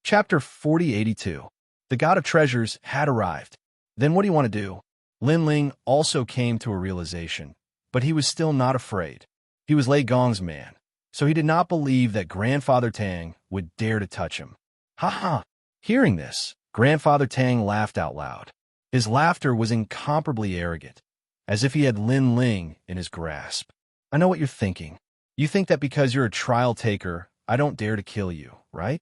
Chapter 4082. The God of Treasures had arrived. Then what do you want to do? Lin Ling also came to a realization, but he was still not afraid. He was Lei Gong's man, so he did not believe that Grandfather Tang would dare to touch him. Ha ha! Hearing this, Grandfather Tang laughed out loud. His laughter was incomparably arrogant, as if he had Lin Ling in his grasp. I know what you're thinking. You think that because you're a trial taker, I don't dare to kill you, right?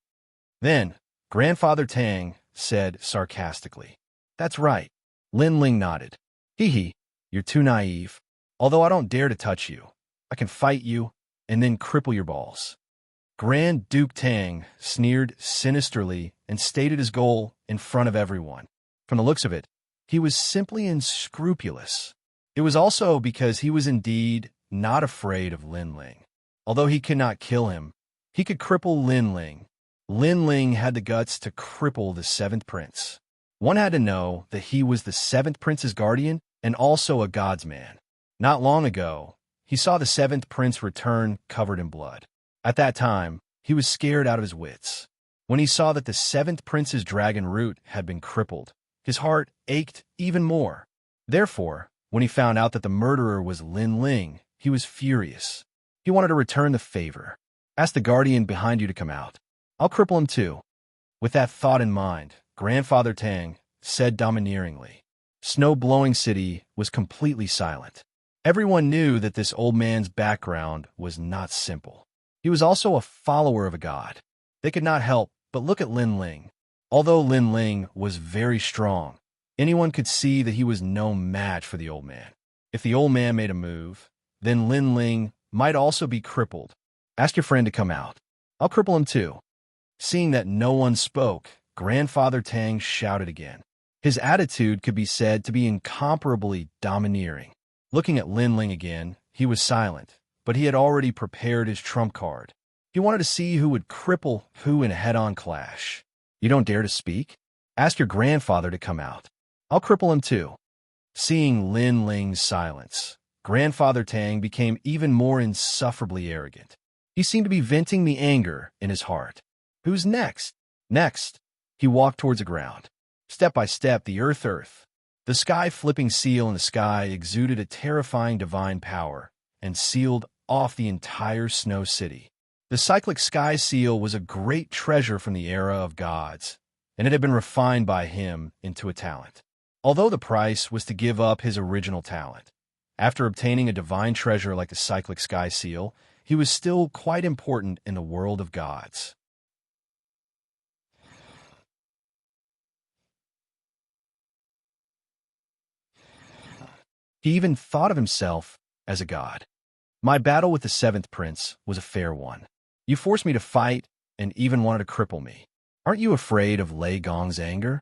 Then, Grandfather Tang said sarcastically. That's right. Lin Ling nodded. Hee hee, you're too naive. Although I don't dare to touch you, I can fight you and then cripple your balls. Grand Duke Tang sneered sinisterly and stated his goal in front of everyone. From the looks of it, he was simply unscrupulous. It was also because he was indeed not afraid of Lin Ling. Although he could not kill him, he could cripple Lin Ling. Lin Ling had the guts to cripple the seventh prince. One had to know that he was the seventh prince's guardian and also a god's man. Not long ago, he saw the seventh prince return covered in blood. At that time, he was scared out of his wits. When he saw that the seventh prince's dragon root had been crippled, his heart ached even more. Therefore, when he found out that the murderer was Lin Ling, he was furious. He wanted to return the favor. Ask the guardian behind you to come out. I'll cripple him too. With that thought in mind, Grandfather Tang said domineeringly. Snow-blowing City was completely silent. Everyone knew that this old man's background was not simple. He was also a follower of a god. They could not help but look at Lin Ling. Although Lin Ling was very strong, anyone could see that he was no match for the old man. If the old man made a move, then Lin Ling might also be crippled. Ask your friend to come out. I'll cripple him too. Seeing that no one spoke, Grandfather Tang shouted again. His attitude could be said to be incomparably domineering. Looking at Lin Ling again, he was silent, but he had already prepared his trump card. He wanted to see who would cripple who in a head-on clash. You don't dare to speak? Ask your grandfather to come out. I'll cripple him too. Seeing Lin Ling's silence, Grandfather Tang became even more insufferably arrogant. He seemed to be venting the anger in his heart. Who's next? Next. He walked towards the ground. Step by step, the earth. The sky-flipping seal in the sky exuded a terrifying divine power and sealed off the entire snow city. The cyclic sky seal was a great treasure from the era of gods, and it had been refined by him into a talent. Although the price was to give up his original talent, after obtaining a divine treasure like the cyclic sky seal, he was still quite important in the world of gods. He even thought of himself as a god. My battle with the seventh prince was a fair one. You forced me to fight and even wanted to cripple me. Aren't you afraid of Lei Gong's anger?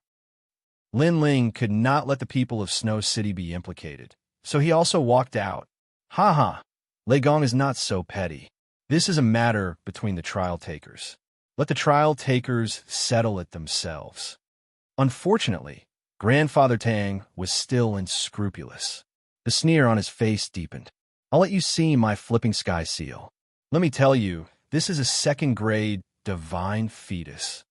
Lin Ling could not let the people of Snow City be implicated, so he also walked out. Ha ha, Lei Gong is not so petty. This is a matter between the trial takers. Let the trial takers settle it themselves. Unfortunately, Grandfather Tang was still unscrupulous. The sneer on his face deepened. I'll let you see my flipping sky seal. Let me tell you, this is a second-grade divine fetus.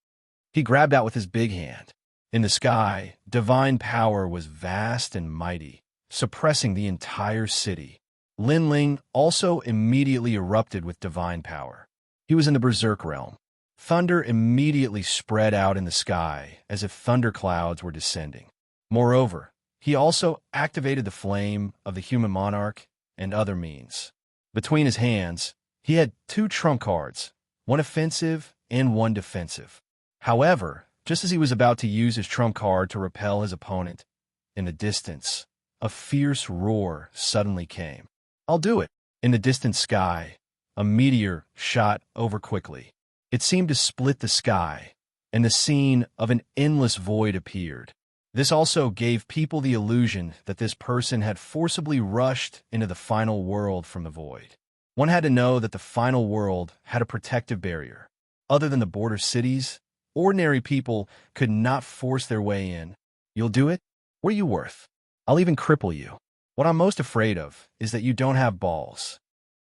He grabbed out with his big hand. In the sky, divine power was vast and mighty, suppressing the entire city. Lin Ling also immediately erupted with divine power. He was in the berserk realm. Thunder immediately spread out in the sky as if thunderclouds were descending. Moreover, he also activated the flame of the human monarch and other means. Between his hands, he had two trump cards, one offensive and one defensive. However, just as he was about to use his trump card to repel his opponent, in the distance, a fierce roar suddenly came. I'll do it. In the distant sky, a meteor shot over quickly. It seemed to split the sky, and the scene of an endless void appeared. This also gave people the illusion that this person had forcibly rushed into the final world from the void. One had to know that the final world had a protective barrier. Other than the border cities, ordinary people could not force their way in. You'll do it? What are you worth? I'll even cripple you. What I'm most afraid of is that you don't have balls.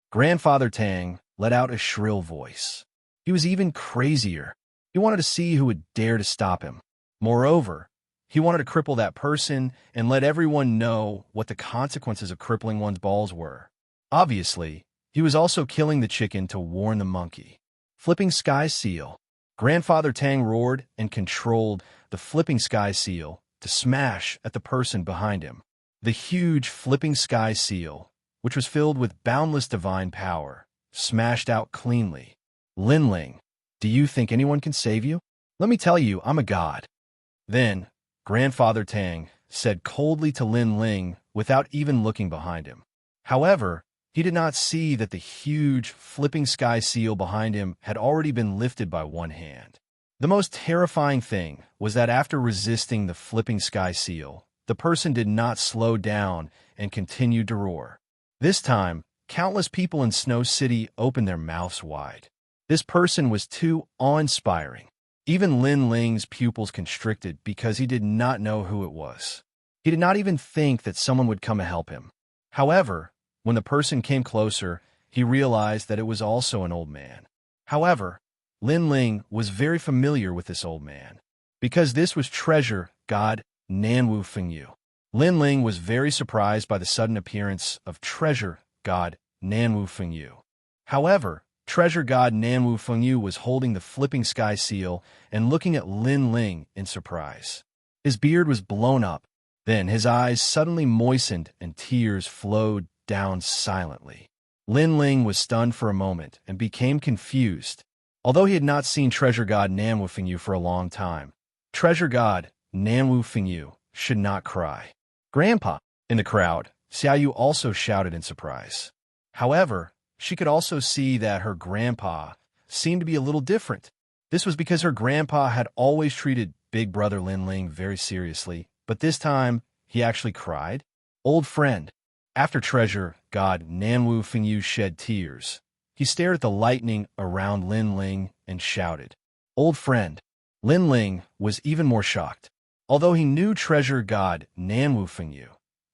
Grandfather Tang let out a shrill voice. He was even crazier. He wanted to see who would dare to stop him. Moreover, he wanted to cripple that person and let everyone know what the consequences of crippling one's balls were. Obviously, he was also killing the chicken to warn the monkey. Flipping Sky Seal. Grandfather Tang roared and controlled the Flipping Sky Seal to smash at the person behind him. The huge Flipping Sky Seal, which was filled with boundless divine power, smashed out cleanly. Lin Ling, do you think anyone can save you? Let me tell you, I'm a god. Then, Grandfather Tang said coldly to Lin Ling without even looking behind him. However, he did not see that the huge Flipping Sky Seal behind him had already been lifted by one hand. The most terrifying thing was that after resisting the Flipping Sky Seal, the person did not slow down and continued to roar. This time, countless people in Snow City opened their mouths wide. This person was too awe-inspiring. Even Lin Ling's pupils constricted because he did not know who it was. He did not even think that someone would come and help him. However, when the person came closer, he realized that it was also an old man. However, Lin Ling was very familiar with this old man, because this was treasure god Nanwu Fengyu. Lin Ling was very surprised by the sudden appearance of treasure god Nanwu Fengyu. However, treasure god Nanwu Fengyu was holding the Flipping Sky Seal and looking at Lin Ling in surprise. His beard was blown up. Then his eyes suddenly moistened and tears flowed down silently. Lin Ling was stunned for a moment and became confused. Although he had not seen treasure god Nanwu Fengyu for a long time, treasure god Nanwu Fengyu should not cry. Grandpa! In the crowd, Xiaoyu also shouted in surprise. However, she could also see that her grandpa seemed to be a little different. This was because her grandpa had always treated big brother Lin Ling very seriously, but this time he actually cried. Old friend. After treasure god Nanwu Fengyu shed tears, he stared at the lightning around Lin Ling and shouted, "Old friend." Lin Ling was even more shocked. Although he knew treasure god Nanwu Fengyu,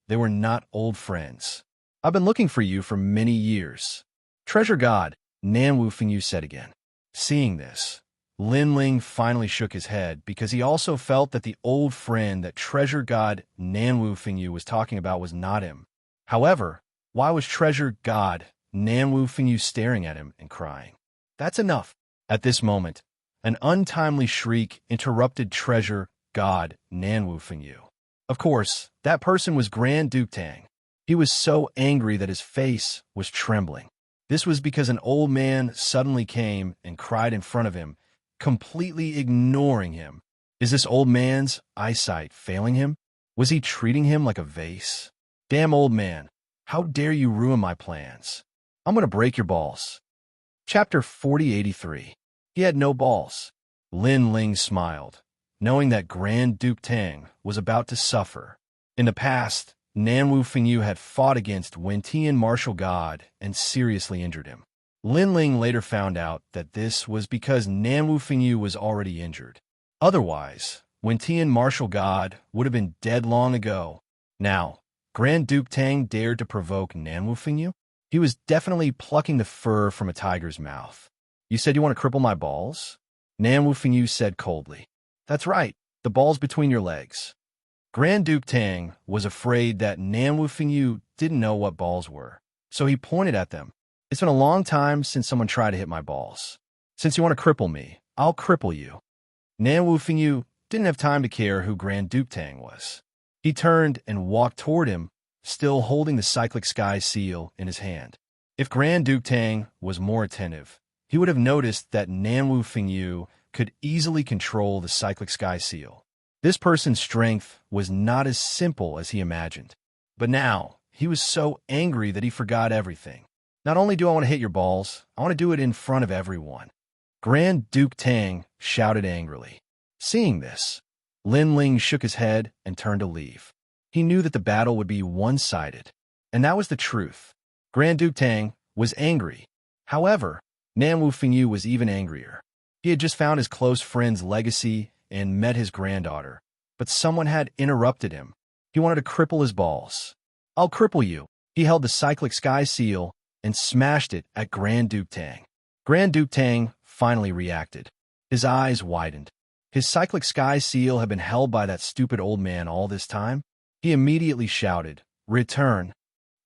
they were not old friends. "I've been looking for you for many years," treasure god Nanwu Fengyu said again. Seeing this, Lin Ling finally shook his head because he also felt that the old friend that treasure god Nanwu Fengyu was talking about was not him. However, why was treasure god Nanwu Fengyu staring at him and crying? That's enough. At this moment, an untimely shriek interrupted treasure god Nanwu Fengyu. Of course, that person was Grand Duke Tang. He was so angry that his face was trembling. This was because an old man suddenly came and cried in front of him, completely ignoring him. Is this old man's eyesight failing him? Was he treating him like a vase? Damn old man, how dare you ruin my plans? I'm going to break your balls. Chapter 4083. He had no balls. Lin Ling smiled, knowing that Grand Duke Tang was about to suffer. In the past, Nanwu Fengyu had fought against Wentian martial god and seriously injured him. Lin Ling later found out that this was because Nanwu Fengyu was already injured. Otherwise, Wentian martial god would have been dead long ago. Now, Grand Duke Tang dared to provoke Nanwu Fengyu? He was definitely plucking the fur from a tiger's mouth. You said you want to cripple my balls? Nanwu Fengyu said coldly. That's right, the balls between your legs. Grand Duke Tang was afraid that Nanwu Fengyu didn't know what balls were, so he pointed at them. It's been a long time since someone tried to hit my balls. Since you want to cripple me, I'll cripple you. Nanwu Fengyu didn't have time to care who Grand Duke Tang was. He turned and walked toward him, still holding the Cyclic Sky Seal in his hand. If Grand Duke Tang was more attentive, he would have noticed that Nanwu Fengyu could easily control the Cyclic Sky Seal. This person's strength was not as simple as he imagined. But now, he was so angry that he forgot everything. Not only do I want to hit your balls, I want to do it in front of everyone. Grand Duke Tang shouted angrily. Seeing this, Lin Ling shook his head and turned to leave. He knew that the battle would be one-sided, and that was the truth. Grand Duke Tang was angry. However, Nanwu Fengyu was even angrier. He had just found his close friend's legacy and met his granddaughter, but someone had interrupted him. He wanted to cripple his balls. I'll cripple you. He held the Cyclic Sky Seal and smashed it at Grand Duke Tang. Grand Duke Tang finally reacted. His eyes widened. His cyclic sky seal had been held by that stupid old man all this time? He immediately shouted, "Return!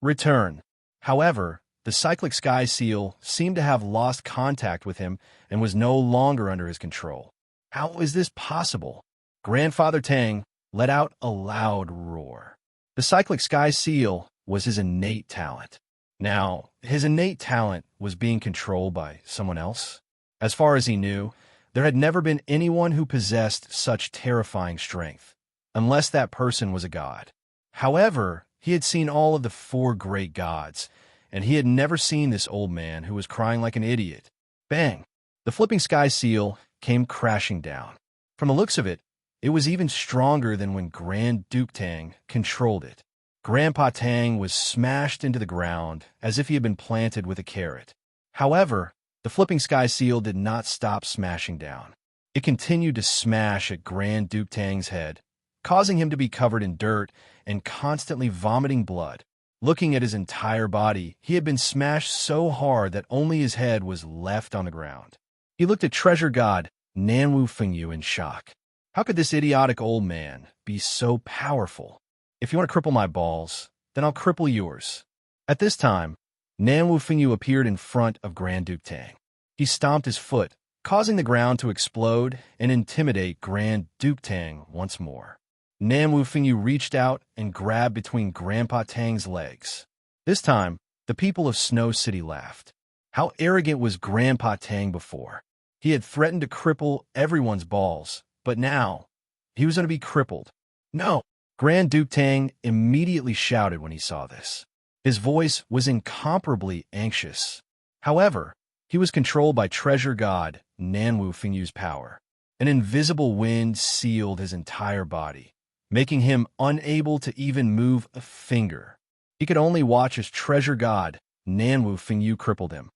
Return!" However, the cyclic sky seal seemed to have lost contact with him and was no longer under his control. How is this possible? Grandfather Tang let out a loud roar. The cyclic sky seal was his innate talent. Now, his innate talent was being controlled by someone else. As far as he knew, there had never been anyone who possessed such terrifying strength, unless that person was a god. However, he had seen all of the 4 great gods, and he had never seen this old man who was crying like an idiot. Bang! The flipping sky seal came crashing down. From the looks of it, it was even stronger than when Grand Duke Tang controlled it. Grandpa Tang was smashed into the ground as if he had been planted with a carrot. However, the flipping sky seal did not stop smashing down. It continued to smash at Grand Duke Tang's head, causing him to be covered in dirt and constantly vomiting blood. Looking at his entire body, he had been smashed so hard that only his head was left on the ground. He looked at treasure god Nanwu Fengyu in shock. How could this idiotic old man be so powerful? If you want to cripple my balls, then I'll cripple yours. At this time, Nanwu Fengyu appeared in front of Grand Duke Tang. He stomped his foot, causing the ground to explode and intimidate Grand Duke Tang once more. Nanwu Fengyu reached out and grabbed between Grandpa Tang's legs. This time, the people of Snow City laughed. How arrogant was Grandpa Tang before? He had threatened to cripple everyone's balls, but now, he was going to be crippled. No! Grand Duke Tang immediately shouted when he saw this. His voice was incomparably anxious. However, he was controlled by treasure god Nanwu Fengyu's power. An invisible wind sealed his entire body, making him unable to even move a finger. He could only watch as treasure god Nanwu Fengyu crippled him.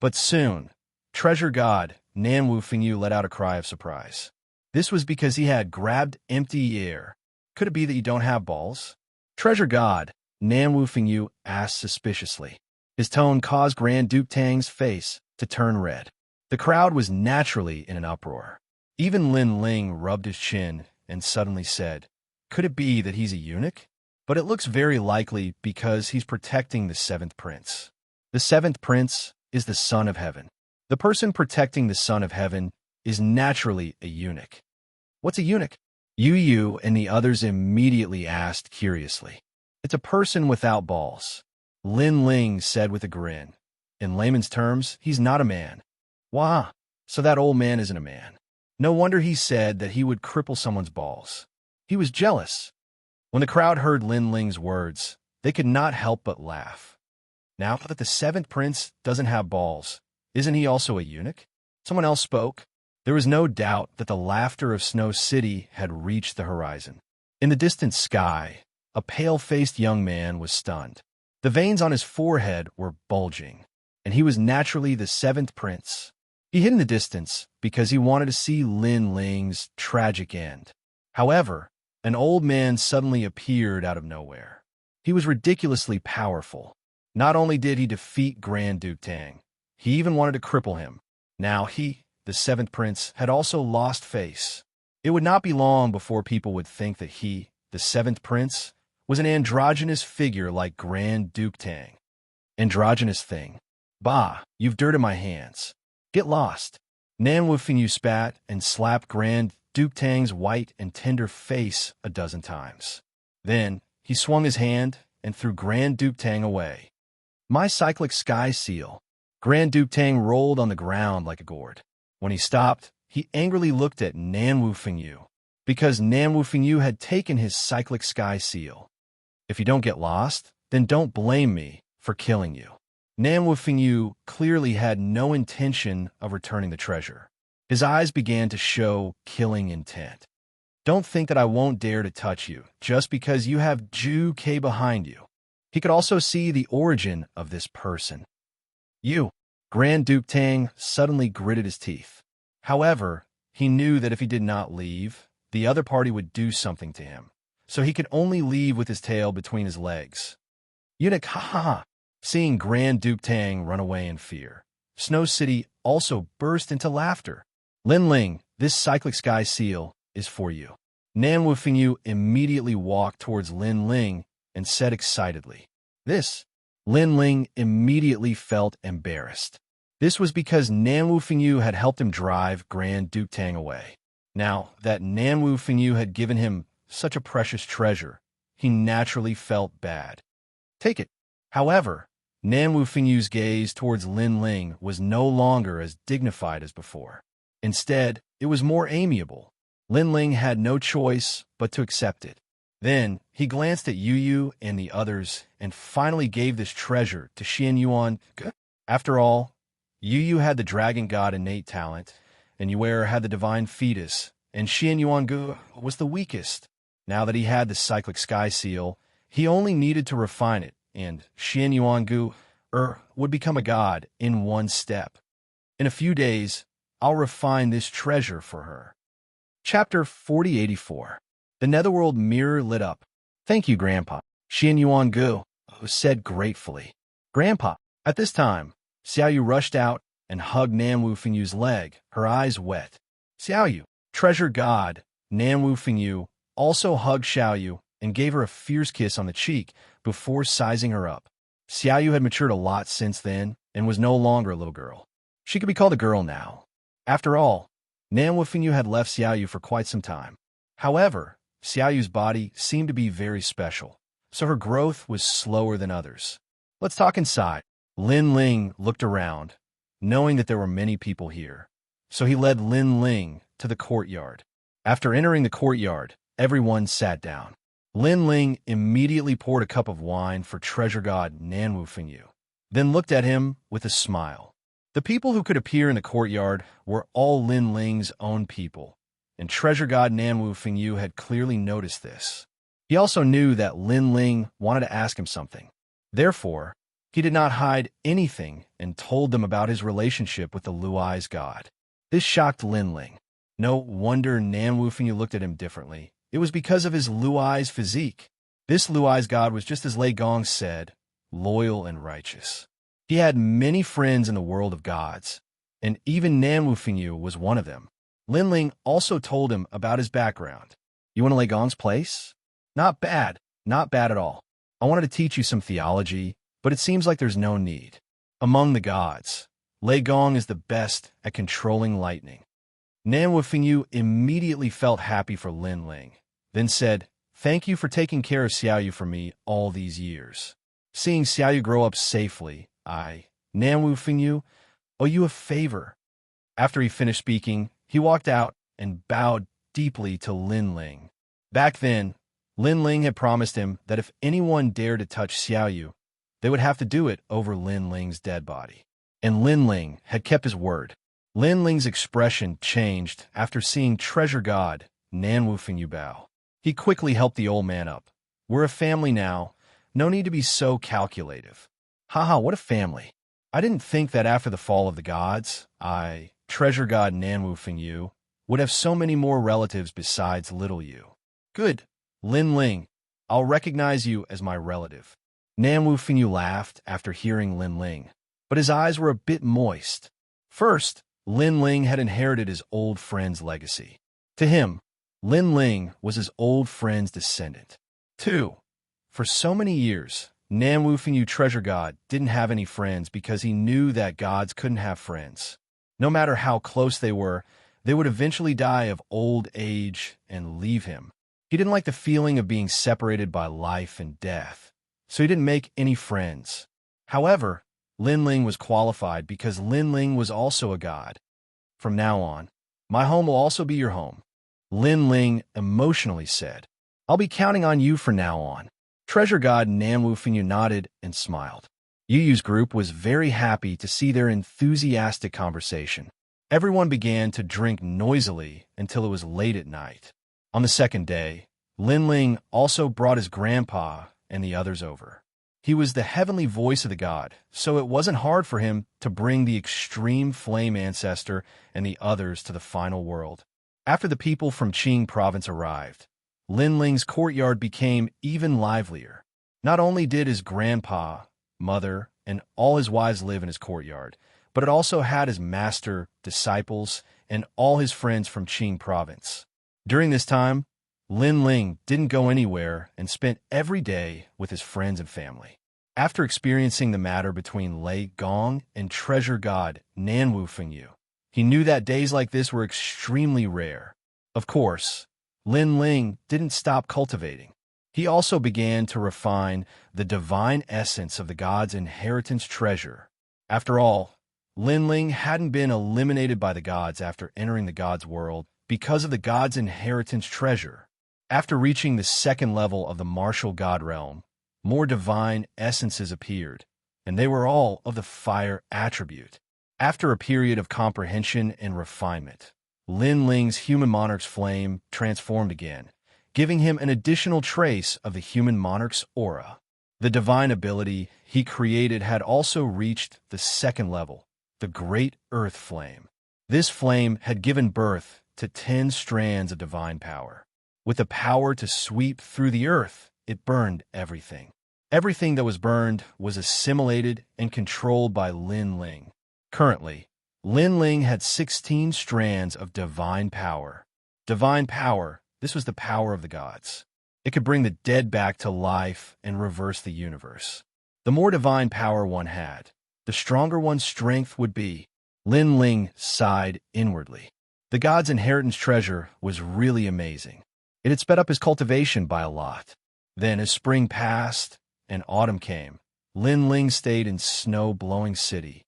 But soon, treasure god Nanwu Fengyu let out a cry of surprise. This was because he had grabbed empty air. Could it be that you don't have balls? Treasure god Nanwu Fengyu asked suspiciously. His tone caused Grand Duke Tang's face to turn red. The crowd was naturally in an uproar. Even Lin Ling rubbed his chin and suddenly said, "Could it be that he's a eunuch? But it looks very likely because he's protecting the 7th prince. The 7th prince is the son of heaven. The person protecting the son of heaven is naturally a eunuch." What's a eunuch? Yu and the others immediately asked curiously. It's a person without balls. Lin Ling said with a grin. In layman's terms, he's not a man. Wah, so that old man isn't a man. No wonder he said that he would cripple someone's balls. He was jealous. When the crowd heard Lin Ling's words, they could not help but laugh. Now that the 7th prince doesn't have balls, isn't he also a eunuch? Someone else spoke. There was no doubt that the laughter of Snow City had reached the horizon. In the distant sky, a pale-faced young man was stunned. The veins on his forehead were bulging, and he was naturally the 7th prince. He hid in the distance because he wanted to see Lin Ling's tragic end. However, an old man suddenly appeared out of nowhere. He was ridiculously powerful. Not only did he defeat Grand Duke Tang, he even wanted to cripple him. Now he, the 7th prince, had also lost face. It would not be long before people would think that he, the 7th prince, was an androgynous figure like Grand Duke Tang. Androgynous thing. Bah, you've dirt in my hands. Get lost. Nanwu Fengyu spat and slapped Grand Duke Tang's white and tender face a dozen times. Then, he swung his hand and threw Grand Duke Tang away. My cyclic sky seal. Grand Duke Tang rolled on the ground like a gourd. When he stopped, he angrily looked at Nanwu Fengyu, because Nanwu Fengyu had taken his cyclic sky seal. If you don't get lost, then don't blame me for killing you. Nanwu Fengyu clearly had no intention of returning the treasure. His eyes began to show killing intent. Don't think that I won't dare to touch you just because you have Ju K behind you. He could also see the origin of this person. You. Grand Duke Tang suddenly gritted his teeth. However, he knew that if he did not leave, the other party would do something to him, so he could only leave with his tail between his legs. Eunuch, ha ha ha! Seeing Grand Duke Tang run away in fear, Snow City also burst into laughter. Lin Ling, this cyclic sky seal is for you. Nan Wufingyu immediately walked towards Lin Ling and said excitedly. This. Lin Ling immediately felt embarrassed. This was because Nan Wufingyu had helped him drive Grand Duke Tang away. Now that Nan Wufingyu had given him such a precious treasure, he naturally felt bad. Take it. However, Nan Wufingyu's gaze towards Lin Ling was no longer as dignified as before. Instead, it was more amiable. Lin Ling had no choice but to accept it. Then, he glanced at Yu Yu and the others and finally gave this treasure to Xianxia. After all, Yu Yu had the dragon god innate talent, and Yuer had the divine fetus, and Xianxia was the weakest. Now that he had the cyclic sky seal, he only needed to refine it, and Xianxia would become a god in one step. In a few days, I'll refine this treasure for her. Chapter 4084. The Netherworld mirror lit up. Thank you, Grandpa, Xianxia said gratefully. Grandpa. At this time, Xiaoyu rushed out and hugged Nan Wufingyu's leg, her eyes wet. Xiaoyu, treasure god, Nan Wufingyu, also hugged Xiaoyu and gave her a fierce kiss on the cheek before sizing her up. Xiaoyu had matured a lot since then and was no longer a little girl. She could be called a girl now. After all, Nan Wufingyu had left Xiaoyu for quite some time. However, Xiaoyu's body seemed to be very special, so her growth was slower than others. Let's talk inside. Lin Ling looked around, knowing that there were many people here, so he led Lin Ling to the courtyard. After entering the courtyard, everyone sat down. Lin Ling immediately poured a cup of wine for treasure god Nan Wufingyu, then looked at him with a smile. The people who could appear in the courtyard were all Lin Ling's own people, and treasure god Nan Wufingyu had clearly noticed this. He also knew that Lin Ling wanted to ask him something. Therefore, he did not hide anything and told them about his relationship with the Luai's god. This shocked Lin Ling. No wonder Nan Wufingyu looked at him differently. It was because of his Luai's physique. This Luai's god was just as Lei Gong said, loyal and righteous. He had many friends in the world of gods, and even Nan Wufingyu was one of them. Lin Ling also told him about his background. You want to Lei Gong's place? Not bad. Not bad at all. I wanted to teach you some theology, but it seems like there's no need. Among the gods, Lei Gong is the best at controlling lightning. Nan Wufingyu immediately felt happy for Lin Ling, then said, Thank you for taking care of Xiaoyu for me all these years. Seeing Xiaoyu grow up safely, I, Nan Wufingyu, owe you a favor. After he finished speaking, he walked out and bowed deeply to Lin Ling. Back then, Lin Ling had promised him that if anyone dared to touch Xiaoyu, they would have to do it over Lin Ling's dead body. And Lin Ling had kept his word. Lin Ling's expression changed after seeing treasure god Nan Wufingyu bow. He quickly helped the old man up. We're a family now. No need to be so calculative. Haha, what a family. I didn't think that after the fall of the gods, treasure god Nan Wufingyu, would have so many more relatives besides little you. Good, Lin Ling. I'll recognize you as my relative. Nan Wufingyu laughed after hearing Lin Ling, but his eyes were a bit moist. First, Lin Ling had inherited his old friend's legacy. To him, Lin Ling was his old friend's descendant. 2. For so many years, Nan Wufingyu treasure god didn't have any friends because he knew that gods couldn't have friends. No matter how close they would eventually die of old age and leave him. He didn't like the feeling of being separated by life and death, so he didn't make any friends. However, Lin Ling was qualified because Lin Ling was also a god. From now on, my home will also be your home, Lin Ling emotionally said. I'll be counting on you from now on. Treasure god Nan Wufingyu nodded and smiled. Yu Yu's group was very happy to see their enthusiastic conversation. Everyone began to drink noisily until it was late at night. On the second day, Lin Ling also brought his grandpa and the others over. He was the heavenly voice of the god, so it wasn't hard for him to bring the extreme flame ancestor and the others to the final world. After the people from Qing province arrived, Lin Ling's courtyard became even livelier. Not only did his grandpa, mother, and all his wives live in his courtyard, but it also had his master, disciples, and all his friends from Qing province. During this time, Lin Ling didn't go anywhere and spent every day with his friends and family. After experiencing the matter between Lei Gong and treasure god Nanwu Fengyu, he knew that days like this were extremely rare. Of course, Lin Ling didn't stop cultivating. He also began to refine the divine essence of the god's inheritance treasure. After all, Lin Ling hadn't been eliminated by the gods after entering the god's world because of the god's inheritance treasure. After reaching the second level of the martial god realm, more divine essences appeared, and they were all of the fire attribute. After a period of comprehension and refinement, Lin Ling's human monarch's flame transformed again, giving him an additional trace of the human monarch's aura. The divine ability he created had also reached the second level, the Great Earth Flame. This flame had given birth to 10 strands of divine power. With the power to sweep through the earth, it burned everything. Everything that was burned was assimilated and controlled by Lin Ling. Currently, Lin Ling had 16 strands of divine power. Divine power, this was the power of the gods. It could bring the dead back to life and reverse the universe. The more divine power one had, the stronger one's strength would be. Lin Ling sighed inwardly. The god's inheritance treasure was really amazing. It had sped up his cultivation by a lot. Then, as spring passed and autumn came, Lin Ling stayed in snow-blowing city.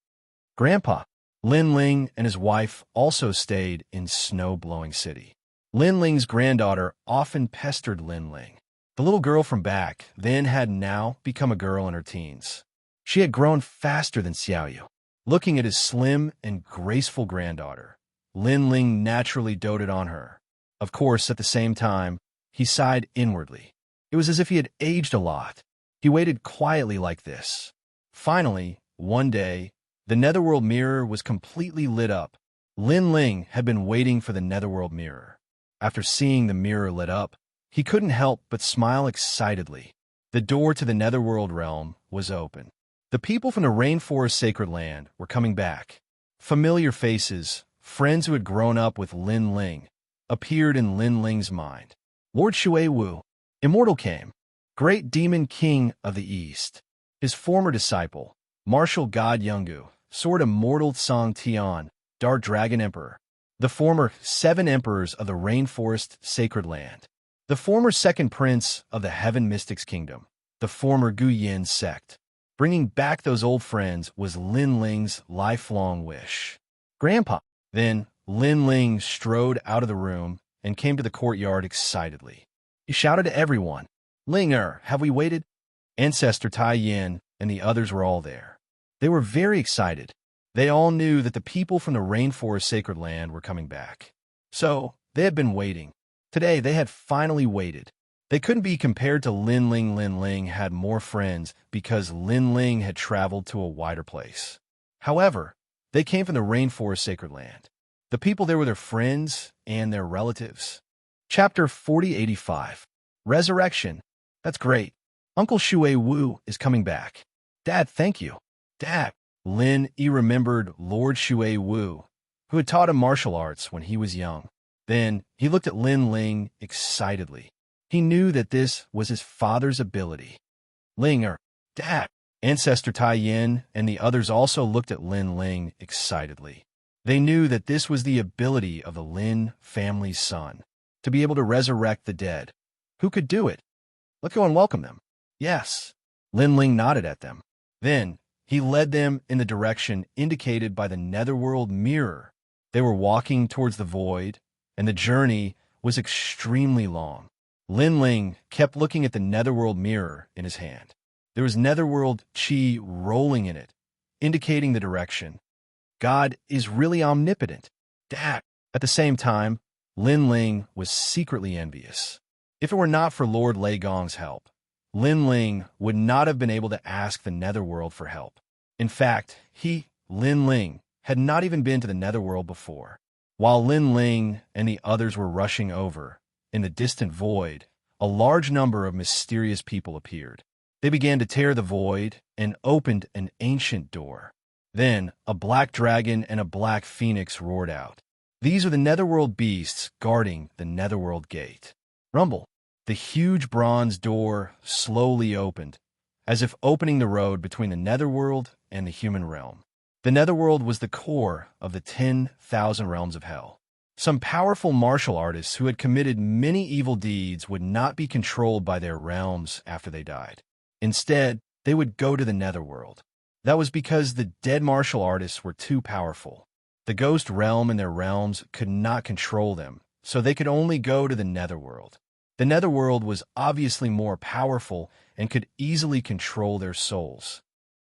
Grandpa, Lin Ling and his wife also stayed in snow-blowing city. Lin Ling's granddaughter often pestered Lin Ling. The little girl from back then had now become a girl in her teens. She had grown faster than Xiaoyu. Looking at his slim and graceful granddaughter, Lin Ling naturally doted on her. Of course, at the same time, he sighed inwardly. It was as if he had aged a lot. He waited quietly like this. Finally, one day, the netherworld mirror was completely lit up. Lin Ling had been waiting for the netherworld mirror. After seeing the mirror lit up, he couldn't help but smile excitedly. The door to the netherworld realm was open. The people from the rainforest sacred land were coming back. Familiar faces, friends who had grown up with Lin Ling, appeared in Lin Ling's mind. Lord Shui Wu, Immortal came, great demon king of the east. His former disciple, martial god Yungu, sword immortal Song Tian, dark dragon emperor. The former 7 emperors of the rainforest sacred land. The former second prince of the heaven mystics kingdom. The former Gu Yin sect. Bringing back those old friends was Lin Ling's lifelong wish. Grandpa. Then, Lin Ling strode out of the room and came to the courtyard excitedly. He shouted to everyone, "Linger, have we waited?" Ancestor Tai Yin and the others were all there. They were very excited. They all knew that the people from the rainforest sacred land were coming back. So, they had been waiting. Today, they had finally waited. They couldn't be compared to Lin Ling. Lin Ling had more friends because Lin Ling had traveled to a wider place. However, they came from the rainforest sacred land. The people there were their friends and their relatives. Chapter 4085. Resurrection. That's great. Uncle Shui Wu is coming back. Dad, thank you. Dad. Lin Yi remembered Lord Shui Wu, who had taught him martial arts when he was young. Then he looked at Lin Ling excitedly. He knew that this was his father's ability. Linger, Dad. Ancestor Tai Yin and the others also looked at Lin Ling excitedly. They knew that this was the ability of the Lin family's son, to be able to resurrect the dead. Who could do it? Let's go and welcome them. Yes. Lin Ling nodded at them. Then he led them in the direction indicated by the netherworld mirror. They were walking towards the void, and the journey was extremely long. Lin Ling kept looking at the netherworld mirror in his hand. There was netherworld chi rolling in it, indicating the direction. God is really omnipotent. Dad. At the same time, Lin Ling was secretly envious. If it were not for Lord Lei Gong's help, Lin Ling would not have been able to ask the netherworld for help. In fact, Lin Ling, had not even been to the netherworld before. While Lin Ling and the others were rushing over, in the distant void, a large number of mysterious people appeared. They began to tear the void and opened an ancient door. Then a black dragon and a black phoenix roared out. These are the netherworld beasts guarding the netherworld gate. Rumble. The huge bronze door slowly opened, as if opening the road between the netherworld and the human realm. The netherworld was the core of the 10,000 realms of hell. Some powerful martial artists who had committed many evil deeds would not be controlled by their realms after they died. Instead, they would go to the netherworld. That was because the dead martial artists were too powerful. The ghost realm and their realms could not control them, so they could only go to the netherworld. The netherworld was obviously more powerful and could easily control their souls.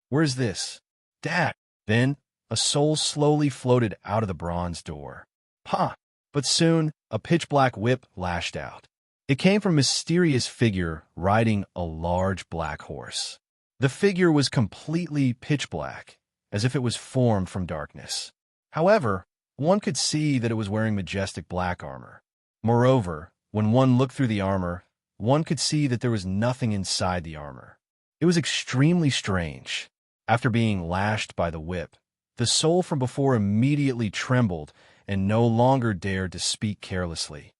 Where's this? Dad! Then, a soul slowly floated out of the bronze door. Ha! But soon, a pitch-black whip lashed out. It came from a mysterious figure riding a large black horse. The figure was completely pitch-black, as if it was formed from darkness. However, one could see that it was wearing majestic black armor. Moreover, when one looked through the armor, one could see that there was nothing inside the armor. It was extremely strange. After being lashed by the whip, the soul from before immediately trembled and no longer dared to speak carelessly.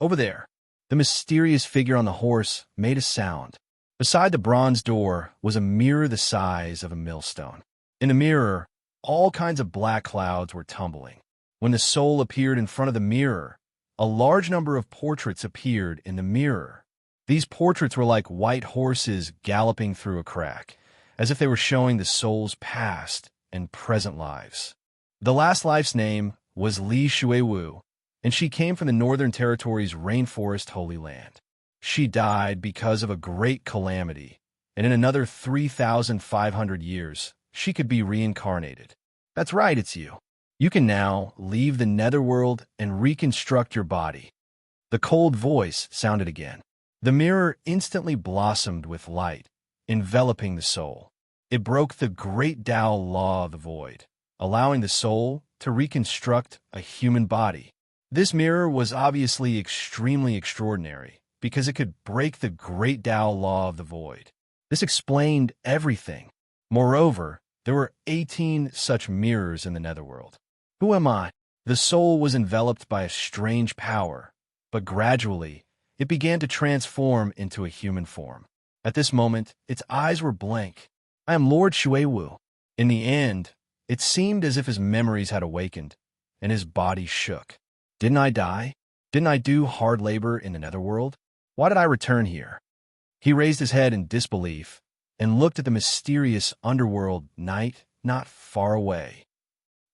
Over there, the mysterious figure on the horse made a sound. Beside the bronze door was a mirror the size of a millstone. In the mirror, all kinds of black clouds were tumbling. When the soul appeared in front of the mirror, a large number of portraits appeared in the mirror. These portraits were like white horses galloping through a crack, as if they were showing the soul's past and present lives. The last life's name was Li Shuiwu, and she came from the Northern Territory's rainforest Holy Land. She died because of a great calamity, and in another 3,500 years, she could be reincarnated. That's right, it's you. You can now leave the netherworld and reconstruct your body. The cold voice sounded again. The mirror instantly blossomed with light, enveloping the soul. It broke the great Tao law of the void, allowing the soul to reconstruct a human body. This mirror was obviously extremely extraordinary because it could break the great Tao law of the void. This explained everything. Moreover, there were 18 such mirrors in the netherworld. Who am I? The soul was enveloped by a strange power, but gradually, it began to transform into a human form. At this moment, its eyes were blank. I am Lord Shuiwu. In the end, it seemed as if his memories had awakened, and his body shook. Didn't I die? Didn't I do hard labor in the netherworld? Why did I return here? He raised his head in disbelief and looked at the mysterious underworld night not far away.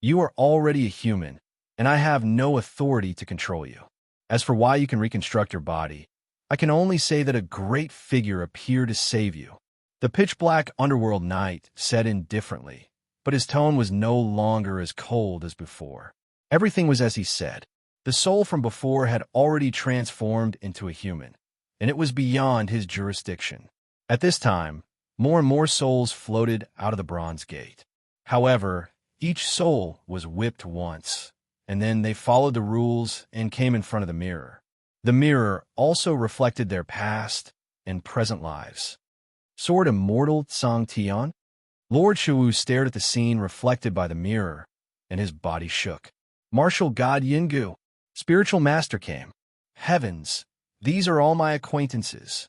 You are already a human, and I have no authority to control you. As for why you can reconstruct your body, I can only say that a great figure appeared to save you. The pitch-black underworld night set in differently, but his tone was no longer as cold as before. Everything was as he said. The soul from before had already transformed into a human, and it was beyond his jurisdiction. At this time, more and more souls floated out of the bronze gate. However, each soul was whipped once, and then they followed the rules and came in front of the mirror. The mirror also reflected their past and present lives. Sword Immortal Xianxia? Lord Shuwu stared at the scene reflected by the mirror, and his body shook. Martial God Yingu, spiritual master came. Heavens, these are all my acquaintances.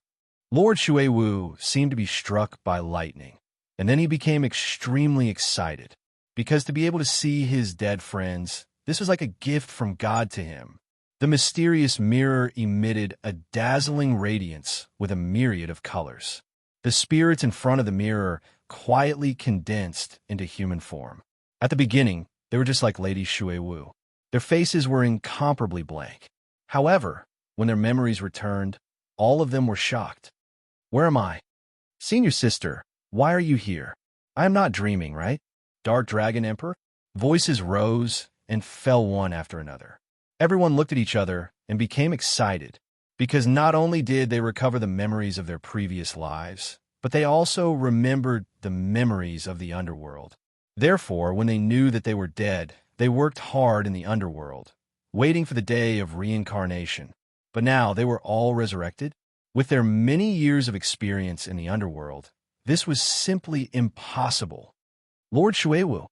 Lord Shuiwu seemed to be struck by lightning, and then he became extremely excited, because to be able to see his dead friends, this was like a gift from God to him. The mysterious mirror emitted a dazzling radiance with a myriad of colors. The spirits in front of the mirror quietly condensed into human form. At the beginning, they were just like Lady Shuiwu. Their faces were incomparably blank. However, when their memories returned, all of them were shocked. Where am I? Senior sister, why are you here? I am not dreaming, right? Dark Dragon Emperor? Voices rose and fell one after another. Everyone looked at each other and became excited, because not only did they recover the memories of their previous lives, but they also remembered the memories of the underworld. Therefore, when they knew that they were dead, they worked hard in the underworld, waiting for the day of reincarnation. But now they were all resurrected. With their many years of experience in the underworld, this was simply impossible. Lord Shuiwu.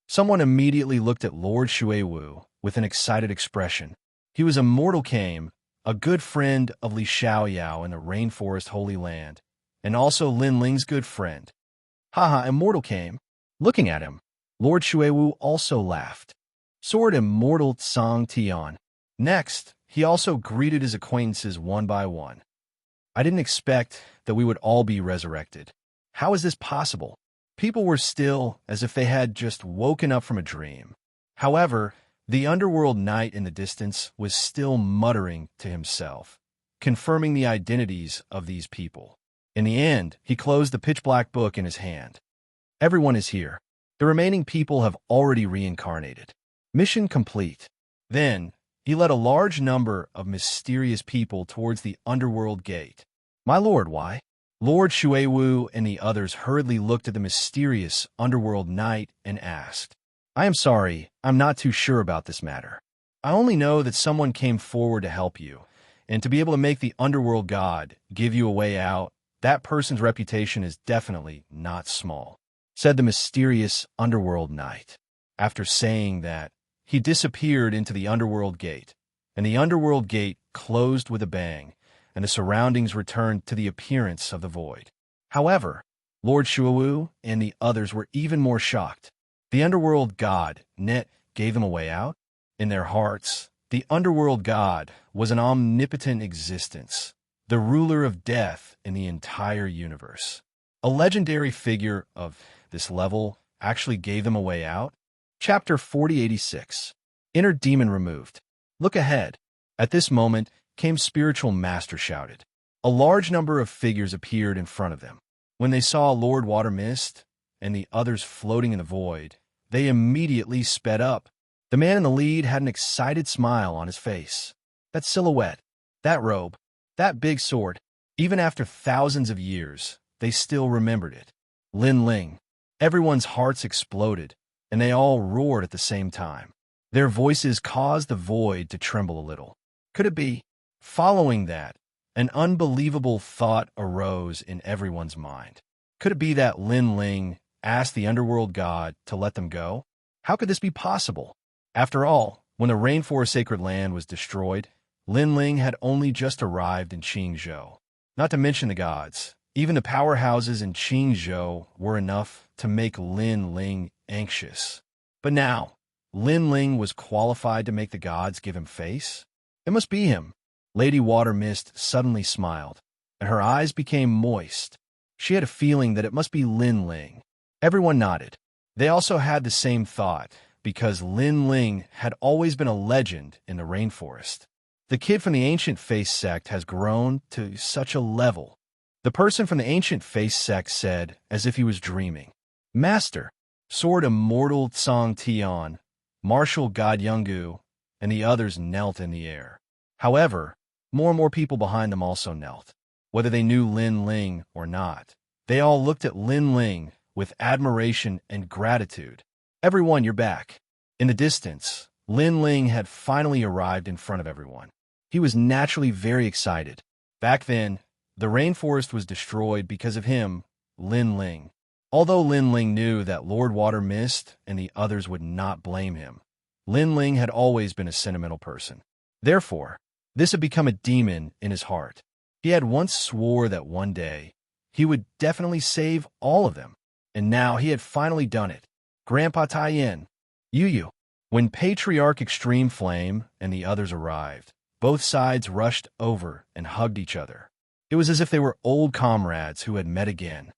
Someone immediately looked at Lord Shuiwu with an excited expression. He was Immortal Came, a good friend of Li Xiaoyao in the Rainforest Holy Land, and also Lin Ling's good friend. Haha, Immortal Came. Looking at him, Lord Xuewu also laughed. Sword Immortal Tsang Tian. Next, he also greeted his acquaintances one by one. I didn't expect that we would all be resurrected. How is this possible? People were still as if they had just woken up from a dream. However, the underworld knight in the distance was still muttering to himself, confirming the identities of these people. In the end, he closed the pitch-black book in his hand. Everyone is here. The remaining people have already reincarnated. Mission complete. Then, he led a large number of mysterious people towards the underworld gate. My lord, why? Lord Xuewu and the others hurriedly looked at the mysterious underworld knight and asked, I am sorry, I'm not too sure about this matter. I only know that someone came forward to help you, and to be able to make the underworld god give you a way out, that person's reputation is definitely not small, said the mysterious underworld knight. After saying that, he disappeared into the underworld gate, and the underworld gate closed with a bang, and the surroundings returned to the appearance of the void. However, Lord Xuewu and the others were even more shocked. The underworld god, Net, gave them a way out? In their hearts, the underworld god was an omnipotent existence, the ruler of death in the entire universe. A legendary figure of this level actually gave them a way out? Chapter 4086. Inner Demon Removed. Look ahead. At this moment, came Spiritual Master shouted. A large number of figures appeared in front of them. When they saw Lord Water Mist and the others floating in the void, they immediately sped up. The man in the lead had an excited smile on his face. That silhouette, that robe, that big sword, even after thousands of years, they still remembered it. Lin Ling. Everyone's hearts exploded, and they all roared at the same time. Their voices caused the void to tremble a little. Could it be? Following that, an unbelievable thought arose in everyone's mind. Could it be that Lin Ling asked the underworld god to let them go? How could this be possible? After all, when the Rainforest Sacred Land was destroyed, Lin Ling had only just arrived in Qingzhou. Not to mention the gods, even the powerhouses in Qingzhou were enough to make Lin Ling anxious. But now, Lin Ling was qualified to make the gods give him face? It must be him. Lady Water Mist suddenly smiled, and her eyes became moist. She had a feeling that it must be Lin Ling. Everyone nodded. They also had the same thought, because Lin Ling had always been a legend in the rainforest. The kid from the Ancient Face sect has grown to such a level. The person from the Ancient Face sect said, as if he was dreaming, Master, Sword Immortal Tsang Tian, Martial God Yungu, and the others knelt in the air. However, more and more people behind them also knelt. Whether they knew Lin Ling or not, they all looked at Lin Ling with admiration and gratitude. Everyone, you're back. In the distance, Lin Ling had finally arrived in front of everyone. He was naturally very excited. Back then, the rainforest was destroyed because of him, Lin Ling. Although Lin Ling knew that Lord Water Mist and the others would not blame him, Lin Ling had always been a sentimental person. Therefore, this had become a demon in his heart. He had once swore that one day he would definitely save all of them, and now he had finally done it. Grandpa Taiyin, Yu. When Patriarch Extreme Flame and the others arrived, both sides rushed over and hugged each other. It was as if they were old comrades who had met again.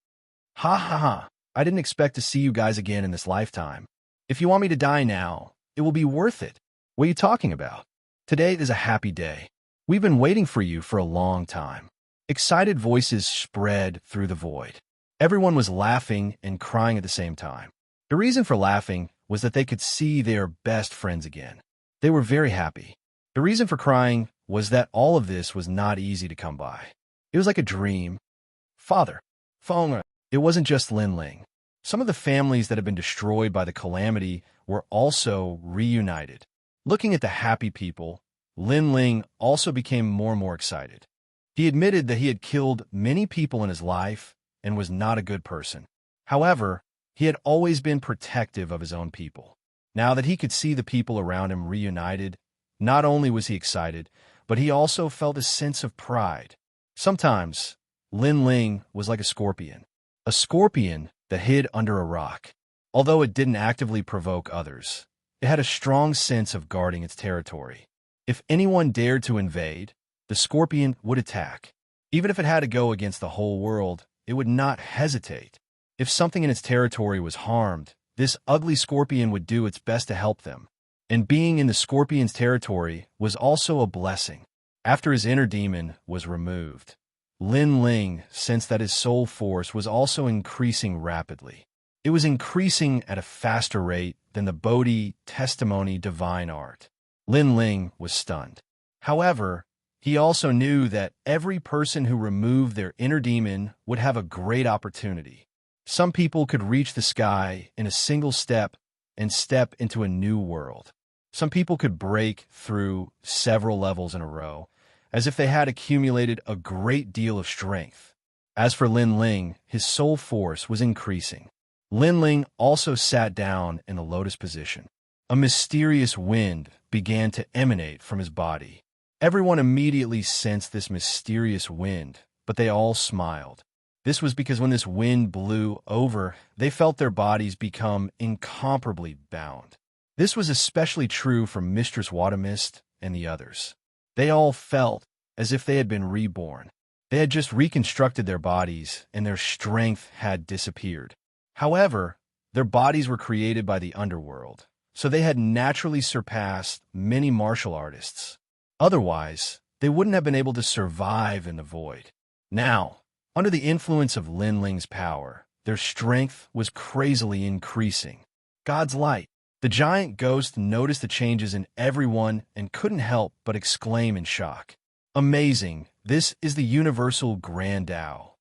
Ha ha ha, I didn't expect to see you guys again in this lifetime. If you want me to die now, it will be worth it. What are you talking about? Today is a happy day. We've been waiting for you for a long time. Excited voices spread through the void. Everyone was laughing and crying at the same time. The reason for laughing was that they could see their best friends again. They were very happy. The reason for crying was that all of this was not easy to come by. It was like a dream. Father, Feng, it wasn't just Lin Ling. Some of the families that had been destroyed by the calamity were also reunited. Looking at the happy people, Lin Ling also became more and more excited. He admitted that he had killed many people in his life and was not a good person. However, he had always been protective of his own people. Now that he could see the people around him reunited, not only was he excited, but he also felt a sense of pride. Sometimes, Lin Ling was like a scorpion that hid under a rock. Although it didn't actively provoke others, it had a strong sense of guarding its territory. If anyone dared to invade, the scorpion would attack. Even if it had to go against the whole world, it would not hesitate. If something in its territory was harmed, this ugly scorpion would do its best to help them. And being in the scorpion's territory was also a blessing. After his inner demon was removed, Lin Ling sensed that his soul force was also increasing rapidly. It was increasing at a faster rate than the Bodhi testimony divine art. Lin Ling was stunned. However, he also knew that every person who removed their inner demon would have a great opportunity. Some people could reach the sky in a single step and step into a new world. Some people could break through several levels in a row, as if they had accumulated a great deal of strength. As for Lin Ling, his soul force was increasing. Lin Ling also sat down in the lotus position. A mysterious wind began to emanate from his body. Everyone immediately sensed this mysterious wind, but they all smiled. This was because when this wind blew over, they felt their bodies become incomparably bound. This was especially true for Mistress Watermist and the others. They all felt as if they had been reborn. They had just reconstructed their bodies, and their strength had disappeared. However, their bodies were created by the underworld, so they had naturally surpassed many martial artists. Otherwise, they wouldn't have been able to survive in the void. Now, under the influence of Lin Ling's power, their strength was crazily increasing. God's light. The giant ghost noticed the changes in everyone and couldn't help but exclaim in shock. Amazing, this is the universal Grand Tao.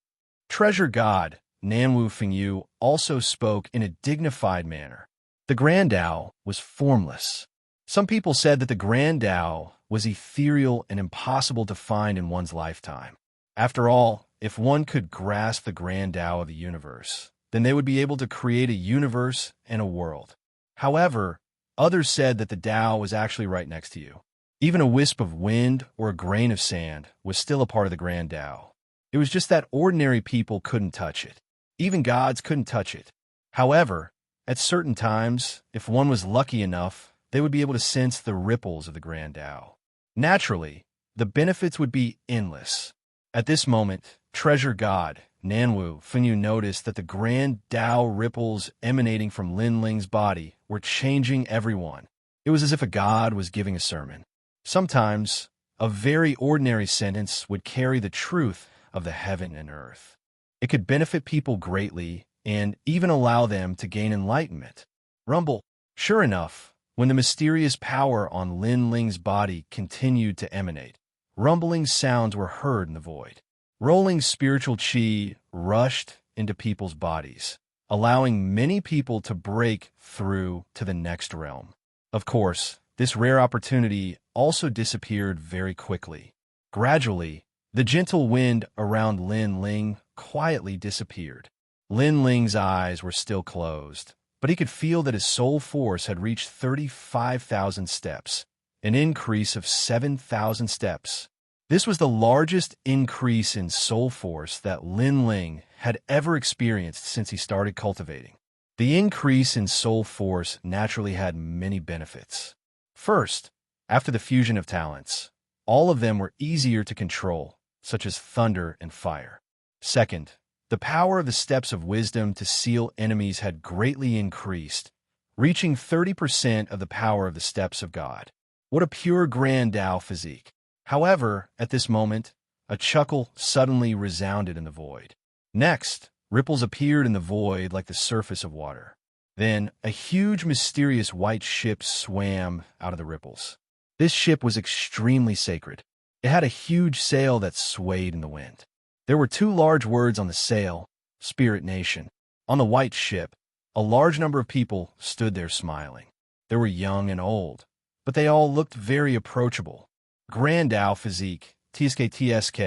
Treasure God, Nanwu Fengyu, also spoke in a dignified manner. The Grand Tao was formless. Some people said that the Grand Tao was ethereal and impossible to find in one's lifetime. After all, if one could grasp the Grand Tao of the universe, then they would be able to create a universe and a world. However, others said that the Tao was actually right next to you. Even a wisp of wind or a grain of sand was still a part of the Grand Tao. It was just that ordinary people couldn't touch it. Even gods couldn't touch it. However, at certain times, if one was lucky enough, they would be able to sense the ripples of the Grand Tao. Naturally, the benefits would be endless. At this moment, Treasure God, Nanwu Fengyu, noticed that the Grand Tao ripples emanating from Lin Ling's body were changing everyone. It was as if a god was giving a sermon. Sometimes, a very ordinary sentence would carry the truth of the heaven and earth. It could benefit people greatly and even allow them to gain enlightenment. Rumble. Sure enough, when the mysterious power on Lin Ling's body continued to emanate, rumbling sounds were heard in the void. Rolling spiritual qi rushed into people's bodies, allowing many people to break through to the next realm. Of course, this rare opportunity also disappeared very quickly. Gradually, the gentle wind around Lin Ling quietly disappeared. Lin Ling's eyes were still closed, but he could feel that his soul force had reached 35,000 steps, an increase of 7,000 steps. This was the largest increase in soul force that Lin Ling had ever experienced since he started cultivating. The increase in soul force naturally had many benefits. First, after the fusion of talents, all of them were easier to control, such as thunder and fire. Second, the power of the steps of wisdom to seal enemies had greatly increased, reaching 30% of the power of the steps of God. What a pure Grand Tao physique! However, at this moment, a chuckle suddenly resounded in the void. Next, ripples appeared in the void like the surface of water. Then, a huge mysterious white ship swam out of the ripples. This ship was extremely sacred. It had a huge sail that swayed in the wind. There were 2 large words on the sail, Spirit Nation. On the white ship, a large number of people stood there smiling. They were young and old, but they all looked very approachable. Grand Tao physique, TSK,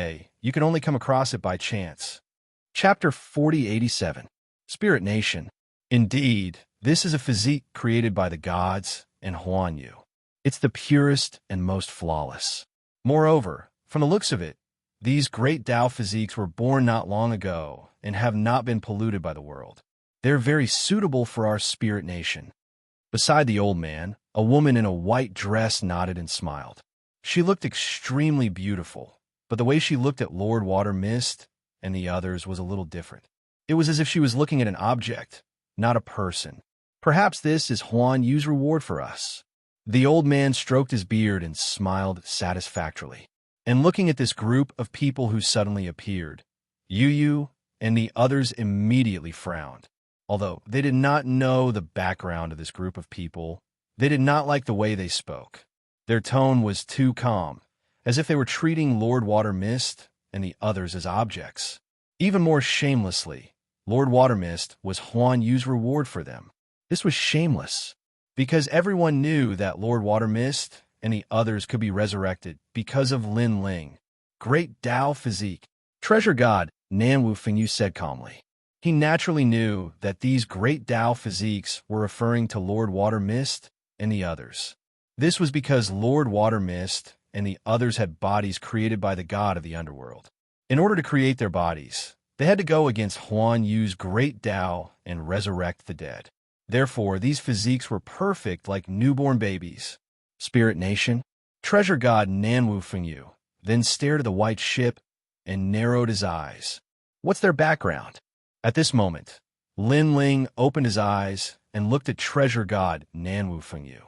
you can only come across it by chance. Chapter 4087. Spirit Nation. Indeed, This is a physique created by the gods and Huan Yu. It's the purest and most flawless. Moreover, from the looks of it, these great Tao physiques were born not long ago and have not been polluted by the world. They're very suitable for our spirit nation. Beside the old man, a woman in a white dress nodded and smiled. She looked extremely beautiful, but the way she looked at Lord Water Mist and the others was a little different. It was as if she was looking at an object, not a person. Perhaps this is Huan Yu's reward for us. The old man stroked his beard and smiled satisfactorily. And looking at this group of people who suddenly appeared, Yu and the others immediately frowned. Although they did not know the background of this group of people, they did not like the way they spoke. Their tone was too calm, as if they were treating Lord Water Mist and the others as objects. Even more shamelessly, Lord Water Mist was Huan Yu's reward for them. This was shameless, because everyone knew that Lord Water Mist and the others could be resurrected because of Lin Ling. Great Tao physique. Treasure God, Nan Wu Fengyu said calmly. He naturally knew that these great Tao physiques were referring to Lord Water Mist and the others. This was because Lord Water Mist and the others had bodies created by the god of the underworld. In order to create their bodies, they had to go against Huan Yu's great Tao and resurrect the dead. Therefore, these physiques were perfect like newborn babies. Spirit Nation, Treasure God Nan Wu Fengyu then stared at the white ship and narrowed his eyes. What's their background? At this moment, Lin Ling opened his eyes and looked at Treasure God Nan Wu Fengyu,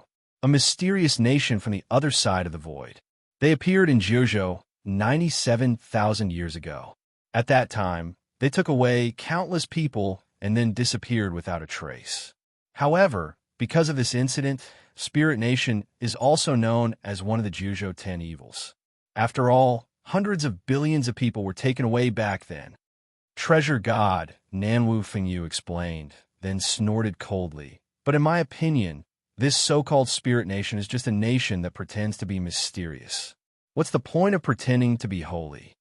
a mysterious nation from the other side of the void. They appeared in Jiuzhou 97,000 years ago. At that time, they took away countless people and then disappeared without a trace. However, because of this incident, Spirit Nation is also known as one of the Jiuzhou 10 evils. After all, hundreds of billions of people were taken away back then. Treasure God Nan Wu Fengyu explained, then snorted coldly. But in my opinion, this so-called Spirit Nation is just a nation that pretends to be mysterious. What's the point of pretending to be holy?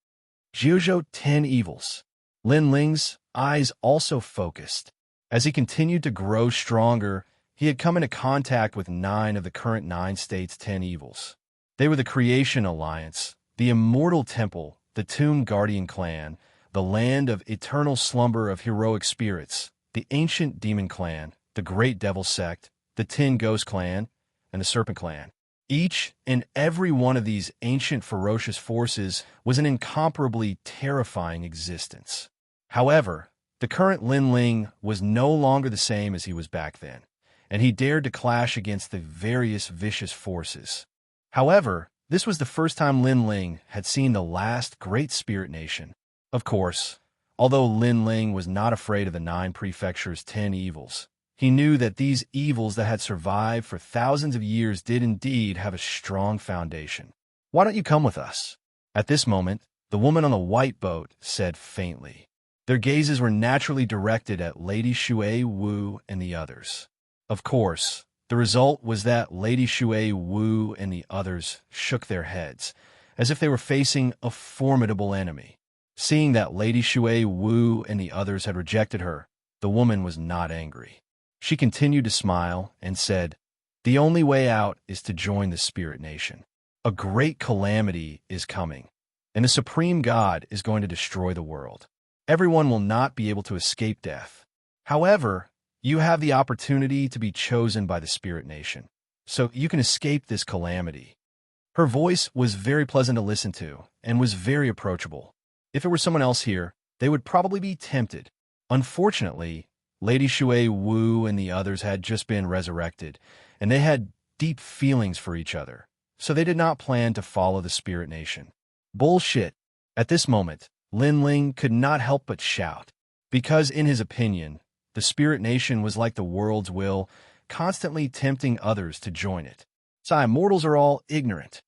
Jiuzhou 10 evils. Lin Ling's eyes also focused. As he continued to grow stronger, he had come into contact with 9 of the current 9 states' 10 evils. They were the Creation Alliance, the Immortal Temple, the Tomb Guardian Clan, the Land of Eternal Slumber of Heroic Spirits, the Ancient Demon Clan, the Great Devil Sect, the Tin Ghost Clan, and the Serpent Clan. Each and every one of these ancient ferocious forces was an incomparably terrifying existence. However, the current Lin Ling was no longer the same as he was back then, and he dared to clash against the various vicious forces. However, this was the first time Lin Ling had seen the last great spirit nation. Of course, although Lin Ling was not afraid of the 9 prefectures' 10 evils, he knew that these evils that had survived for thousands of years did indeed have a strong foundation. Why don't you come with us? At this moment, the woman on the white boat said faintly. Their gazes were naturally directed at Lady Shui Wu and the others. Of course, the result was that Lady Shui Wu and the others shook their heads, as if they were facing a formidable enemy. Seeing that Lady Shui Wu and the others had rejected her, the woman was not angry. She continued to smile and said, "The only way out is to join the Spirit Nation. A great calamity is coming, and the Supreme God is going to destroy the world. Everyone will not be able to escape death. However, you have the opportunity to be chosen by the Spirit Nation, so you can escape this calamity." Her voice was very pleasant to listen to and was very approachable. If it were someone else here, they would probably be tempted. Unfortunately, Lady Shui Wu and the others had just been resurrected, and they had deep feelings for each other, so they did not plan to follow the Spirit Nation. Bullshit. At this moment, Lin Ling could not help but shout, because in his opinion, the Spirit Nation was like the world's will, constantly tempting others to join it. Sigh, mortals are all ignorant.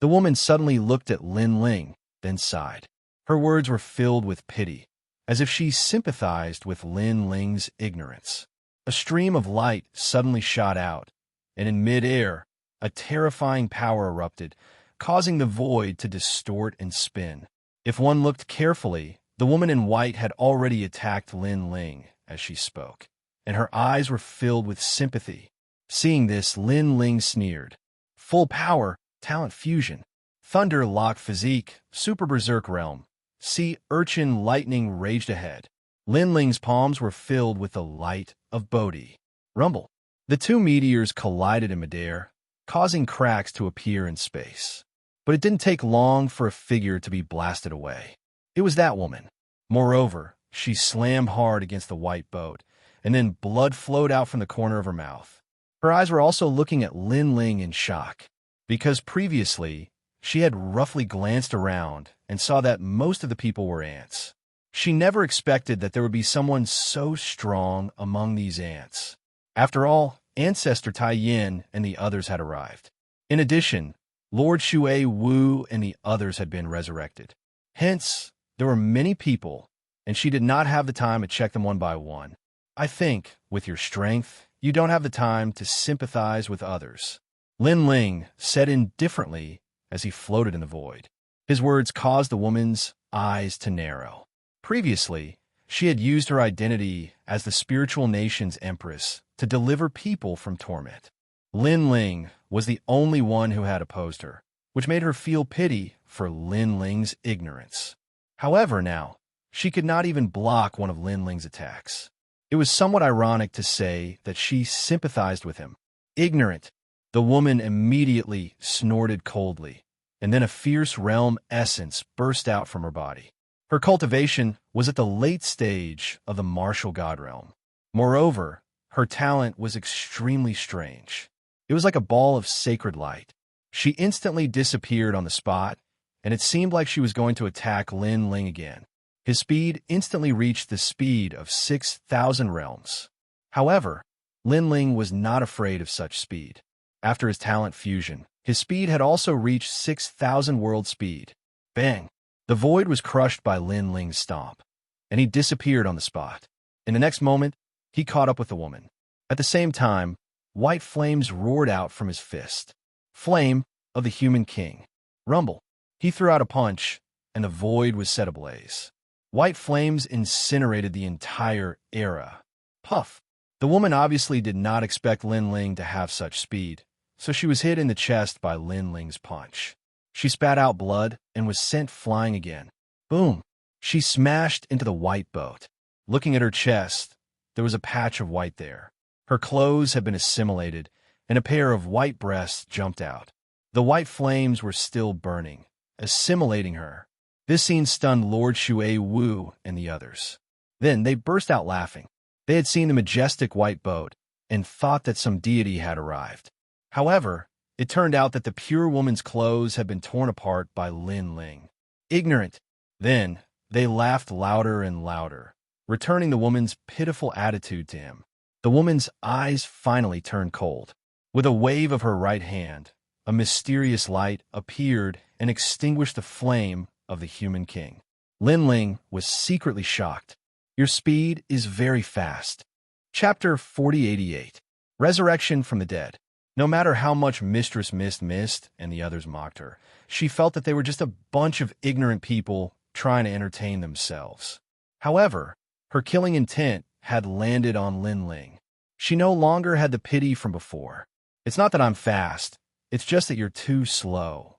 The woman suddenly looked at Lin Ling, then sighed. Her words were filled with pity, as if she sympathized with Lin Ling's ignorance. A stream of light suddenly shot out, and in mid-air, a terrifying power erupted, causing the void to distort and spin. If one looked carefully, the woman in white had already attacked Lin Ling as she spoke. and her eyes were filled with sympathy. Seeing this, Lin Ling sneered. Full power, talent fusion, thunder lock physique, super berserk realm. Sea urchin lightning raged ahead. Lin Ling's palms were filled with the light of Bodhi. Rumble. The two meteors collided in midair, causing cracks to appear in space. But it didn't take long for a figure to be blasted away. It was that woman. Moreover, she slammed hard against the white boat, and then blood flowed out from the corner of her mouth. Her eyes were also looking at Lin Ling in shock, because previously, she had roughly glanced around and saw that most of the people were ants. She never expected that there would be someone so strong among these ants. After all, Ancestor Tai Yin and the others had arrived. In addition, Lord Shui Wu and the others had been resurrected. Hence, there were many people, and she did not have the time to check them one by one. I think, with your strength, you don't have the time to sympathize with others. Lin Ling said indifferently as he floated in the void. His words caused the woman's eyes to narrow. Previously, she had used her identity as the spiritual nation's empress to deliver people from torment. Lin Ling was the only one who had opposed her, which made her feel pity for Lin Ling's ignorance. However, now, she could not even block one of Lin Ling's attacks. It was somewhat ironic to say that she sympathized with him. Ignorant, the woman immediately snorted coldly, and then a fierce realm essence burst out from her body. Her cultivation was at the late stage of the martial god realm. Moreover, her talent was extremely strange. It was like a ball of sacred light. She instantly disappeared on the spot, and it seemed like she was going to attack Lin Ling again. His speed instantly reached the speed of 6,000 realms. However, Lin Ling was not afraid of such speed. After his talent fusion, his speed had also reached 6,000 world speed. Bang! The void was crushed by Lin Ling's stomp, and he disappeared on the spot. In the next moment, he caught up with the woman. At the same time, white flames roared out from his fist. Flame of the human king. Rumble. He threw out a punch, and the void was set ablaze. White flames incinerated the entire era. Puff. The woman obviously did not expect Lin Ling to have such speed, so she was hit in the chest by Lin Ling's punch. She spat out blood and was sent flying again. Boom! She smashed into the white boat. Looking at her chest, there was a patch of white there. Her clothes had been assimilated, and a pair of white breasts jumped out. The white flames were still burning, assimilating her. This scene stunned Lord Shui Wu and the others. Then they burst out laughing. They had seen the majestic white boat and thought that some deity had arrived. However, it turned out that the pure woman's clothes had been torn apart by Lin Ling. Ignorant. Then, they laughed louder and louder, returning the woman's pitiful attitude to him. The woman's eyes finally turned cold. With a wave of her right hand, a mysterious light appeared and extinguished the flame of the human king. Lin Ling was secretly shocked. Your speed is very fast. Chapter 4088. Resurrection from the Dead. No matter how much Mistress Mist and the others mocked her, she felt that they were just a bunch of ignorant people trying to entertain themselves. However, her killing intent had landed on Lin Ling. She no longer had the pity from before. It's not that I'm fast, it's just that you're too slow.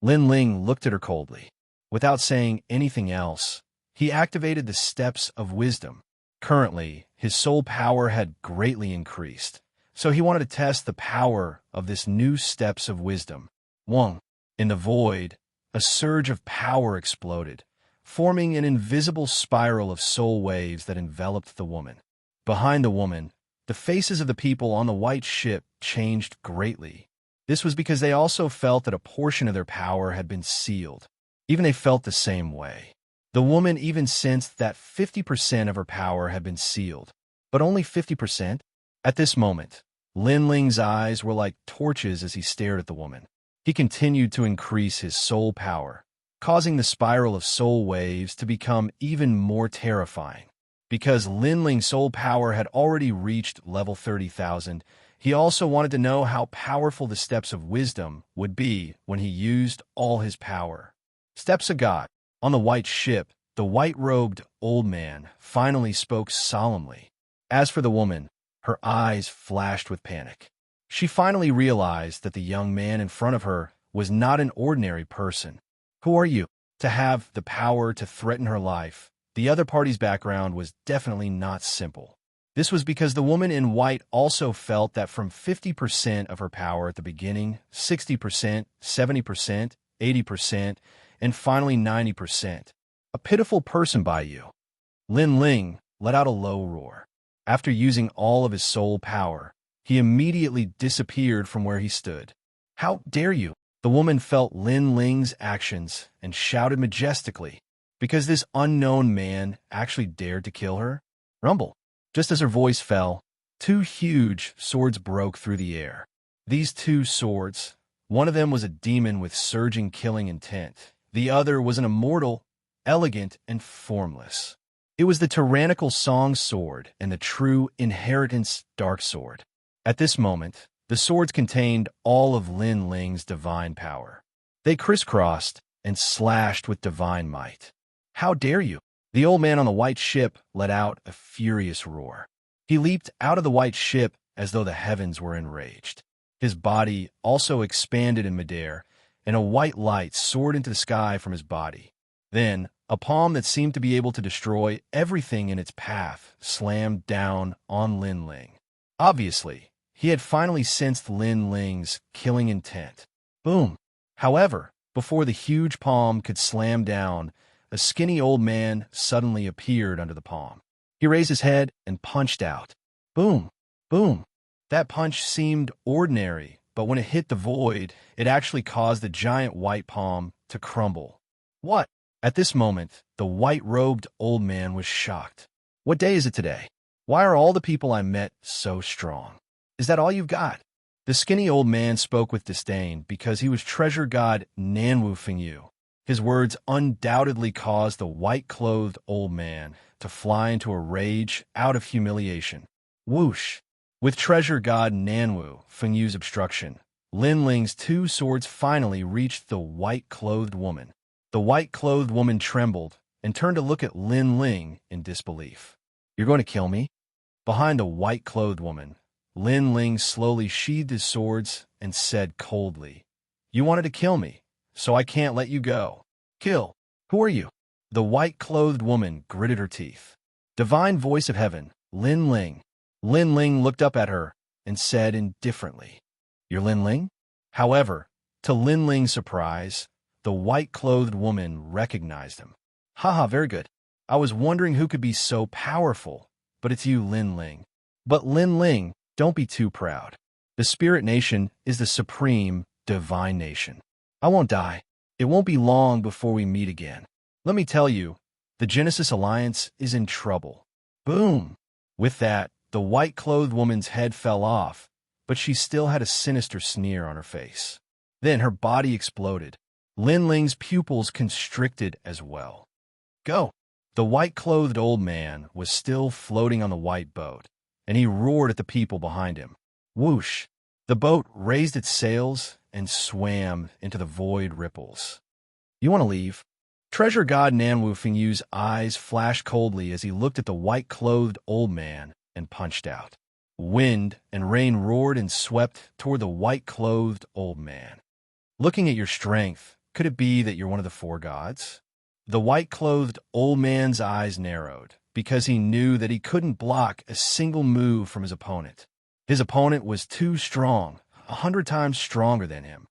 Lin Ling looked at her coldly. Without saying anything else, he activated the Steps of Wisdom. Currently, his soul power had greatly increased, so he wanted to test the power of this new Steps of Wisdom. Wong. In the void, a surge of power exploded, forming an invisible spiral of soul waves that enveloped the woman. Behind the woman, the faces of the people on the white ship changed greatly. This was because they also felt that a portion of their power had been sealed. Even they felt the same way. The woman even sensed that 50% of her power had been sealed, but only 50%? At this moment, Lin Ling's eyes were like torches as he stared at the woman. He continued to increase his soul power, causing the spiral of soul waves to become even more terrifying. Because Lin Ling's soul power had already reached level 30,000, he also wanted to know how powerful the Steps of Wisdom would be when he used all his power. Steps of God. On the white ship, the white-robed old man finally spoke solemnly. As for the woman, her eyes flashed with panic. She finally realized that the young man in front of her was not an ordinary person. Who are you? To have the power to threaten her life. The other party's background was definitely not simple. This was because the woman in white also felt that from 50% of her power at the beginning, 60%, 70%, 80%, and finally 90%. A pitiful person by you. Lin Ling let out a low roar. After using all of his soul power, he immediately disappeared from where he stood. How dare you? The woman felt Lin Ling's actions and shouted majestically, because this unknown man actually dared to kill her. Rumble. Just as her voice fell, two huge swords broke through the air. These two swords, one of them was a demon with surging killing intent. The other was an immortal, elegant, and formless. It was the tyrannical Song Sword and the true Inheritance Dark Sword. At this moment, the swords contained all of Lin Ling's divine power. They crisscrossed and slashed with divine might. How dare you? The old man on the white ship let out a furious roar. He leaped out of the white ship as though the heavens were enraged. His body also expanded in midair, and a white light soared into the sky from his body. Then, a palm that seemed to be able to destroy everything in its path slammed down on Lin Ling. Obviously, he had finally sensed Lin Ling's killing intent. Boom! However, before the huge palm could slam down, a skinny old man suddenly appeared under the palm. He raised his head and punched out. Boom! Boom! That punch seemed ordinary, but when it hit the void, it actually caused the giant white palm to crumble. What? At this moment, the white-robed old man was shocked. What day is it today? Why are all the people I met so strong? Is that all you've got? The skinny old man spoke with disdain because he was treasure god Nanwu Fengyu. His words undoubtedly caused the white-clothed old man to fly into a rage out of humiliation. Whoosh! With treasure god Nanwu Fengyu's obstruction, Lin Ling's two swords finally reached the white-clothed woman. The white-clothed woman trembled and turned to look at Lin Ling in disbelief. You're going to kill me? Behind the white-clothed woman, Lin Ling slowly sheathed his swords and said coldly, You wanted to kill me, so I can't let you go. Kill. Who are you? The white-clothed woman gritted her teeth. Divine voice of heaven, Lin Ling. Lin Ling looked up at her and said indifferently, You're Lin Ling? However, to Lin Ling's surprise, the white-clothed woman recognized him. Haha, very good. I was wondering who could be so powerful, but it's you, Lin Ling. But Lin Ling, don't be too proud. The Spirit Nation is the supreme, divine nation. I won't die. It won't be long before we meet again. Let me tell you, the Genesis Alliance is in trouble. Boom! With that, the white-clothed woman's head fell off, but she still had a sinister sneer on her face. Then her body exploded. Lin Ling's pupils constricted as well. Go! The white-clothed old man was still floating on the white boat, and he roared at the people behind him. Whoosh! The boat raised its sails and swam into the void ripples. You want to leave? Treasure god Nanwu Fengyu's eyes flashed coldly as he looked at the white-clothed old man and punched out. Wind and rain roared and swept toward the white-clothed old man. Looking at your strength, could it be that you're one of the four gods? The white-clothed old man's eyes narrowed, because he knew that he couldn't block a single move from his opponent. His opponent was too strong, 100 times stronger than him.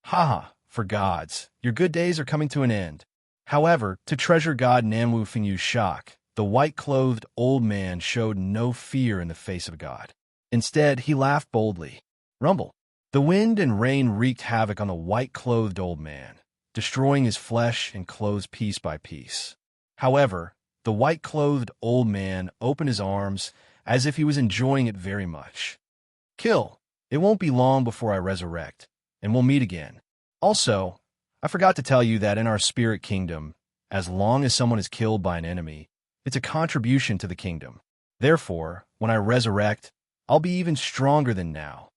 Haha, for gods, your good days are coming to an end. However, to treasure god Nanwu Fengyu's shock, the white-clothed old man showed no fear in the face of God. Instead, he laughed boldly. Rumble. The wind and rain wreaked havoc on the white-clothed old man, destroying his flesh and clothes piece by piece. However, the white-clothed old man opened his arms as if he was enjoying it very much. Kill. It won't be long before I resurrect, and we'll meet again. Also, I forgot to tell you that in our spirit kingdom, as long as someone is killed by an enemy, it's a contribution to the kingdom. Therefore, when I resurrect, I'll be even stronger than now.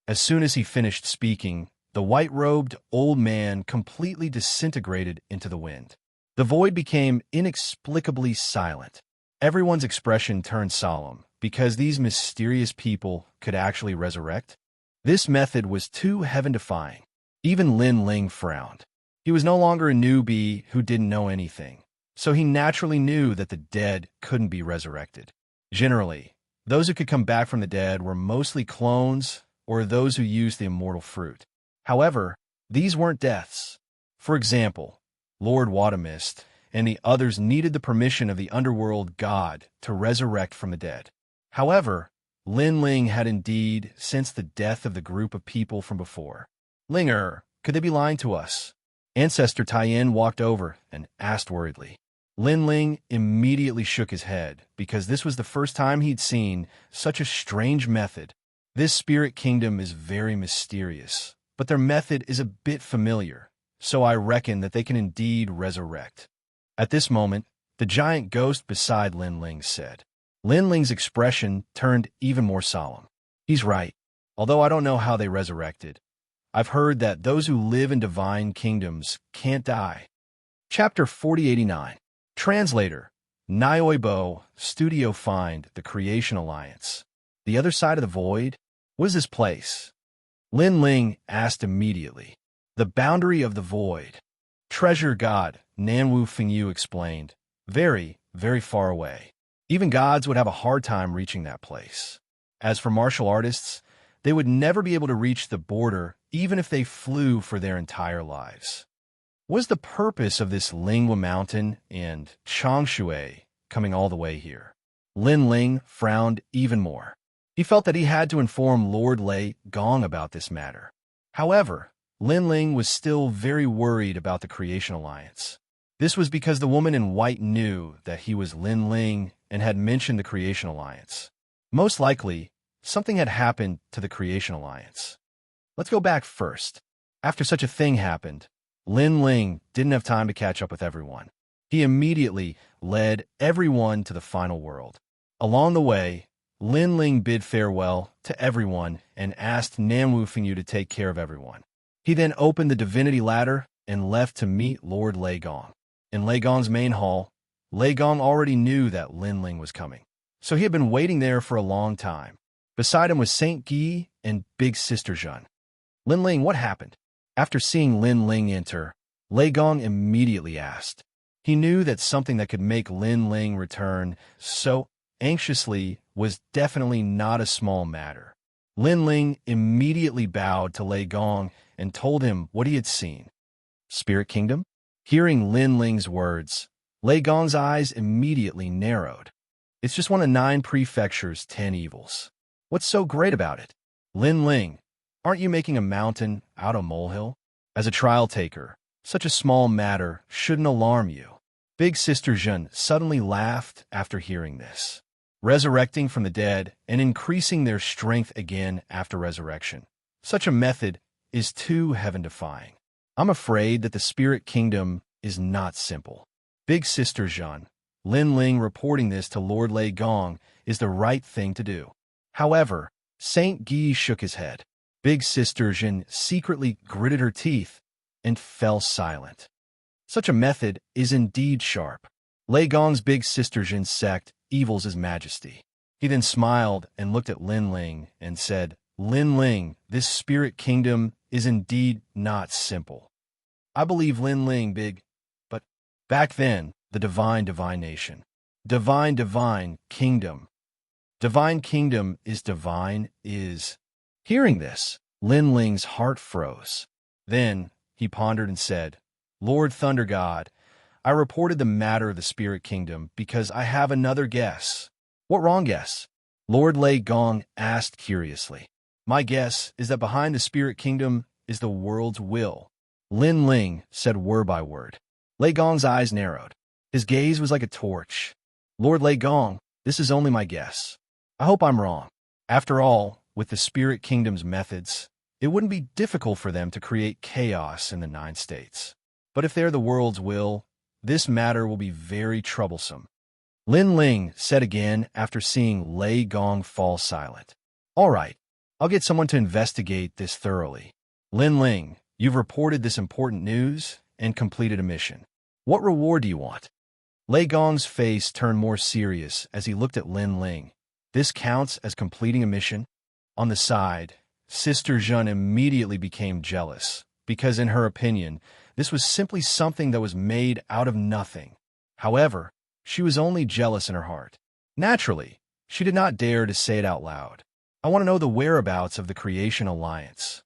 As soon as he finished speaking, the white-robed old man completely disintegrated into the wind. The void became inexplicably silent. Everyone's expression turned solemn, because these mysterious people could actually resurrect? This method was too heaven-defying. Even Lin Ling frowned. He was no longer a newbie who didn't know anything, so he naturally knew that the dead couldn't be resurrected. Generally, those who could come back from the dead were mostly clones or those who used the immortal fruit. However, these weren't deaths. For example, Lord Watermist and the others needed the permission of the underworld god to resurrect from the dead. However, Lin Ling had indeed sensed the death of the group of people from before. Linger, could they be lying to us? Ancestor Taiyin walked over and asked worriedly. Lin Ling immediately shook his head because this was the first time he'd seen such a strange method. This spirit kingdom is very mysterious, but their method is a bit familiar, so I reckon that they can indeed resurrect. At this moment, the giant ghost beside Lin Ling said. Lin Ling's expression turned even more solemn. He's right. Although I don't know how they resurrected, I've heard that those who live in divine kingdoms can't die. Chapter 4089. Translator. Nyoibo, Studio Find, The Creation Alliance. The other side of the void? What is this place? Lin Ling asked immediately. The boundary of the void. Treasure God, Nanwu Fengyu explained. Very, very far away. Even gods would have a hard time reaching that place. As for martial artists, they would never be able to reach the border even if they flew for their entire lives. What is the purpose of this Lingwa Mountain and Xianxia coming all the way here? Lin Ling frowned even more. He felt that he had to inform Lord Lei Gong about this matter. However, Lin Ling was still very worried about the Creation Alliance. This was because the woman in white knew that he was Lin Ling and had mentioned the Creation Alliance. Most likely, something had happened to the Creation Alliance. Let's go back first. After such a thing happened, Lin Ling didn't have time to catch up with everyone. He immediately led everyone to the final world. Along the way, Lin Ling bid farewell to everyone and asked Nanwu Fengyu to take care of everyone. He then opened the divinity ladder and left to meet Lord Lei Gong. In Lei Gong's main hall, Lei Gong already knew that Lin Ling was coming, so he had been waiting there for a long time. Beside him was Saint Guy and Big Sister Zhen. Lin Ling, what happened? After seeing Lin Ling enter, Lei Gong immediately asked. He knew that something that could make Lin Ling return so anxiously was definitely not a small matter. Lin Ling immediately bowed to Lei Gong and told him what he had seen. Spirit Kingdom? Hearing Lin Ling's words, Lei Gong's eyes immediately narrowed. It's just one of 9 prefectures' 10 evils. What's so great about it? Lin Ling, aren't you making a mountain out of molehill? As a trial taker, such a small matter shouldn't alarm you. Big Sister Zhen suddenly laughed after hearing this. Resurrecting from the dead and increasing their strength again after resurrection. Such a method is too heaven-defying. I'm afraid that the spirit kingdom is not simple. Big Sister Zhen, Lin Ling reporting this to Lord Lei Gong is the right thing to do. However, Saint Guy shook his head. Big Sister Zhen secretly gritted her teeth and fell silent. Such a method is indeed sharp. Lei Gong's Big Sister Zhen sect evils His Majesty. He then smiled and looked at Lin Ling and said, Lin Ling, this spirit kingdom is indeed not simple. I believe Lin Ling big, but back then, the divine nation. Divine kingdom. Divine kingdom is divine is. Hearing this, Lin Ling's heart froze. Then he pondered and said, Lord Thunder God, I reported the matter of the spirit kingdom because I have another guess. What wrong guess? Lord Lei Gong asked curiously. My guess is that behind the spirit kingdom is the world's will. Lin Ling said word by word. Lei Gong's eyes narrowed. His gaze was like a torch. Lord Lei Gong, this is only my guess. I hope I'm wrong. After all, with the spirit kingdom's methods, it wouldn't be difficult for them to create chaos in the 9 states. But if they're the world's will, this matter will be very troublesome. Lin Ling said again after seeing Lei Gong fall silent. All right, I'll get someone to investigate this thoroughly. Lin Ling, you've reported this important news and completed a mission. What reward do you want? Lei Gong's face turned more serious as he looked at Lin Ling. This counts as completing a mission. On the side, Sister Jeanne immediately became jealous, because in her opinion, this was simply something that was made out of nothing. However, she was only jealous in her heart. Naturally, she did not dare to say it out loud. I want to know the whereabouts of the Creation Alliance,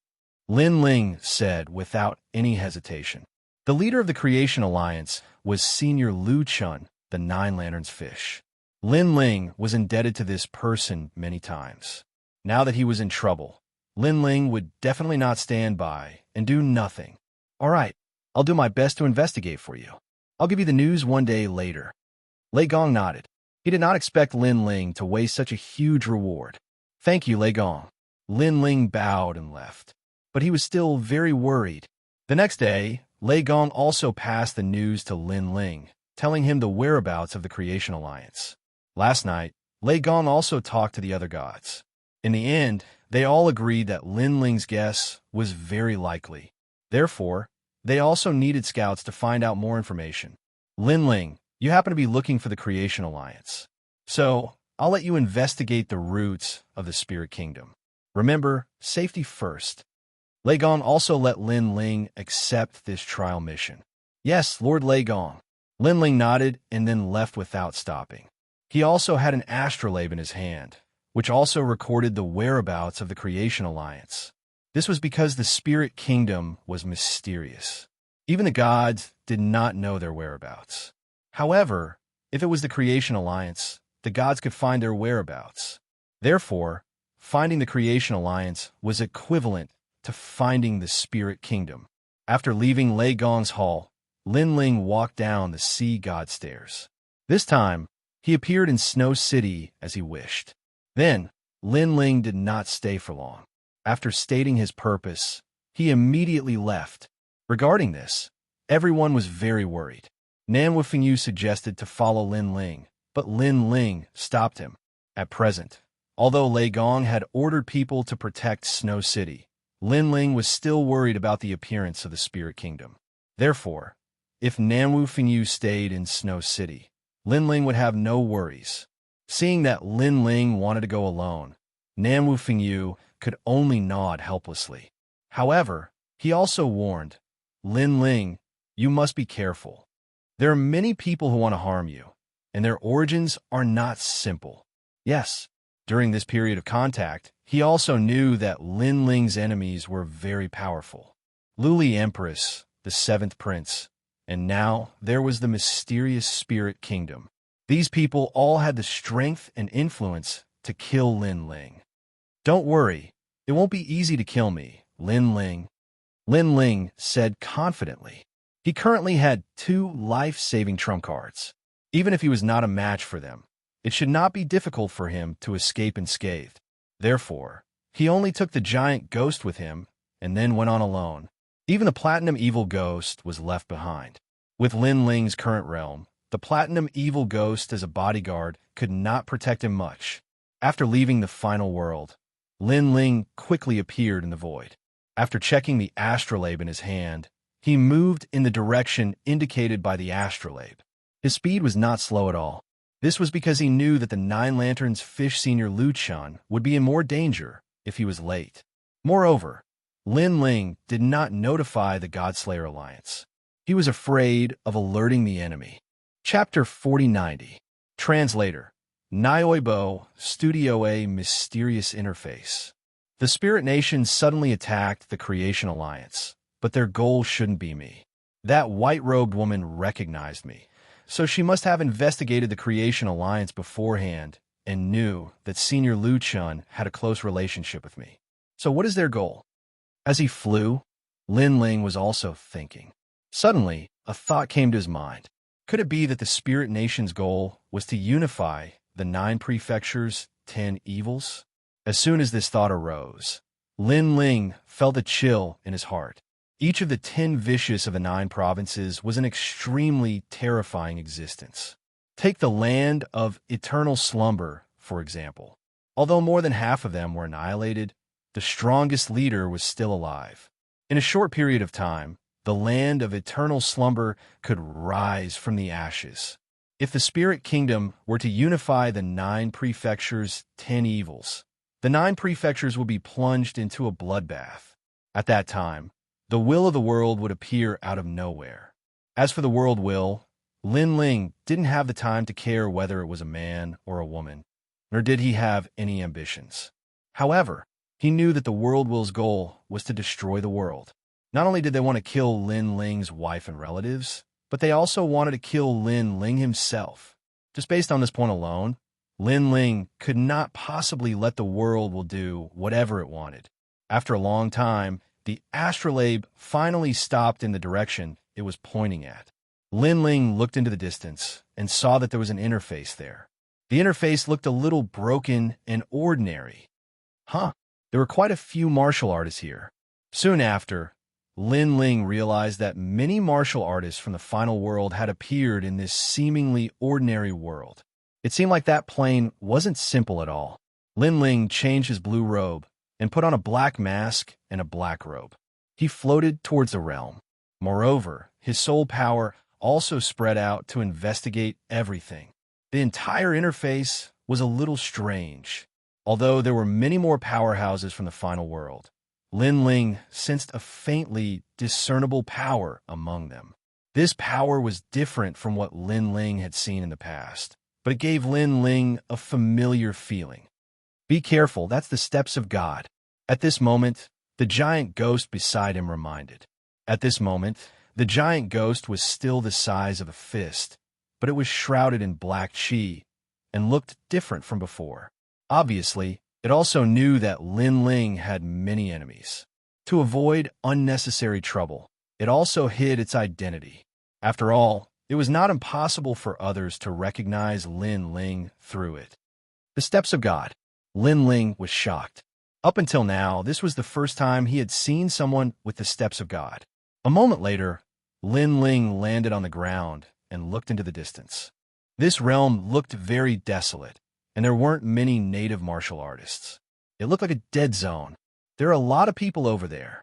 Lin Ling said without any hesitation. The leader of the Creation Alliance was Senior Lu Chun, the Nine Lanterns fish. Lin Ling was indebted to this person many times. Now that he was in trouble, Lin Ling would definitely not stand by and do nothing. All right, I'll do my best to investigate for you. I'll give you the news one day later. Lei Gong nodded. He did not expect Lin Ling to waste such a huge reward. Thank you, Lei Gong. Lin Ling bowed and left. But he was still very worried. The next day, Lei Gong also passed the news to Lin Ling, telling him the whereabouts of the Creation Alliance. Last night, Lei Gong also talked to the other gods. In the end, they all agreed that Lin Ling's guess was very likely. Therefore, they also needed scouts to find out more information. Lin Ling, you happen to be looking for the Creation Alliance. So, I'll let you investigate the roots of the Spirit Kingdom. Remember, safety first. Lei Gong also let Lin Ling accept this trial mission. Yes, Lord Lei Gong. Lin Ling nodded and then left without stopping. He also had an astrolabe in his hand, which also recorded the whereabouts of the Creation Alliance. This was because the Spirit Kingdom was mysterious. Even the gods did not know their whereabouts. However, if it was the Creation Alliance, the gods could find their whereabouts. Therefore, finding the Creation Alliance was equivalent to finding the Spirit Kingdom. After leaving Lei Gong's hall, Lin Ling walked down the Sea God stairs. This time, he appeared in Snow City as he wished. Then, Lin Ling did not stay for long. After stating his purpose, he immediately left. Regarding this, everyone was very worried. Nan Wufingyu suggested to follow Lin Ling, but Lin Ling stopped him. At present, although Lei Gong had ordered people to protect Snow City, Lin Ling was still worried about the appearance of the Spirit Kingdom. Therefore, if Nan Wufingyu stayed in Snow City, Lin Ling would have no worries. Seeing that Lin Ling wanted to go alone, Nan Wufingyu could only nod helplessly. However, he also warned, Lin Ling, you must be careful. There are many people who want to harm you, and their origins are not simple. Yes, during this period of contact, he also knew that Lin Ling's enemies were very powerful. Luli Empress, the seventh prince, and now there was the mysterious Spirit Kingdom. These people all had the strength and influence to kill Lin Ling. Don't worry, it won't be easy to kill me, Lin Ling. Lin Ling said confidently. He currently had 2 life-saving trump cards. Even if he was not a match for them, it should not be difficult for him to escape unscathed. Therefore, he only took the giant ghost with him and then went on alone. Even the Platinum Evil Ghost was left behind. With Lin Ling's current realm, the Platinum Evil Ghost as a bodyguard could not protect him much. After leaving the final world, Lin Ling quickly appeared in the void. After checking the astrolabe in his hand, he moved in the direction indicated by the astrolabe. His speed was not slow at all. This was because he knew that the Nine Lanterns Fish Senior Lu Chun would be in more danger if he was late. Moreover, Lin Ling did not notify the Godslayer Alliance. He was afraid of alerting the enemy. Chapter 4090. Translator. Nioibo, Studio A Mysterious Interface. The Spirit Nation suddenly attacked the Creation Alliance, but their goal shouldn't be me. That white-robed woman recognized me, so she must have investigated the Creation Alliance beforehand and knew that Senior Lu Chun had a close relationship with me. So what is their goal? As he flew, Lin Ling was also thinking. Suddenly, a thought came to his mind. Could it be that the Spirit Nation's goal was to unify the 9 prefectures' 10 evils? As soon as this thought arose, Lin Ling felt a chill in his heart. Each of the 10 vicious of the 9 provinces was an extremely terrifying existence. Take the land of eternal slumber, for example. Although more than half of them were annihilated, the strongest leader was still alive. In a short period of time, the land of eternal slumber could rise from the ashes. If the spirit kingdom were to unify the 9 prefectures' 10 evils, the 9 prefectures would be plunged into a bloodbath. At that time, the will of the world would appear out of nowhere. As for the world will, Lin Ling didn't have the time to care whether it was a man or a woman, nor did he have any ambitions. However, he knew that the world will's goal was to destroy the world. Not only did they want to kill Lin Ling's wife and relatives, but they also wanted to kill Lin Ling himself. Just based on this point alone, Lin Ling could not possibly let the world will do whatever it wanted. After a long time, the astrolabe finally stopped in the direction it was pointing at. Lin Ling looked into the distance and saw that there was an interface there. The interface looked a little broken and ordinary. There were quite a few martial artists here. Soon after, Lin Ling realized that many martial artists from the final world had appeared in this seemingly ordinary world. It seemed like that plane wasn't simple at all. Lin Ling changed his blue robe and put on a black mask and a black robe. He floated towards the realm. Moreover, his soul power also spread out to investigate everything. The entire interface was a little strange. Although there were many more powerhouses from the final world, Lin Ling sensed a faintly discernible power among them. This power was different from what Lin Ling had seen in the past, but it gave Lin Ling a familiar feeling. Be careful, that's the steps of God. At this moment, the giant ghost beside him reminded. At this moment, the giant ghost was still the size of a fist, but it was shrouded in black chi and looked different from before. Obviously, it also knew that Lin Ling had many enemies. To avoid unnecessary trouble, it also hid its identity. After all, it was not impossible for others to recognize Lin Ling through it. The steps of God. Lin Ling was shocked. Up until now, this was the first time he had seen someone with the steps of God. A moment later, Lin Ling landed on the ground and looked into the distance. This realm looked very desolate, and there weren't many native martial artists. It looked like a dead zone. There are a lot of people over there.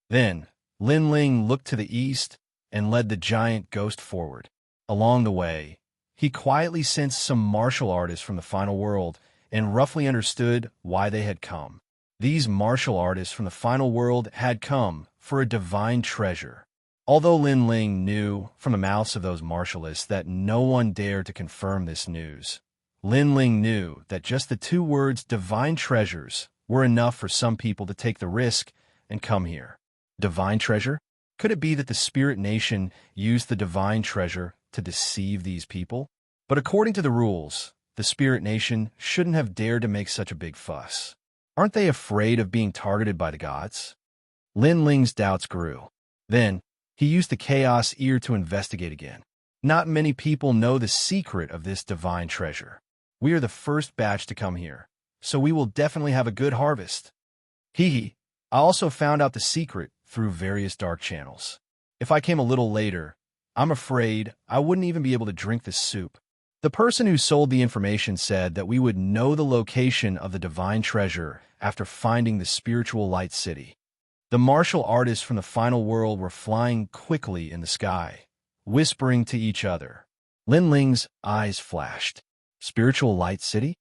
Then, Lin Ling looked to the east and led the giant ghost forward. Along the way, he quietly sensed some martial artists from the final world and roughly understood why they had come. These martial artists from the final world had come for a divine treasure. Although Lin Ling knew from the mouths of those martialists that no one dared to confirm this news, Lin Ling knew that just the 2 words divine treasures were enough for some people to take the risk and come here. Divine treasure? Could it be that the spirit nation used the divine treasure to deceive these people? But according to the rules, the spirit nation shouldn't have dared to make such a big fuss. Aren't they afraid of being targeted by the gods? Lin Ling's doubts grew. Then, he used the chaos ear to investigate again. Not many people know the secret of this divine treasure. We are the first batch to come here, so we will definitely have a good harvest. I also found out the secret through various dark channels. If I came a little later, I'm afraid I wouldn't even be able to drink this soup. The person who sold the information said that we would know the location of the divine treasure after finding the spiritual light city. The martial artists from the final world were flying quickly in the sky, whispering to each other. Lin Ling's eyes flashed. Spiritual light city?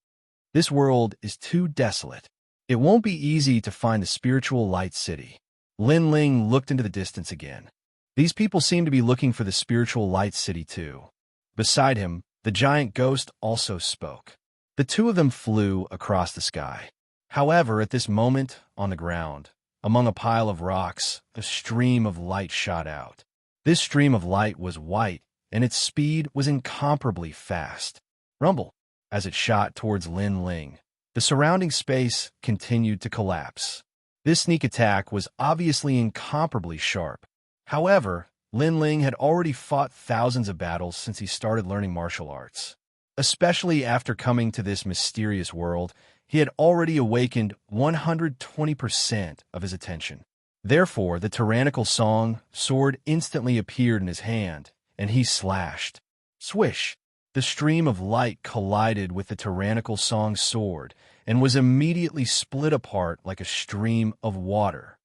This world is too desolate. It won't be easy to find the spiritual light city. Lin Ling looked into the distance again. These people seemed to be looking for the spiritual light city too. Beside him, the giant ghost also spoke. The 2 of them flew across the sky. However, at this moment, on the ground, among a pile of rocks, a stream of light shot out. This stream of light was white, and its speed was incomparably fast. Rumble. As it shot towards Lin Ling, the surrounding space continued to collapse. This sneak attack was obviously incomparably sharp. However, Lin Ling had already fought thousands of battles since he started learning martial arts. Especially after coming to this mysterious world, he had already awakened 120% of his attention. Therefore, the tyrannical song sword instantly appeared in his hand, and he slashed. Swish! The stream of light collided with the tyrannical song's sword and was immediately split apart like a stream of water.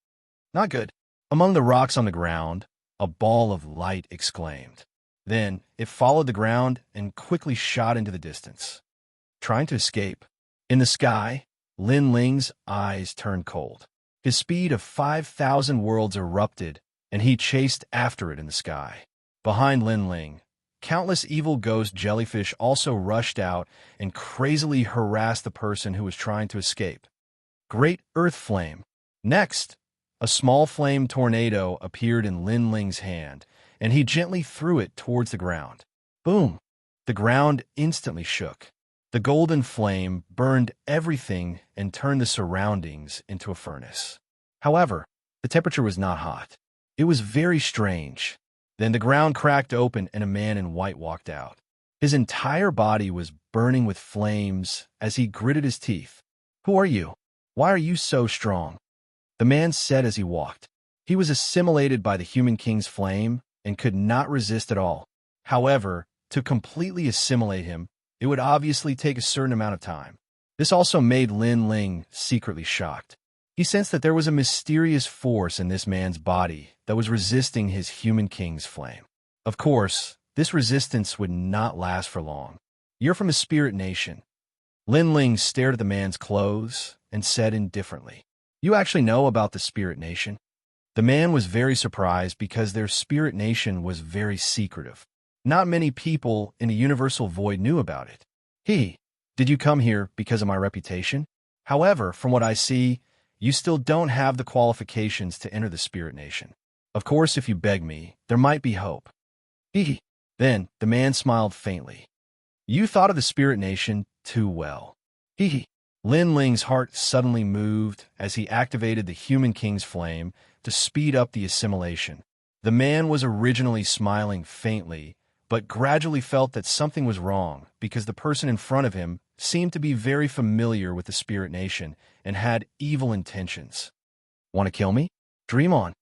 Not good. Among the rocks on the ground, a ball of light exclaimed. Then it followed the ground and quickly shot into the distance, trying to escape. In the sky, Lin Ling's eyes turned cold. His speed of 5,000 worlds erupted, and he chased after it in the sky. Behind Lin Ling, countless evil ghost jellyfish also rushed out and crazily harassed the person who was trying to escape. Great Earth Flame. Next, a small flame tornado appeared in Lin Ling's hand, and he gently threw it towards the ground. Boom! The ground instantly shook. The golden flame burned everything and turned the surroundings into a furnace. However, the temperature was not hot. It was very strange. Then the ground cracked open and a man in white walked out. His entire body was burning with flames as he gritted his teeth. "Who are you? Why are you so strong?" The man said as he walked. He was assimilated by the human king's flame and could not resist at all. However, to completely assimilate him, it would obviously take a certain amount of time. This also made Lin Ling secretly shocked. He sensed that there was a mysterious force in this man's body that was resisting his human king's flame. Of course, this resistance would not last for long. "You're from a spirit nation." Lin Ling stared at the man's clothes and said indifferently, "You actually know about the spirit nation?" The man was very surprised because their spirit nation was very secretive. Not many people in a universal void knew about it. "Did you come here because of my reputation? However, from what I see, you still don't have the qualifications to enter the spirit nation. Of course, if you beg me, there might be hope." Then the man smiled faintly. "You thought of the spirit nation too well." Lin Ling's heart suddenly moved as he activated the human king's flame to speed up the assimilation. The man was originally smiling faintly, but gradually felt that something was wrong because the person in front of him seemed to be very familiar with the spirit nation and had evil intentions. "Want to kill me? Dream on."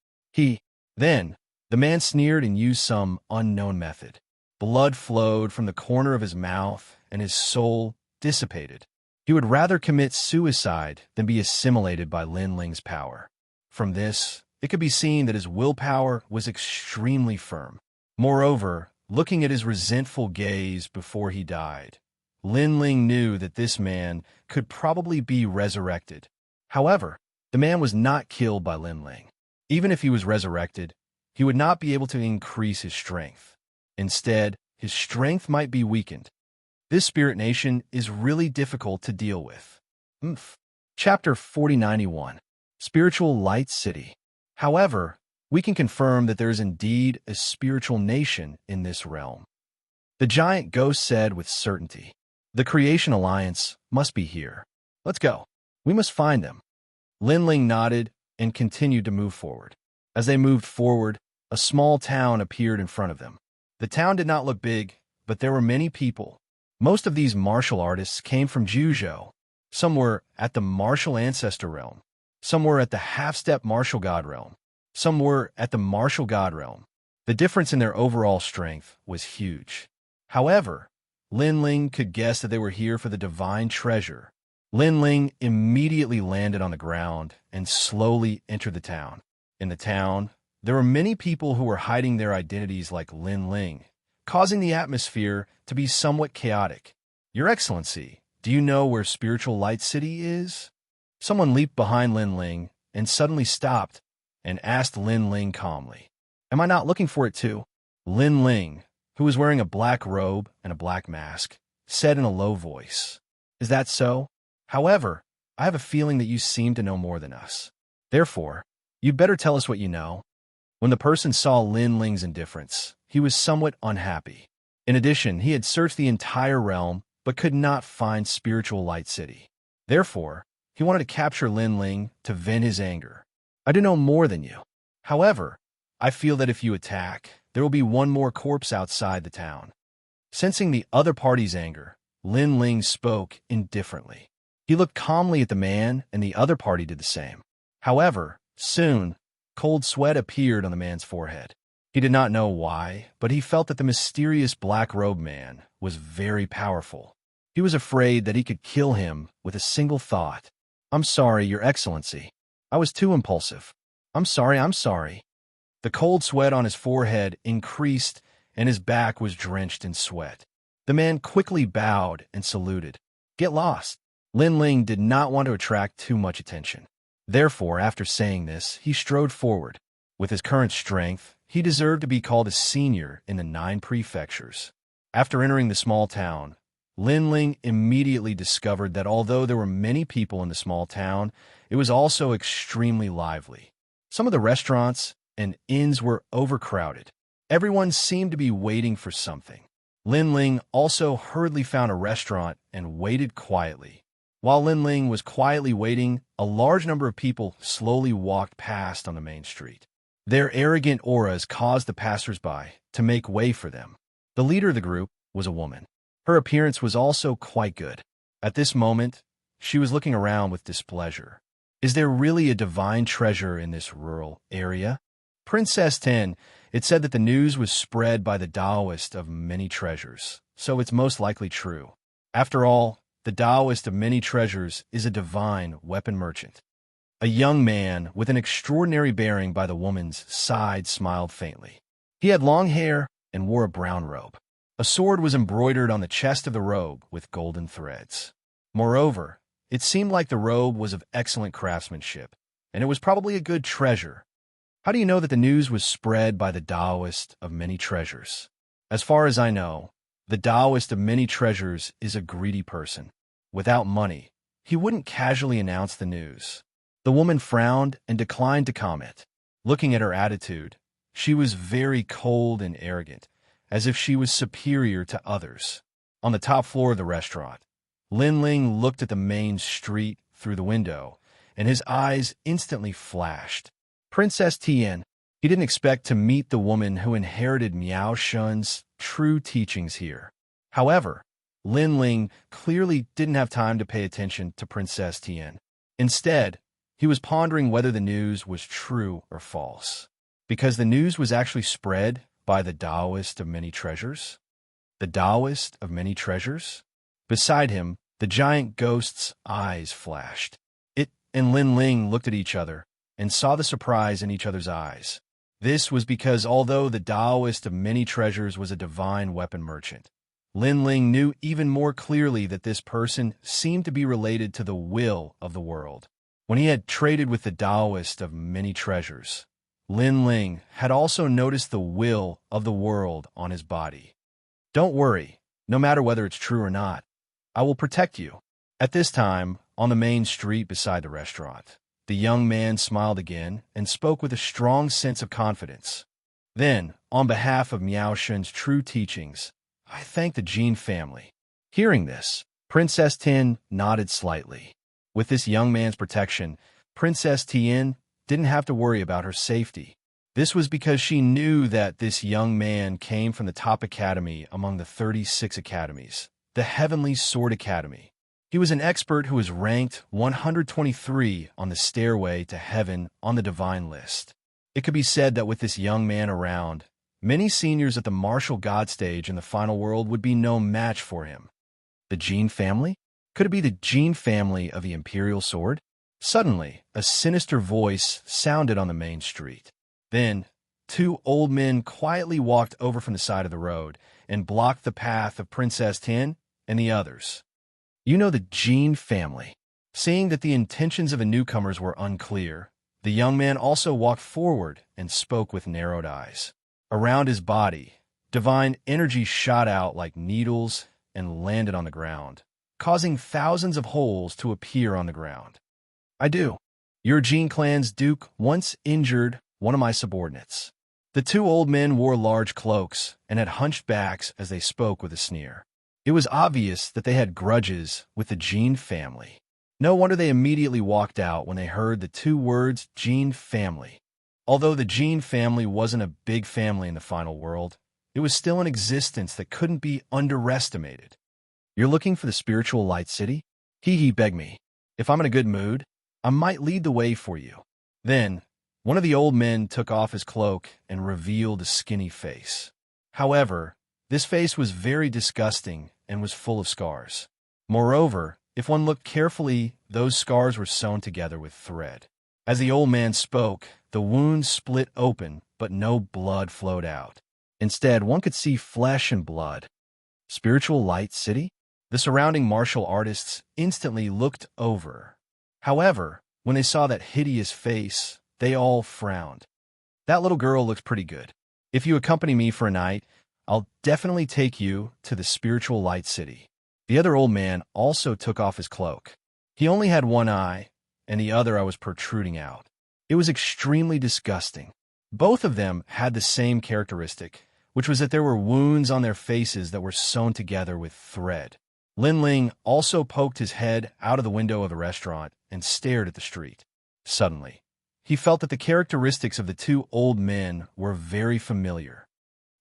Then, the man sneered and used some unknown method. Blood flowed from the corner of his mouth and his soul dissipated. He would rather commit suicide than be assimilated by Lin Ling's power. From this, it could be seen that his willpower was extremely firm. Moreover, looking at his resentful gaze before he died, Lin Ling knew that this man could probably be resurrected. However, the man was not killed by Lin Ling. Even if he was resurrected, he would not be able to increase his strength. Instead, his strength might be weakened. This spirit nation is really difficult to deal with. Chapter 4091, Spiritual Light City. However, we can confirm that there is indeed a spiritual nation in this realm. The giant ghost said with certainty, "The Creation Alliance must be here. Let's go. We must find them." Lin Ling nodded and continued to move forward. As they moved forward, a small town appeared in front of them. The town did not look big, but there were many people. Most of these martial artists came from Zhuzhou. Some were at the martial ancestor realm. Some were at the half-step martial god realm. Some were at the martial god realm. The difference in their overall strength was huge. However, Lin Ling could guess that they were here for the divine treasure. Lin Ling immediately landed on the ground and slowly entered the town. In the town, there were many people who were hiding their identities like Lin Ling, causing the atmosphere to be somewhat chaotic. "Your Excellency, do you know where Spiritual Light City is?" Someone leaped behind Lin Ling and suddenly stopped and asked Lin Ling calmly. "Am I not looking for it too?" Lin Ling, who was wearing a black robe and a black mask, said in a low voice, "Is that so? However, I have a feeling that you seem to know more than us. Therefore, you'd better tell us what you know." When the person saw Lin Ling's indifference, he was somewhat unhappy. In addition, he had searched the entire realm but could not find Spiritual Light City. Therefore, he wanted to capture Lin Ling to vent his anger. "I do know more than you. However, I feel that if you attack, there will be one more corpse outside the town." Sensing the other party's anger, Lin Ling spoke indifferently. He looked calmly at the man, and the other party did the same. However, soon, cold sweat appeared on the man's forehead. He did not know why, but he felt that the mysterious black-robed man was very powerful. He was afraid that he could kill him with a single thought. "I'm sorry, Your Excellency. I was too impulsive. I'm sorry. The cold sweat on his forehead increased and his back was drenched in sweat. The man quickly bowed and saluted. "Get lost." Lin Ling did not want to attract too much attention. Therefore, after saying this, he strode forward. With his current strength, he deserved to be called a senior in the 9 prefectures. After entering the small town, Lin Ling immediately discovered that although there were many people in the small town, it was also extremely lively. Some of the restaurants and inns were overcrowded. Everyone seemed to be waiting for something. Lin Ling also hurriedly found a restaurant and waited quietly. While Lin Ling was quietly waiting, a large number of people slowly walked past on the main street. Their arrogant auras caused the passers-by to make way for them. The leader of the group was a woman. Her appearance was also quite good. At this moment, she was looking around with displeasure. Is there really a divine treasure in this rural area? Princess Ten, it said that the news was spread by the Taoist of many treasures, so it's most likely true. After all, the Taoist of many treasures is a divine weapon merchant. A young man with an extraordinary bearing by the woman's side smiled faintly. He had long hair and wore a brown robe. A sword was embroidered on the chest of the robe with golden threads. Moreover, it seemed like the robe was of excellent craftsmanship, and it was probably a good treasure. How do you know that the news was spread by the Taoist of many treasures? As far as I know, the Taoist of many treasures is a greedy person. Without money, he wouldn't casually announce the news. The woman frowned and declined to comment. Looking at her attitude, she was very cold and arrogant, as if she was superior to others. On the top floor of the restaurant, Lin Ling looked at the main street through the window, and his eyes instantly flashed. Princess Tian. He didn't expect to meet the woman who inherited Miao Shun's true teachings here. However, Lin Ling clearly didn't have time to pay attention to Princess Tian. Instead, he was pondering whether the news was true or false. Because the news was actually spread by the Taoist of many treasures? The Taoist of many treasures? Beside him, the giant ghost's eyes flashed. It and Lin Ling looked at each other and saw the surprise in each other's eyes. This was because although the Taoist of many treasures was a divine weapon merchant, Lin Ling knew even more clearly that this person seemed to be related to the will of the world. When he had traded with the Taoist of many treasures, Lin Ling had also noticed the will of the world on his body. Don't worry, no matter whether it's true or not, I will protect you. At this time, on the main street beside the restaurant, the young man smiled again and spoke with a strong sense of confidence. Then, on behalf of Miao Shun's true teachings, I thank the Jin family. Hearing this, Princess Tian nodded slightly. With this young man's protection, Princess Tian didn't have to worry about her safety. This was because she knew that this young man came from the top academy among the 36 academies, the Heavenly Sword Academy. He was an expert who was ranked 123 on the stairway to heaven on the divine list. It could be said that with this young man around, many seniors at the martial god stage in the final world would be no match for him. The Jin family? Could it be the Jin family of the Imperial Sword? Suddenly, a sinister voice sounded on the main street. Then, 2 old men quietly walked over from the side of the road and blocked the path of Princess Tian and the others. You know the Jin family. Seeing that the intentions of the newcomers were unclear, the young man also walked forward and spoke with narrowed eyes. Around his body, divine energy shot out like needles and landed on the ground, causing thousands of holes to appear on the ground. I do. Your Jin clan's duke once injured one of my subordinates. The 2 old men wore large cloaks and had hunched backs as they spoke with a sneer. It was obvious that they had grudges with the Jin family. No wonder they immediately walked out when they heard the 2 words Jin family. Although the Jin family wasn't a big family in the final world, it was still an existence that couldn't be underestimated. You're looking for the spiritual light city? He begged me. If I'm in a good mood, I might lead the way for you. Then, one of the old men took off his cloak and revealed a skinny face. However, this face was very disgusting and was full of scars. Moreover, if one looked carefully, those scars were sewn together with thread. As the old man spoke, the wounds split open, but no blood flowed out. Instead, one could see flesh and blood. Spiritual Light City? The surrounding martial artists instantly looked over. However, when they saw that hideous face, they all frowned. That little girl looks pretty good. If you accompany me for a night, I'll definitely take you to the Spiritual Light City. The other old man also took off his cloak. He only had one eye, and the other eye was protruding out. It was extremely disgusting. Both of them had the same characteristic, which was that there were wounds on their faces that were sewn together with thread. Lin Ling also poked his head out of the window of the restaurant and stared at the street. Suddenly, he felt that the characteristics of the two old men were very familiar.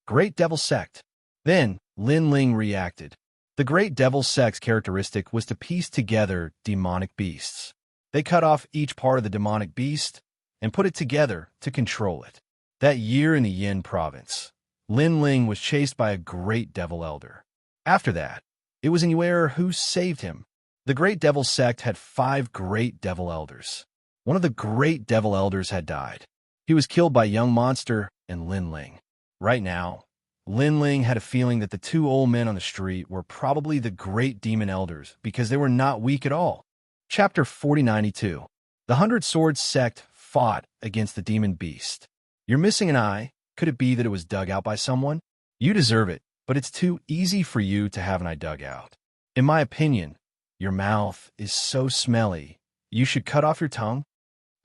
Great Devil Sect. Then, Lin Ling reacted. The Great Devil Sect's characteristic was to piece together demonic beasts. They cut off each part of the demonic beast and put it together to control it. That year in the Yin province, Lin Ling was chased by a great devil elder. After that, it was Immortal who saved him. The Great Devil Sect had 5 great devil elders. One of the great devil elders had died. He was killed by Young Monster and Lin Ling. Right now, Lin Ling had a feeling that the two old men on the street were probably the great demon elders because they were not weak at all. Chapter 4092. The 100 Swords Sect fought against the demon beast. You're missing an eye. Could it be that it was dug out by someone? You deserve it, but it's too easy for you to have an eye dug out. In my opinion, your mouth is so smelly, you should cut off your tongue.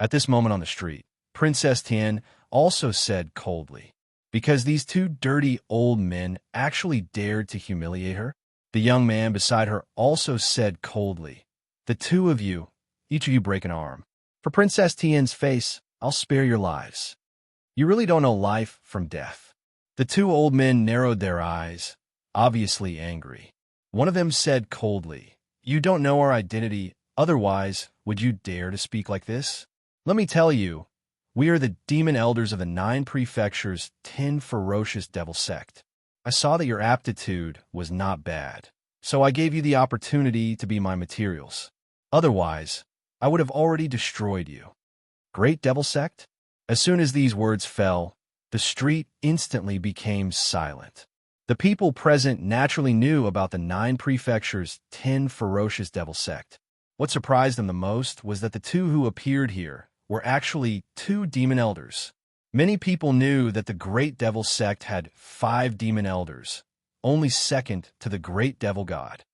At this moment on the street, Princess Tian also said coldly, because these two dirty old men actually dared to humiliate her. The young man beside her also said coldly, the two of you, each of you break an arm. For Princess Tian's face, I'll spare your lives. You really don't know life from death. The two old men narrowed their eyes, obviously angry. One of them said coldly, you don't know our identity, otherwise would you dare to speak like this? Let me tell you, we are the demon elders of the 9 prefectures, 10 ferocious devil sect. I saw that your aptitude was not bad, so I gave you the opportunity to be my materials. Otherwise, I would have already destroyed you. Great devil sect? As soon as these words fell, the street instantly became silent. The people present naturally knew about the 9 prefectures, 10 ferocious devil sect. What surprised them the most was that the two who appeared here were actually 2 demon elders. Many people knew that the Great Devil Sect had 5 demon elders, only second to the Great Devil God.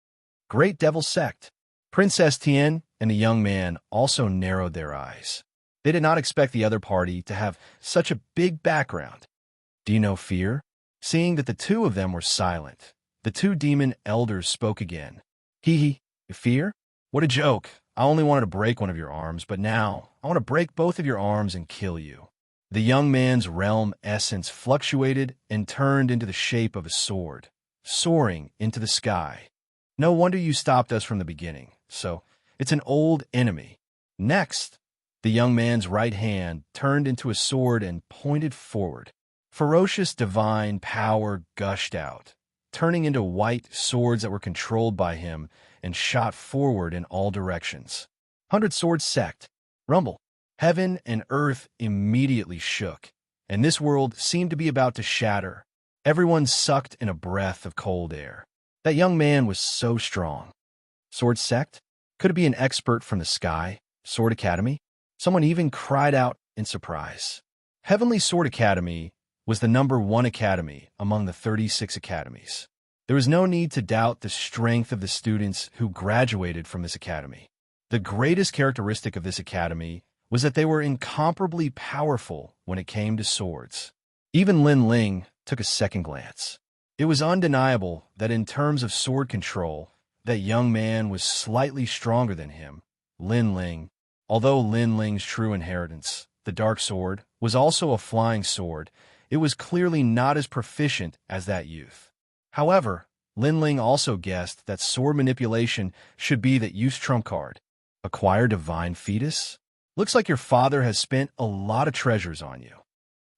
Great Devil Sect. Princess Tian and the young man also narrowed their eyes. They did not expect the other party to have such a big background. Do you know fear? Seeing that the two of them were silent, the 2 demon elders spoke again. Fear? What a joke. I only wanted to break one of your arms, but now I want to break both of your arms and kill you. The young man's realm essence fluctuated and turned into the shape of a sword, soaring into the sky. No wonder you stopped us from the beginning, so it's an old enemy. Next, the young man's right hand turned into a sword and pointed forward. Ferocious divine power gushed out, turning into white swords that were controlled by him and shot forward in all directions. 100 Swords Sect. Rumble. Heaven and earth immediately shook, and this world seemed to be about to shatter. Everyone sucked in a breath of cold air. That young man was so strong. Sword Sect? Could it be an expert from the sky? Sword Academy? Someone even cried out in surprise. Heavenly Sword Academy was the #1 academy among the 36 academies. There was no need to doubt the strength of the students who graduated from this academy. The greatest characteristic of this academy was that they were incomparably powerful when it came to swords. Even Lin Ling took a second glance. It was undeniable that in terms of sword control, that young man was slightly stronger than him. Lin Ling, although Lin Ling's true inheritance, the dark sword, was also a flying sword, it was clearly not as proficient as that youth. However, Lin Ling also guessed that sword manipulation should be that youth's trump card. Acquire divine fetus? Looks like your father has spent a lot of treasures on you.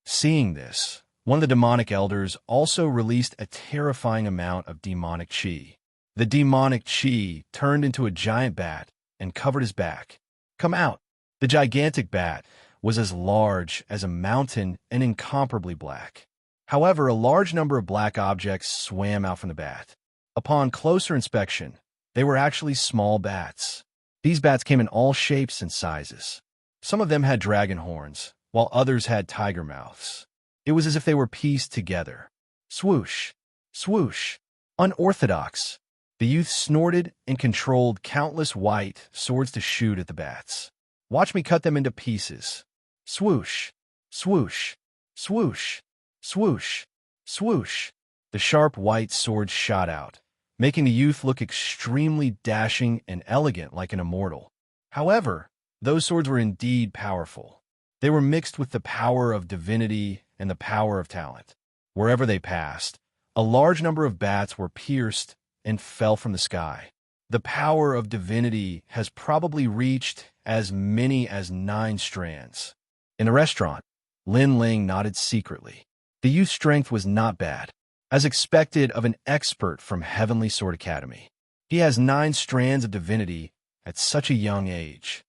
Seeing this, one of the demonic elders also released a terrifying amount of demonic chi. The demonic chi turned into a giant bat and covered his back. Come out! The gigantic bat was as large as a mountain and incomparably black. However, a large number of black objects swam out from the bat. Upon closer inspection, they were actually small bats. These bats came in all shapes and sizes. Some of them had dragon horns, while others had tiger mouths. It was as if they were pieced together. Swoosh, swoosh, unorthodox. The youth snorted and controlled countless white swords to shoot at the bats. Watch me cut them into pieces. Swoosh, swoosh, swoosh, swoosh, swoosh. The sharp white swords shot out, making the youth look extremely dashing and elegant like an immortal. However, those swords were indeed powerful. They were mixed with the power of divinity and the power of talent. Wherever they passed, a large number of bats were pierced and fell from the sky. The power of divinity has probably reached as many as 9 strands. In the restaurant, Lin Ling nodded secretly. The youth's strength was not bad, as expected of an expert from Heavenly Sword Academy. He has 9 strands of divinity at such a young age.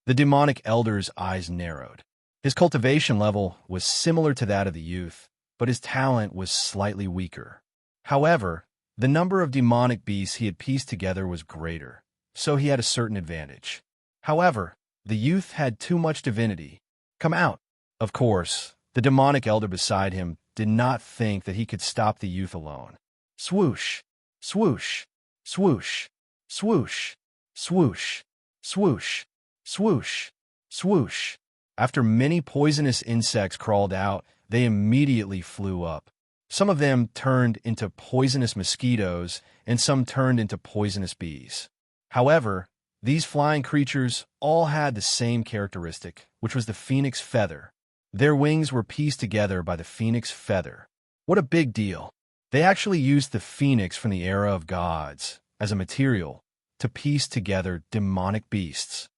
The demonic elder's eyes narrowed. His cultivation level was similar to that of the youth, but his talent was slightly weaker. However, the number of demonic beasts he had pieced together was greater, so he had a certain advantage. However, the youth had too much divinity. Come out. Of course, the demonic elder beside him did not think that he could stop the youth alone. Swoosh, swoosh, swoosh, swoosh, swoosh, swoosh, swoosh, swoosh. After many poisonous insects crawled out, they immediately flew up. Some of them turned into poisonous mosquitoes, and some turned into poisonous bees. However, these flying creatures all had the same characteristic, which was the phoenix feather. Their wings were pieced together by the phoenix feather. What a big deal! They actually used the phoenix from the era of gods as a material to piece together demonic beasts.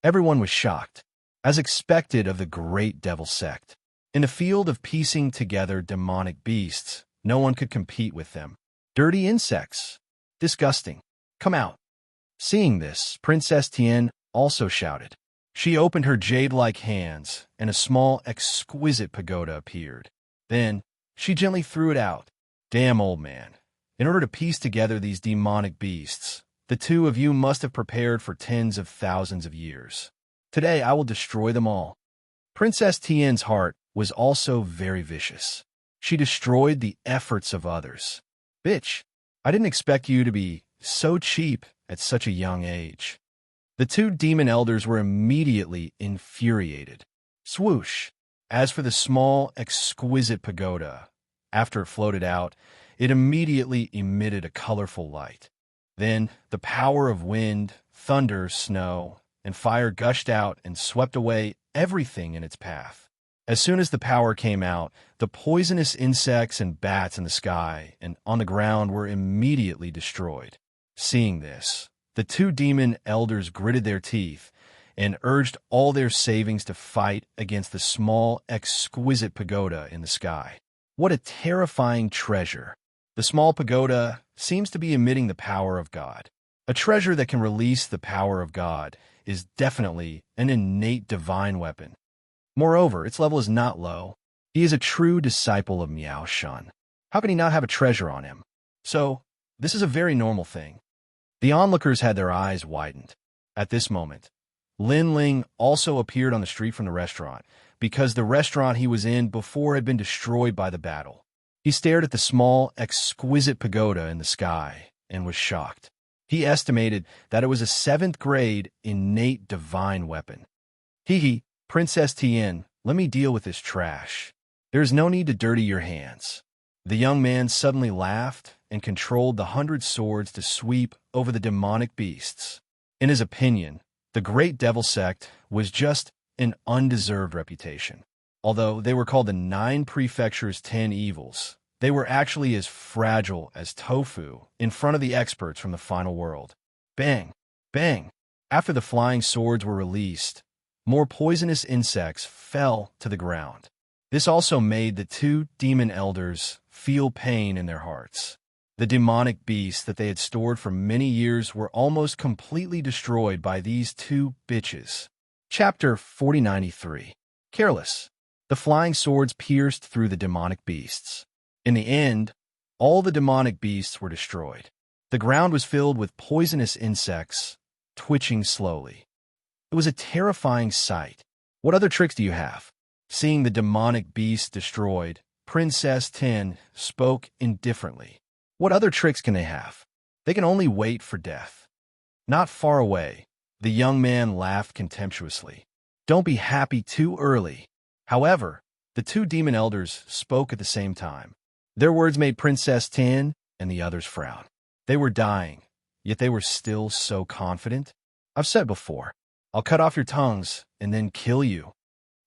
Everyone was shocked, as expected of the great devil sect. In the field of piecing together demonic beasts, no one could compete with them. Dirty insects. Disgusting. Come out. Seeing this, Princess Tian also shouted. She opened her jade-like hands, and a small, exquisite pagoda appeared. Then, she gently threw it out. Damn, old man. In order to piece together these demonic beasts, the two of you must have prepared for tens of thousands of years. Today, I will destroy them all. Princess Tian's heart was also very vicious. She destroyed the efforts of others. Bitch, I didn't expect you to be so cheap at such a young age. The 2 demon elders were immediately infuriated. Swoosh. As for the small, exquisite pagoda, after it floated out, it immediately emitted a colorful light. Then the power of wind, thunder, snow, and fire gushed out and swept away everything in its path. As soon as the power came out, the poisonous insects and bats in the sky and on the ground were immediately destroyed. Seeing this, the 2 demon elders gritted their teeth and urged all their savings to fight against the small, exquisite pagoda in the sky. What a terrifying treasure! The small pagoda seems to be emitting the power of God. A treasure that can release the power of God is definitely an innate divine weapon. Moreover, its level is not low. He is a true disciple of Miao Shan. How can he not have a treasure on him? So, this is a very normal thing. The onlookers had their eyes widened. At this moment, Lin Ling also appeared on the street from the restaurant, because the restaurant he was in before had been destroyed by the battle. He stared at the small, exquisite pagoda in the sky and was shocked. He estimated that it was a 7th grade innate divine weapon. Hee, Princess Tian, let me deal with this trash. There is no need to dirty your hands. The young man suddenly laughed and controlled the 100 swords to sweep over the demonic beasts. In his opinion, the Great Devil Sect was just an undeserved reputation. Although they were called the 9 Prefecture's 10 Evils, they were actually as fragile as tofu in front of the experts from the final world. Bang! Bang! After the flying swords were released, more poisonous insects fell to the ground. This also made the 2 demon elders feel pain in their hearts. The demonic beasts that they had stored for many years were almost completely destroyed by these 2 bitches. Chapter 4093. Careless. The flying swords pierced through the demonic beasts. In the end, all the demonic beasts were destroyed. The ground was filled with poisonous insects, twitching slowly. It was a terrifying sight. What other tricks do you have? Seeing the demonic beasts destroyed, Princess Tin spoke indifferently. What other tricks can they have? They can only wait for death. Not far away, the young man laughed contemptuously. Don't be happy too early. However, the two demon elders spoke at the same time. Their words made Princess Tin and the others frown. They were dying, yet they were still so confident. I've said before, I'll cut off your tongues and then kill you.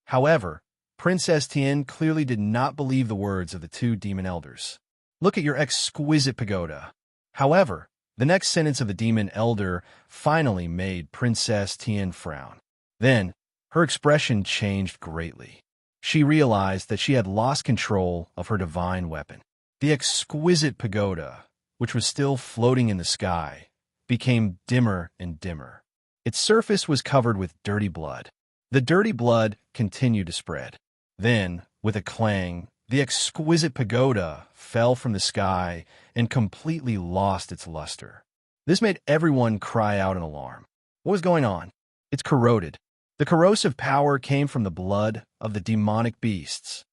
However, Princess Tien clearly did not believe the words of the two demon elders. Look at your exquisite pagoda. However, the next sentence of the demon elder finally made Princess Tien frown. Then, her expression changed greatly. She realized that she had lost control of her divine weapon. The exquisite pagoda, which was still floating in the sky, became dimmer and dimmer. Its surface was covered with dirty blood. The dirty blood continued to spread. Then, with a clang, the exquisite pagoda fell from the sky and completely lost its luster. This made everyone cry out in alarm. What was going on? It's corroded. The corrosive power came from the blood of the demonic beasts.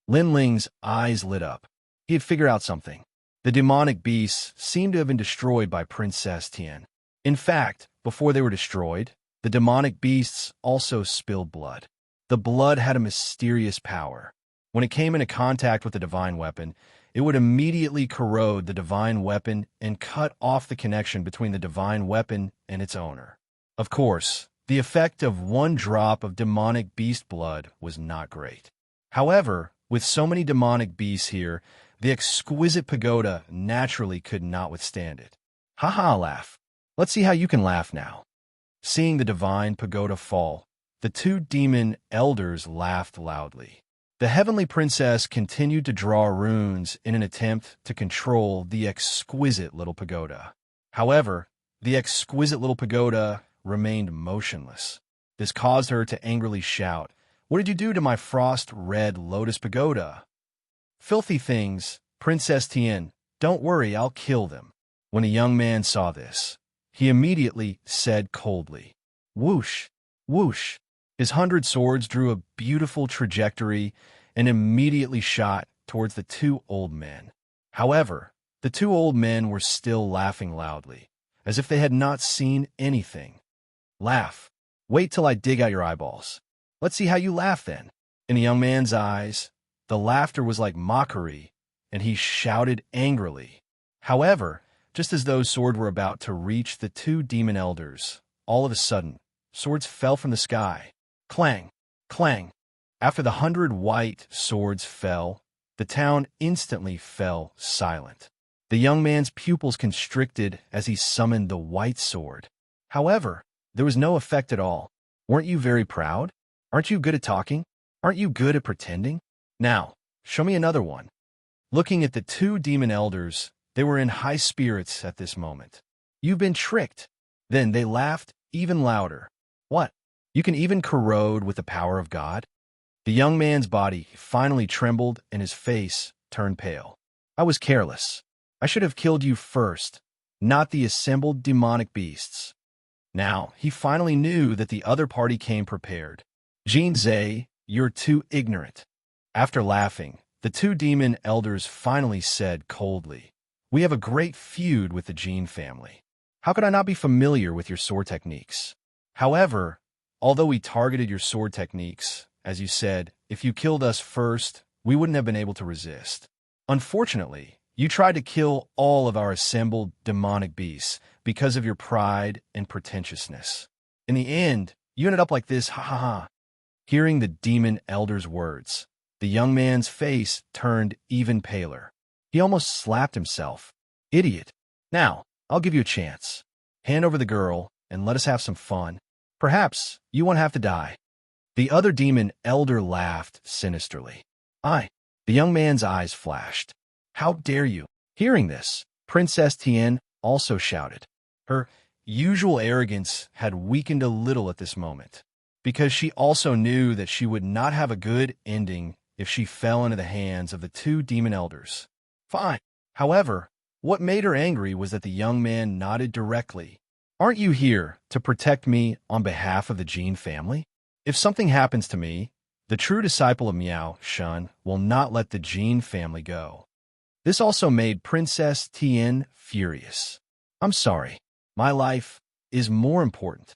Lin Ling's eyes lit up. He had figured out something. The demonic beasts seemed to have been destroyed by Princess Tien. In fact, before they were destroyed, the demonic beasts also spilled blood. The blood had a mysterious power. When it came into contact with the divine weapon, it would immediately corrode the divine weapon and cut off the connection between the divine weapon and its owner. Of course, the effect of one drop of demonic beast blood was not great. However, with so many demonic beasts here, the exquisite pagoda naturally could not withstand it. Ha laugh. Let's see how you can laugh now. Seeing the divine pagoda fall, the two demon elders laughed loudly. The heavenly princess continued to draw runes in an attempt to control the exquisite little pagoda. However, the exquisite little pagoda remained motionless. This caused her to angrily shout, "What did you do to my frost-red lotus pagoda?" "Filthy things, Princess Tien. Don't worry, I'll kill them." When a young man saw this, he immediately said coldly, "Whoosh, whoosh." His 100 swords drew a beautiful trajectory and immediately shot towards the two old men. However, the two old men were still laughing loudly, as if they had not seen anything. "Laugh. Wait till I dig out your eyeballs. Let's see how you laugh then." In the young man's eyes, the laughter was like mockery, and he shouted angrily. However, just as those swords were about to reach the two demon elders, all of a sudden, swords fell from the sky. Clang, clang. After the 100 white swords fell, the town instantly fell silent. The young man's pupils constricted as he summoned the white sword. However, there was no effect at all. Weren't you very proud? Aren't you good at talking? Aren't you good at pretending? Now, show me another one. Looking at the two demon elders, they were in high spirits at this moment. "You've been tricked." Then they laughed even louder. "What? You can even corrode with the power of God?" The young man's body finally trembled and his face turned pale. "I was careless. I should have killed you first, not the assembled demonic beasts." Now, he finally knew that the other party came prepared. "Jin Zhe, you're too ignorant." After laughing, the two demon elders finally said coldly, "We have a great feud with the Jin family. How could I not be familiar with your sword techniques? However, although we targeted your sword techniques, as you said, if you killed us first, we wouldn't have been able to resist. Unfortunately, you tried to kill all of our assembled demonic beasts because of your pride and pretentiousness. In the end, you ended up like this, ha ha ha." Hearing the demon elder's words, the young man's face turned even paler. He almost slapped himself. "Idiot. Now, I'll give you a chance. Hand over the girl and let us have some fun. Perhaps you won't have to die." The other demon elder laughed sinisterly. "I." The young man's eyes flashed. "How dare you?" Hearing this, Princess Tien also shouted. Her usual arrogance had weakened a little at this moment. because she also knew that she would not have a good ending if she fell into the hands of the two demon elders. Fine. However, what made her angry was that the young man nodded directly. Aren't you here to protect me on behalf of the Jin family? If something happens to me, the true disciple of Miao Shun will not let the Jin family go. This also made Princess Tian furious. I'm sorry. My life is more important.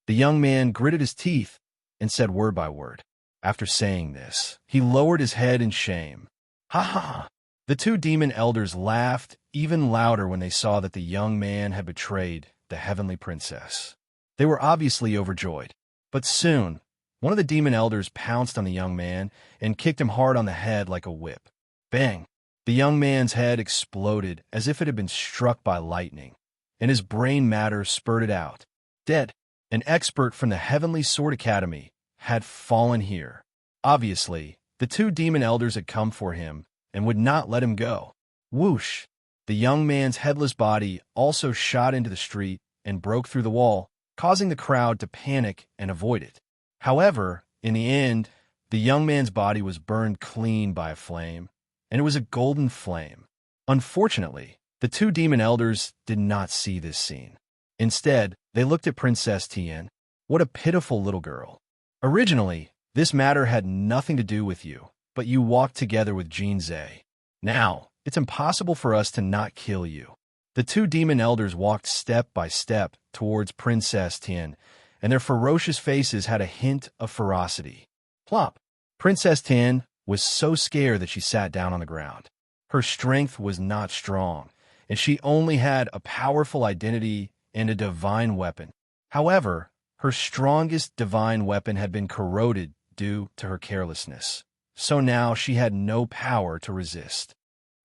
The young man gritted his teeth and said word by word. After saying this, he lowered his head in shame. Ha ha! The two demon elders laughed even louder when they saw that the young man had betrayed the heavenly princess. They were obviously overjoyed. But soon, one of the demon elders pounced on the young man and kicked him hard on the head like a whip. Bang! The young man's head exploded as if it had been struck by lightning, and his brain matter spurted out. Dead. An expert from the Heavenly Sword Academy had fallen here. Obviously, the two demon elders had come for him and would not let him go. Whoosh! The young man's headless body also shot into the street and broke through the wall, causing the crowd to panic and avoid it. However, in the end, the young man's body was burned clean by a flame, and it was a golden flame. Unfortunately, the two demon elders did not see this scene. Instead, they looked at Princess Tian. What a pitiful little girl. Originally, this matter had nothing to do with you, but you walked together with Jin Zhe. Now, it's impossible for us to not kill you. The two demon elders walked step by step towards Princess Tian, and their ferocious faces had a hint of ferocity. Plop! Princess Tian was so scared that she sat down on the ground. Her strength was not strong, and she only had a powerful identity and a divine weapon. However, her strongest divine weapon had been corroded due to her carelessness, so now she had no power to resist.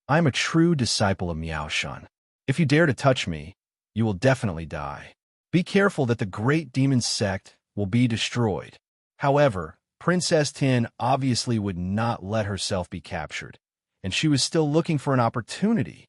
I am a true disciple of Miao Shun. If you dare to touch me, you will definitely die. Be careful that the great demon sect will be destroyed. However, Princess Tian obviously would not let herself be captured, and she was still looking for an opportunity.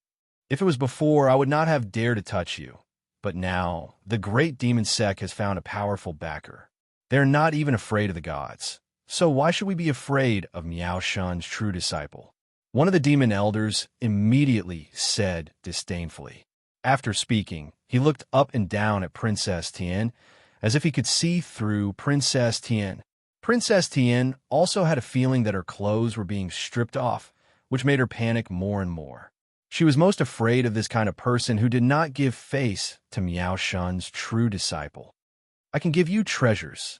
If it was before, I would not have dared to touch you. But now, the great demon sect has found a powerful backer. They're not even afraid of the gods. So why should we be afraid of Miao Shun's true disciple? One of the demon elders immediately said disdainfully. After speaking, he looked up and down at Princess Tian, as if he could see through Princess Tian. Princess Tian also had a feeling that her clothes were being stripped off, which made her panic more and more. She was most afraid of this kind of person who did not give face to Miao Shun's true disciple. I can give you treasures.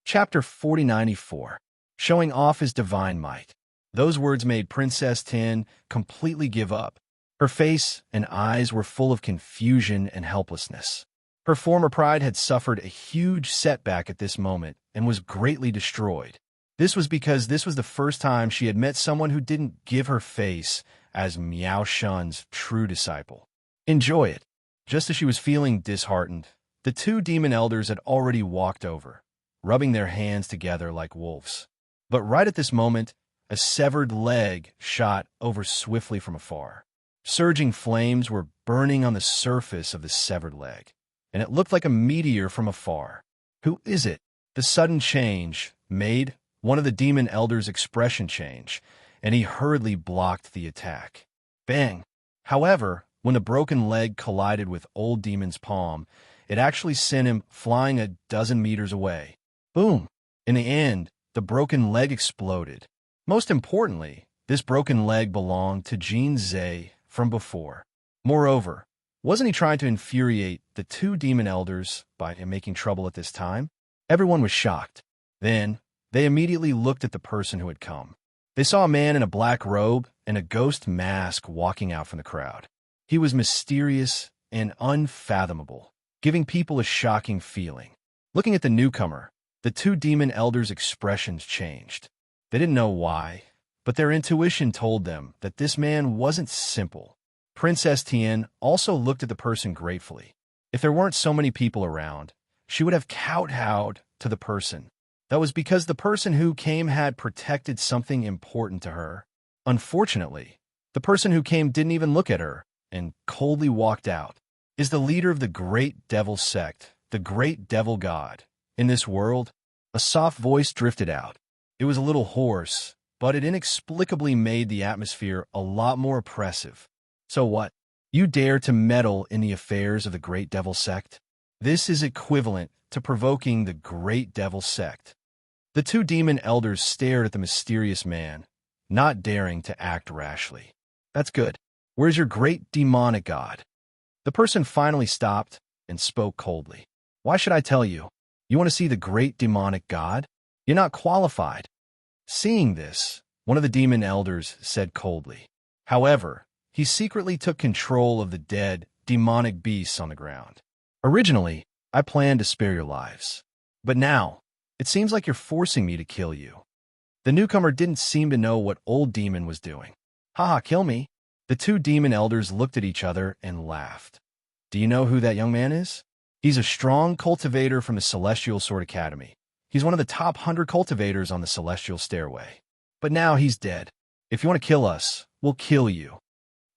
Chapter 4094, showing off his divine might. Those words made Princess Tian completely give up. Her face and eyes were full of confusion and helplessness. Her former pride had suffered a huge setback at this moment and was greatly destroyed. This was because this was the first time she had met someone who didn't give her face as Miao Shun's true disciple. Enjoy it. Just as she was feeling disheartened, the two demon elders had already walked over, rubbing their hands together like wolves. But right at this moment, a severed leg shot over swiftly from afar. Surging flames were burning on the surface of the severed leg, and it looked like a meteor from afar. Who is it? The sudden change made one of the demon elders' expression change, and he hurriedly blocked the attack. Bang! However, when the broken leg collided with Old Demon's palm, it actually sent him flying a dozen meters away. Boom! In the end, the broken leg exploded. Most importantly, this broken leg belonged to Jin Zhe from before. Moreover, wasn't he trying to infuriate the two demon elders by making trouble at this time? Everyone was shocked. Then, they immediately looked at the person who had come. They saw a man in a black robe and a ghost mask walking out from the crowd. He was mysterious and unfathomable, giving people a shocking feeling. Looking at the newcomer, the two demon elders' expressions changed. They didn't know why, but their intuition told them that this man wasn't simple. Princess Tian also looked at the person gratefully. If there weren't so many people around, she would have kowtowed to the person. That was because the person who came had protected something important to her. Unfortunately, the person who came didn't even look at her and coldly walked out. Is the leader of the great devil sect, the great devil god, in this world? A soft voice drifted out. It was a little hoarse, but it inexplicably made the atmosphere a lot more oppressive. So what? You dare to meddle in the affairs of the Great Devil Sect? This is equivalent to provoking the Great Devil Sect. The two demon elders stared at the mysterious man, not daring to act rashly. That's good. Where's your great demonic god? The person finally stopped and spoke coldly. Why should I tell you? You want to see the great demonic god? You're not qualified. Seeing this, one of the demon elders said coldly. However, he secretly took control of the dead, demonic beasts on the ground. Originally, I planned to spare your lives. But now, it seems like you're forcing me to kill you. The newcomer didn't seem to know what old demon was doing. Haha, kill me. The two demon elders looked at each other and laughed. Do you know who that young man is? He's a strong cultivator from the Celestial Sword Academy. He's one of the top 100 cultivators on the Celestial Stairway. But now he's dead. If you want to kill us, we'll kill you.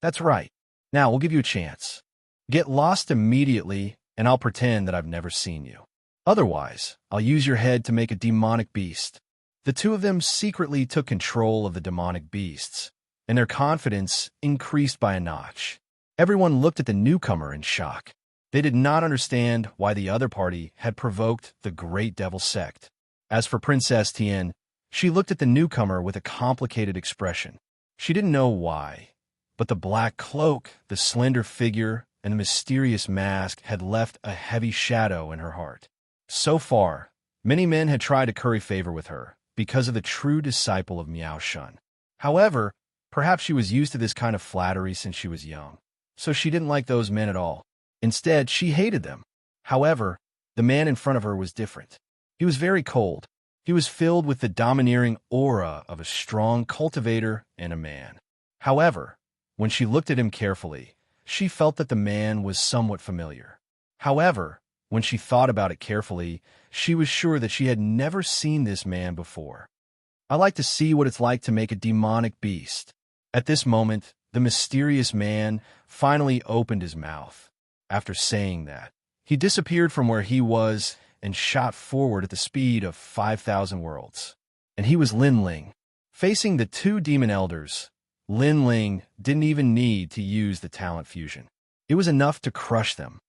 That's right. Now we'll give you a chance. Get lost immediately, and I'll pretend that I've never seen you. Otherwise, I'll use your head to make a demonic beast. The two of them secretly took control of the demonic beasts, and their confidence increased by a notch. Everyone looked at the newcomer in shock. They did not understand why the other party had provoked the Great Devil Sect. As for Princess Tien, she looked at the newcomer with a complicated expression. She didn't know why, but the black cloak, the slender figure, and the mysterious mask had left a heavy shadow in her heart. So far, many men had tried to curry favor with her because of the true disciple of Miao Shun. However, perhaps she was used to this kind of flattery since she was young, so she didn't like those men at all. Instead, she hated them. However, the man in front of her was different. He was very cold. He was filled with the domineering aura of a strong cultivator and a man. However, when she looked at him carefully, she felt that the man was somewhat familiar. However, when she thought about it carefully, she was sure that she had never seen this man before. I like to see what it's like to make a demonic beast. At this moment, the mysterious man finally opened his mouth. After saying that, he disappeared from where he was and shot forward at the speed of 5,000 worlds. And he was Lin Ling. Facing the two demon elders, Lin Ling didn't even need to use the talent fusion. It was enough to crush them.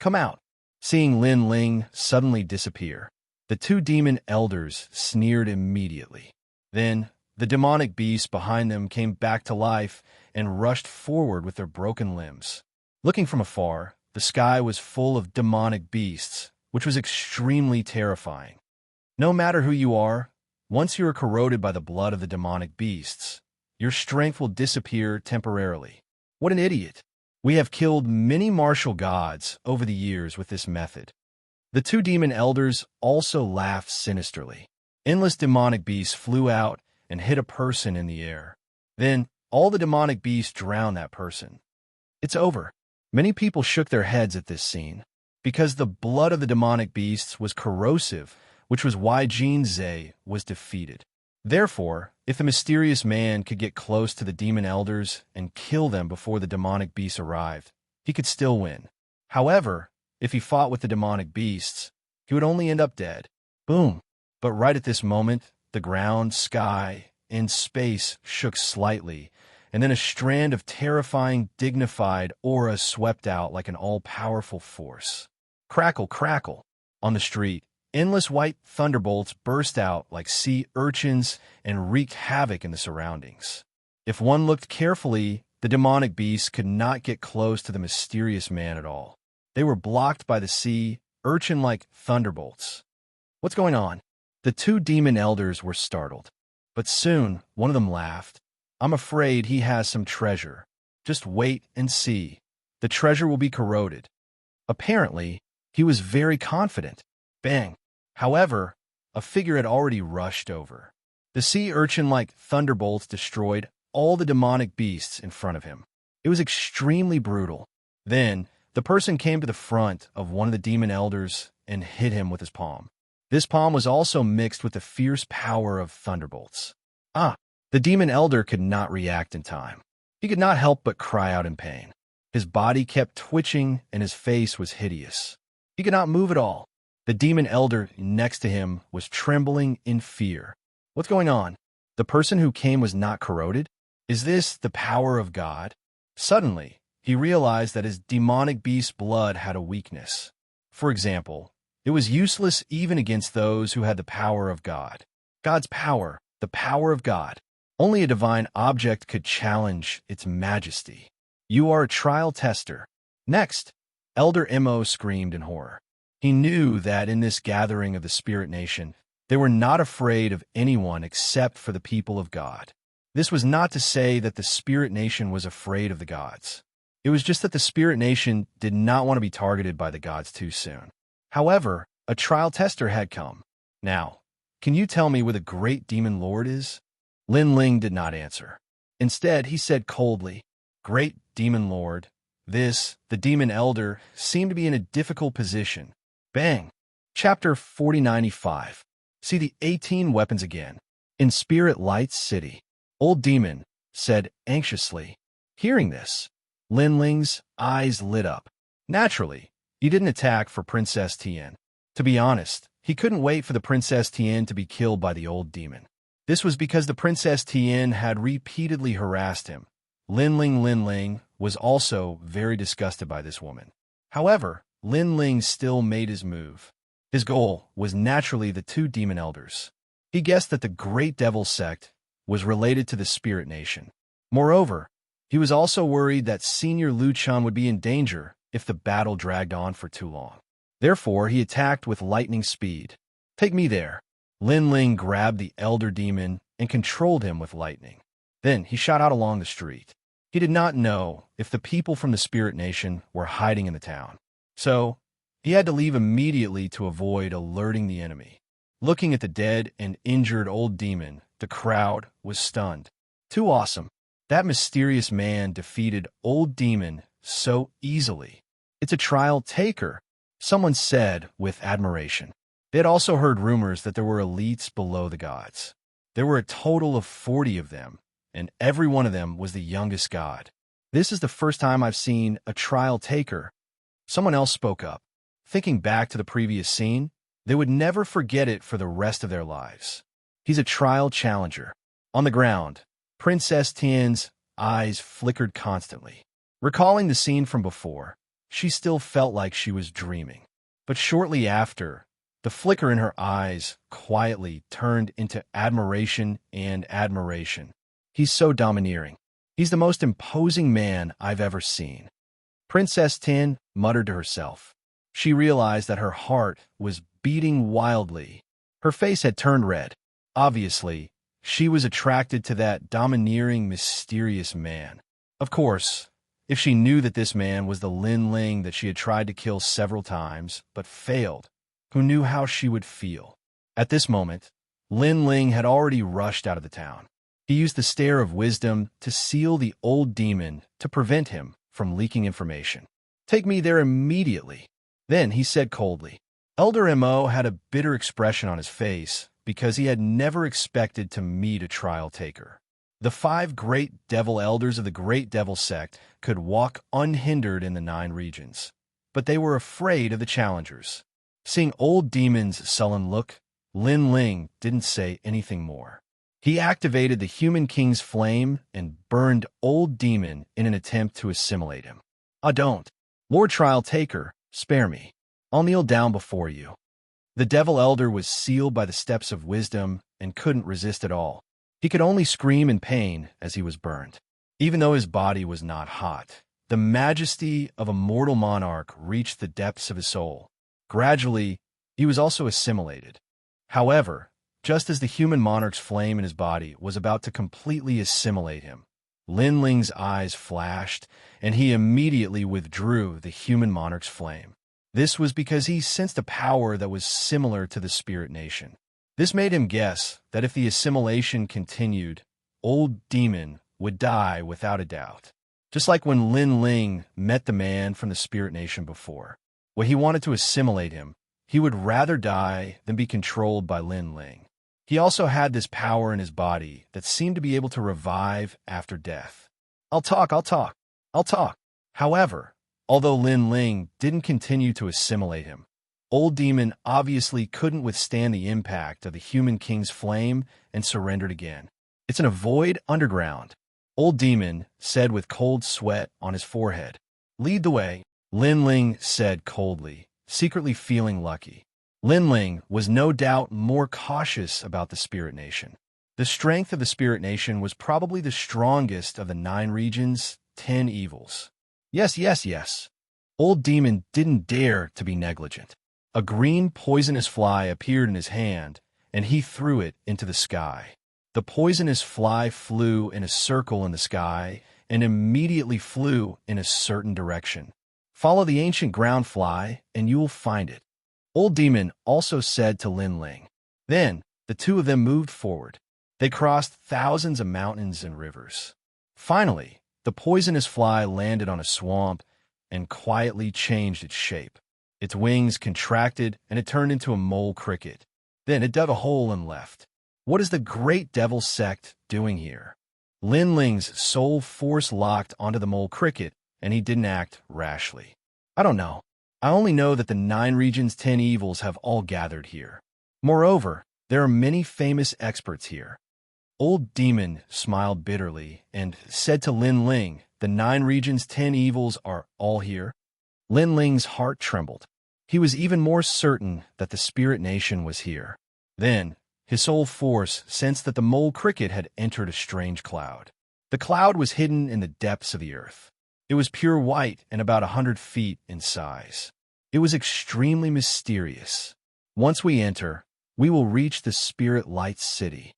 Come out. Seeing Lin Ling suddenly disappear, the two demon elders sneered immediately. Then, the demonic beasts behind them came back to life and rushed forward with their broken limbs. Looking from afar, the sky was full of demonic beasts, which was extremely terrifying. No matter who you are, once you are corroded by the blood of the demonic beasts, your strength will disappear temporarily. What an idiot! We have killed many martial gods over the years with this method. The two demon elders also laughed sinisterly. Endless demonic beasts flew out and hit a person in the air. Then, all the demonic beasts drowned that person. It's over. Many people shook their heads at this scene, because the blood of the demonic beasts was corrosive, which was why Jin Zhe was defeated. Therefore, if the mysterious man could get close to the demon elders and kill them before the demonic beasts arrived, he could still win. However, if he fought with the demonic beasts, he would only end up dead. Boom! But right at this moment, the ground, sky, and space shook slightly, and then a strand of terrifying, dignified aura swept out like an all-powerful force. Crackle, crackle. On the street, endless white thunderbolts burst out like sea urchins and wreaked havoc in the surroundings. If one looked carefully, the demonic beasts could not get close to the mysterious man at all. They were blocked by the sea urchin-like thunderbolts. What's going on? The two demon elders were startled. But soon, one of them laughed. I'm afraid he has some treasure. Just wait and see. The treasure will be corroded. Apparently, he was very confident. Bang! However, a figure had already rushed over. The sea urchin-like thunderbolts destroyed all the demonic beasts in front of him. It was extremely brutal. Then, the person came to the front of one of the demon elders and hit him with his palm. This palm was also mixed with the fierce power of thunderbolts. The demon elder could not react in time. He could not help but cry out in pain. His body kept twitching and his face was hideous. He could not move at all. The demon elder next to him was trembling in fear. What's going on? The person who came was not corroded? Is this the power of God? Suddenly, he realized that his demonic beast's blood had a weakness. For example, it was useless even against those who had the power of God. God's power, the power of God. Only a divine object could challenge its majesty. You are a trial tester. Next, Elder Mo screamed in horror. He knew that in this gathering of the Spirit Nation, they were not afraid of anyone except for the people of God. This was not to say that the Spirit Nation was afraid of the gods. It was just that the Spirit Nation did not want to be targeted by the gods too soon. However, a trial tester had come. Now, can you tell me where the great demon lord is? Lin Ling did not answer. Instead, he said coldly, Great demon lord, the demon elder, seemed to be in a difficult position. Bang! Chapter 4095. See the 18 weapons again. In Spirit Light's city. Old demon said anxiously. Hearing this, Lin Ling's eyes lit up. Naturally, he didn't attack for Princess Tian. To be honest, he couldn't wait for the Princess Tian to be killed by the old demon. This was because the Princess Tian had repeatedly harassed him. Lin Ling was also very disgusted by this woman. However, Lin Ling still made his move. His goal was naturally the two demon elders. He guessed that the Great Devil Sect was related to the Spirit Nation. Moreover, he was also worried that Senior Lu Chun would be in danger if the battle dragged on for too long. Therefore, he attacked with lightning speed. Take me there. Lin Ling grabbed the elder demon and controlled him with lightning. Then he shot out along the street. He did not know if the people from the Spirit Nation were hiding in the town. So, he had to leave immediately to avoid alerting the enemy. Looking at the dead and injured old demon, the crowd was stunned. Too awesome. That mysterious man defeated old demon so easily. It's a trial taker, someone said with admiration. They had also heard rumors that there were elites below the gods. There were a total of 40 of them, and every one of them was the youngest god. This is the first time I've seen a trial taker. Someone else spoke up. Thinking back to the previous scene, they would never forget it for the rest of their lives. He's a trial challenger. On the ground, Princess Tian's eyes flickered constantly. Recalling the scene from before, she still felt like she was dreaming. But shortly after, the flicker in her eyes quietly turned into admiration and admiration. He's so domineering. He's the most imposing man I've ever seen. Princess Tian muttered to herself. She realized that her heart was beating wildly. Her face had turned red. Obviously, she was attracted to that domineering, mysterious man. Of course, if she knew that this man was the Lin Ling that she had tried to kill several times, but failed, who knew how she would feel? At this moment, Lin Ling had already rushed out of the town. He used the Stare of Wisdom to seal the old demon to prevent him from leaking information. Take me there immediately. Then he said coldly. Elder Mo had a bitter expression on his face because he had never expected to meet a trial taker. The 5 great devil elders of the Great Devil Sect could walk unhindered in the 9 regions, but they were afraid of the challengers. Seeing old demon's sullen look, Lin Ling didn't say anything more. He activated the Human King's flame and burned old demon in an attempt to assimilate him. Don't. Lord Trial Taker, spare me. I'll kneel down before you. The Devil Elder was sealed by the steps of wisdom and couldn't resist at all. He could only scream in pain as he was burned. Even though his body was not hot, the majesty of a mortal monarch reached the depths of his soul. Gradually, he was also assimilated. However, just as the human monarch's flame in his body was about to completely assimilate him, Lin Ling's eyes flashed, and he immediately withdrew the human monarch's flame. This was because he sensed a power that was similar to the Spirit Nation. This made him guess that if the assimilation continued, old demon would die without a doubt. Just like when Lin Ling met the man from the Spirit Nation before. When he wanted to assimilate him, he would rather die than be controlled by Lin Ling. He also had this power in his body that seemed to be able to revive after death. I'll talk. However, although Lin Ling didn't continue to assimilate him, Old Demon obviously couldn't withstand the impact of the human king's flame and surrendered again. It's in a void underground, Old Demon said with cold sweat on his forehead. Lead the way, Lin Ling said coldly, secretly feeling lucky. Lin Ling was no doubt more cautious about the Spirit Nation. The strength of the Spirit Nation was probably the strongest of the 9 regions, 10 evils. Yes. Old Demon didn't dare to be negligent. A green poisonous fly appeared in his hand, and he threw it into the sky. The poisonous fly flew in a circle in the sky and immediately flew in a certain direction. Follow the ancient ground fly, and you will find it, Old Demon also said to Lin Ling. Then, the two of them moved forward. They crossed thousands of mountains and rivers. Finally, the poisonous fly landed on a swamp and quietly changed its shape. Its wings contracted, and it turned into a mole cricket. Then it dug a hole and left. What is the Great Devil Sect doing here? Lin Ling's soul force locked onto the mole cricket, and he didn't act rashly. I don't know. I only know that the 9 regions 10 evils have all gathered here. Moreover, there are many famous experts here. Old Demon smiled bitterly and said to Lin Ling, the 9 regions 10 evils are all here? Lin Ling's heart trembled. He was even more certain that the Spirit Nation was here. Then, his soul force sensed that the mole cricket had entered a strange cloud. The cloud was hidden in the depths of the earth. It was pure white and about 100 feet in size. It was extremely mysterious. Once we enter, we will reach the Spirit Light City.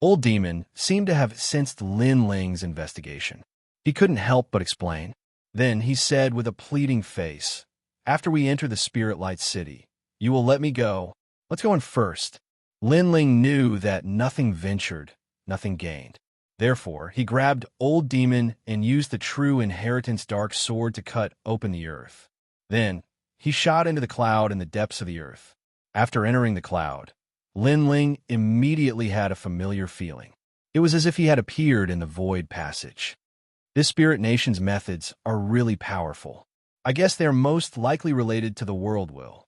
Old Demon seemed to have sensed Lin Ling's investigation. He couldn't help but explain. Then he said with a pleading face, after we enter the Spirit Light City, you will let me go. Let's go in first. Lin Ling knew that nothing ventured, nothing gained. Therefore, he grabbed Old Demon and used the true inheritance dark sword to cut open the earth. Then, he shot into the cloud in the depths of the earth. After entering the cloud, Lin Ling immediately had a familiar feeling. It was as if he had appeared in the void passage. This Spirit Nation's methods are really powerful. I guess they are most likely related to the world will.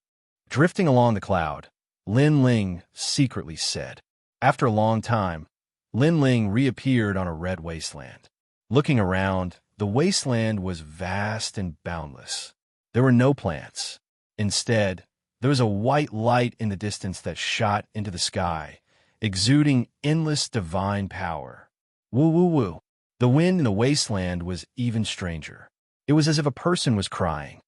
Drifting along the cloud, Lin Ling secretly said. After a long time, Lin Ling reappeared on a red wasteland. Looking around, the wasteland was vast and boundless. There were no plants. Instead, there was a white light in the distance that shot into the sky, exuding endless divine power. Woo woo woo. The wind in the wasteland was even stranger. It was as if a person was crying.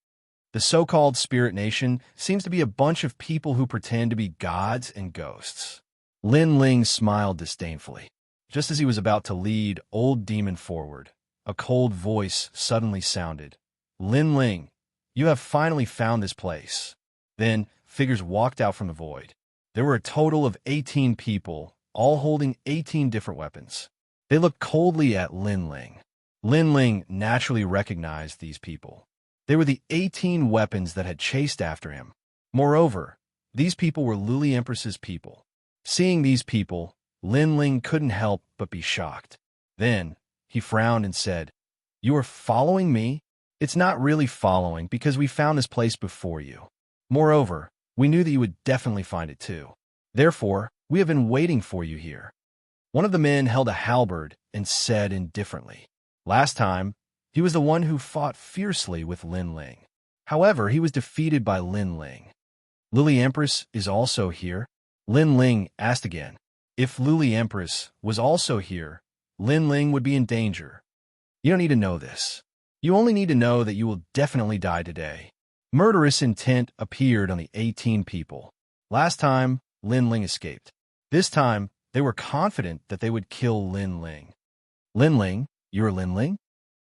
The so-called Spirit Nation seems to be a bunch of people who pretend to be gods and ghosts. Lin Ling smiled disdainfully. Just as he was about to lead Old Demon forward, a cold voice suddenly sounded. Lin Ling, you have finally found this place. Then, figures walked out from the void. There were a total of 18 people, all holding 18 different weapons. They looked coldly at Lin Ling. Lin Ling naturally recognized these people. They were the 18 weapons that had chased after him. Moreover, these people were Luli Empress's people. Seeing these people, Lin Ling couldn't help but be shocked. Then, he frowned and said, You are following me? It's not really following because we found this place before you. Moreover, we knew that you would definitely find it too. Therefore, we have been waiting for you here. One of the men held a halberd and said indifferently. Last time, he was the one who fought fiercely with Lin Ling. However, he was defeated by Lin Ling. Luli Empress is also here? Lin Ling asked again. If Luli Empress was also here, Lin Ling would be in danger. You don't need to know this. You only need to know that you will definitely die today. Murderous intent appeared on the 18 people. Last time, Lin Ling escaped. This time, they were confident that they would kill Lin Ling. Lin Ling? You're Lin Ling?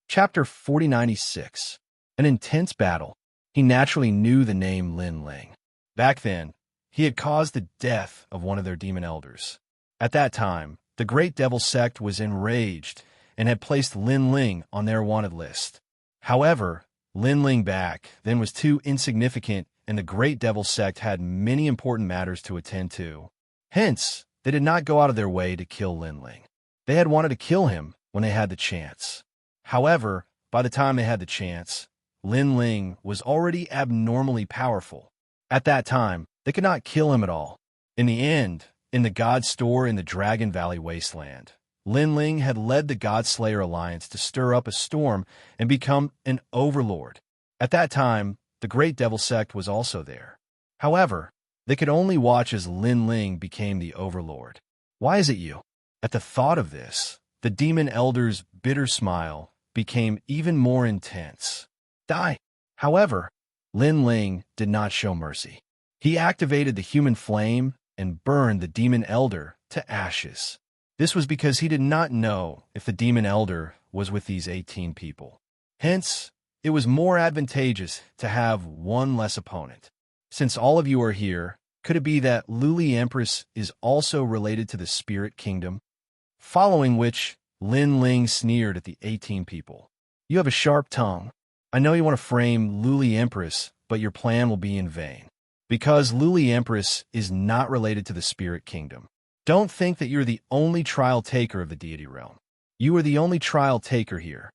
Chapter 4096. An intense battle. He naturally knew the name Lin Ling. Back then, he had caused the death of one of their demon elders. At that time, the Great Devil Sect was enraged and had placed Lin Ling on their wanted list. However, Lin Ling back then was too insignificant, and the Great Devil Sect had many important matters to attend to. Hence, they did not go out of their way to kill Lin Ling. They had wanted to kill him when they had the chance. However, by the time they had the chance, Lin Ling was already abnormally powerful. At that time, they could not kill him at all. In the end, in the God Store in the Dragon Valley Wasteland, Lin Ling had led the Godslayer Alliance to stir up a storm and become an overlord. At that time, the Great Devil Sect was also there. However, they could only watch as Lin Ling became the overlord. Why is it you? At the thought of this, the Demon Elder's bitter smile became even more intense. Die! However, Lin Ling did not show mercy. He activated the human flame and burned the Demon Elder to ashes. This was because he did not know if the Demon Elder was with these 18 people. Hence, it was more advantageous to have one less opponent. Since all of you are here, could it be that Luli Empress is also related to the Spirit Kingdom? Following which, Lin Ling sneered at the 18 people. You have a sharp tongue. I know you want to frame Luli Empress, but your plan will be in vain. Because Luli Empress is not related to the Spirit Kingdom. Don't think that you're the only trial taker of the deity realm. You are the only trial taker here.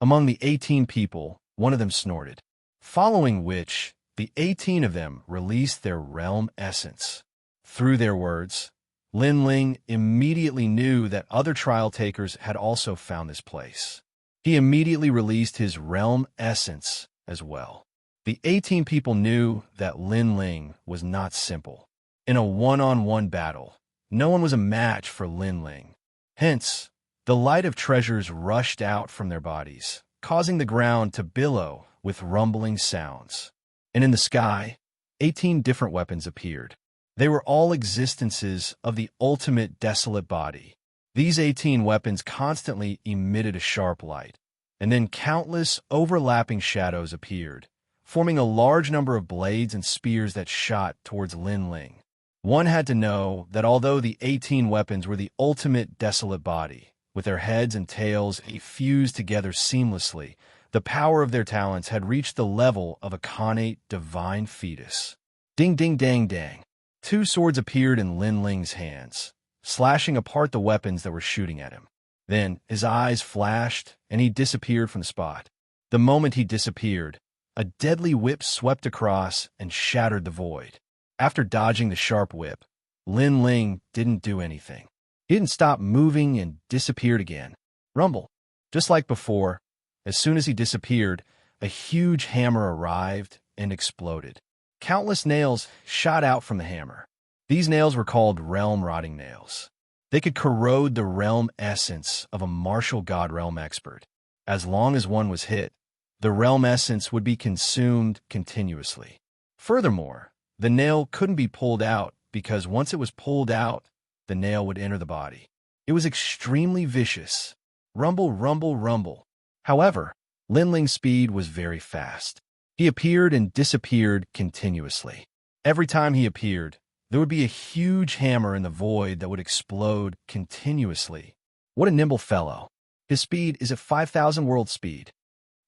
Among the 18 people, one of them snorted. Following which, the 18 of them released their realm essence. Through their words, Lin Ling immediately knew that other trial takers had also found this place. He immediately released his realm essence as well. The 18 people knew that Lin Ling was not simple. In a one-on-one battle, no one was a match for Lin Ling. Hence, the light of treasures rushed out from their bodies, causing the ground to billow with rumbling sounds. And in the sky, 18 different weapons appeared. They were all existences of the ultimate desolate body. These 18 weapons constantly emitted a sharp light, and then countless overlapping shadows appeared, forming a large number of blades and spears that shot towards Lin Ling. One had to know that although the 18 weapons were the ultimate desolate body, with their heads and tails fused together seamlessly, the power of their talents had reached the level of a connate divine fetus. Ding ding dang dang. 2 swords appeared in Lin Ling's hands, slashing apart the weapons that were shooting at him. Then his eyes flashed, and he disappeared from the spot. The moment he disappeared, a deadly whip swept across and shattered the void. After dodging the sharp whip, Lin Ling didn't do anything. He didn't stop moving and disappeared again. Rumble. Just like before, as soon as he disappeared, a huge hammer arrived and exploded. Countless nails shot out from the hammer. These nails were called realm-rotting nails. They could corrode the realm essence of a martial god realm expert. As long as one was hit, the realm essence would be consumed continuously. Furthermore, the nail couldn't be pulled out because once it was pulled out, the nail would enter the body. It was extremely vicious. Rumble, rumble, rumble. However, Lin Ling's speed was very fast. He appeared and disappeared continuously. Every time he appeared, there would be a huge hammer in the void that would explode continuously. What a nimble fellow. His speed is at 5,000 world speed.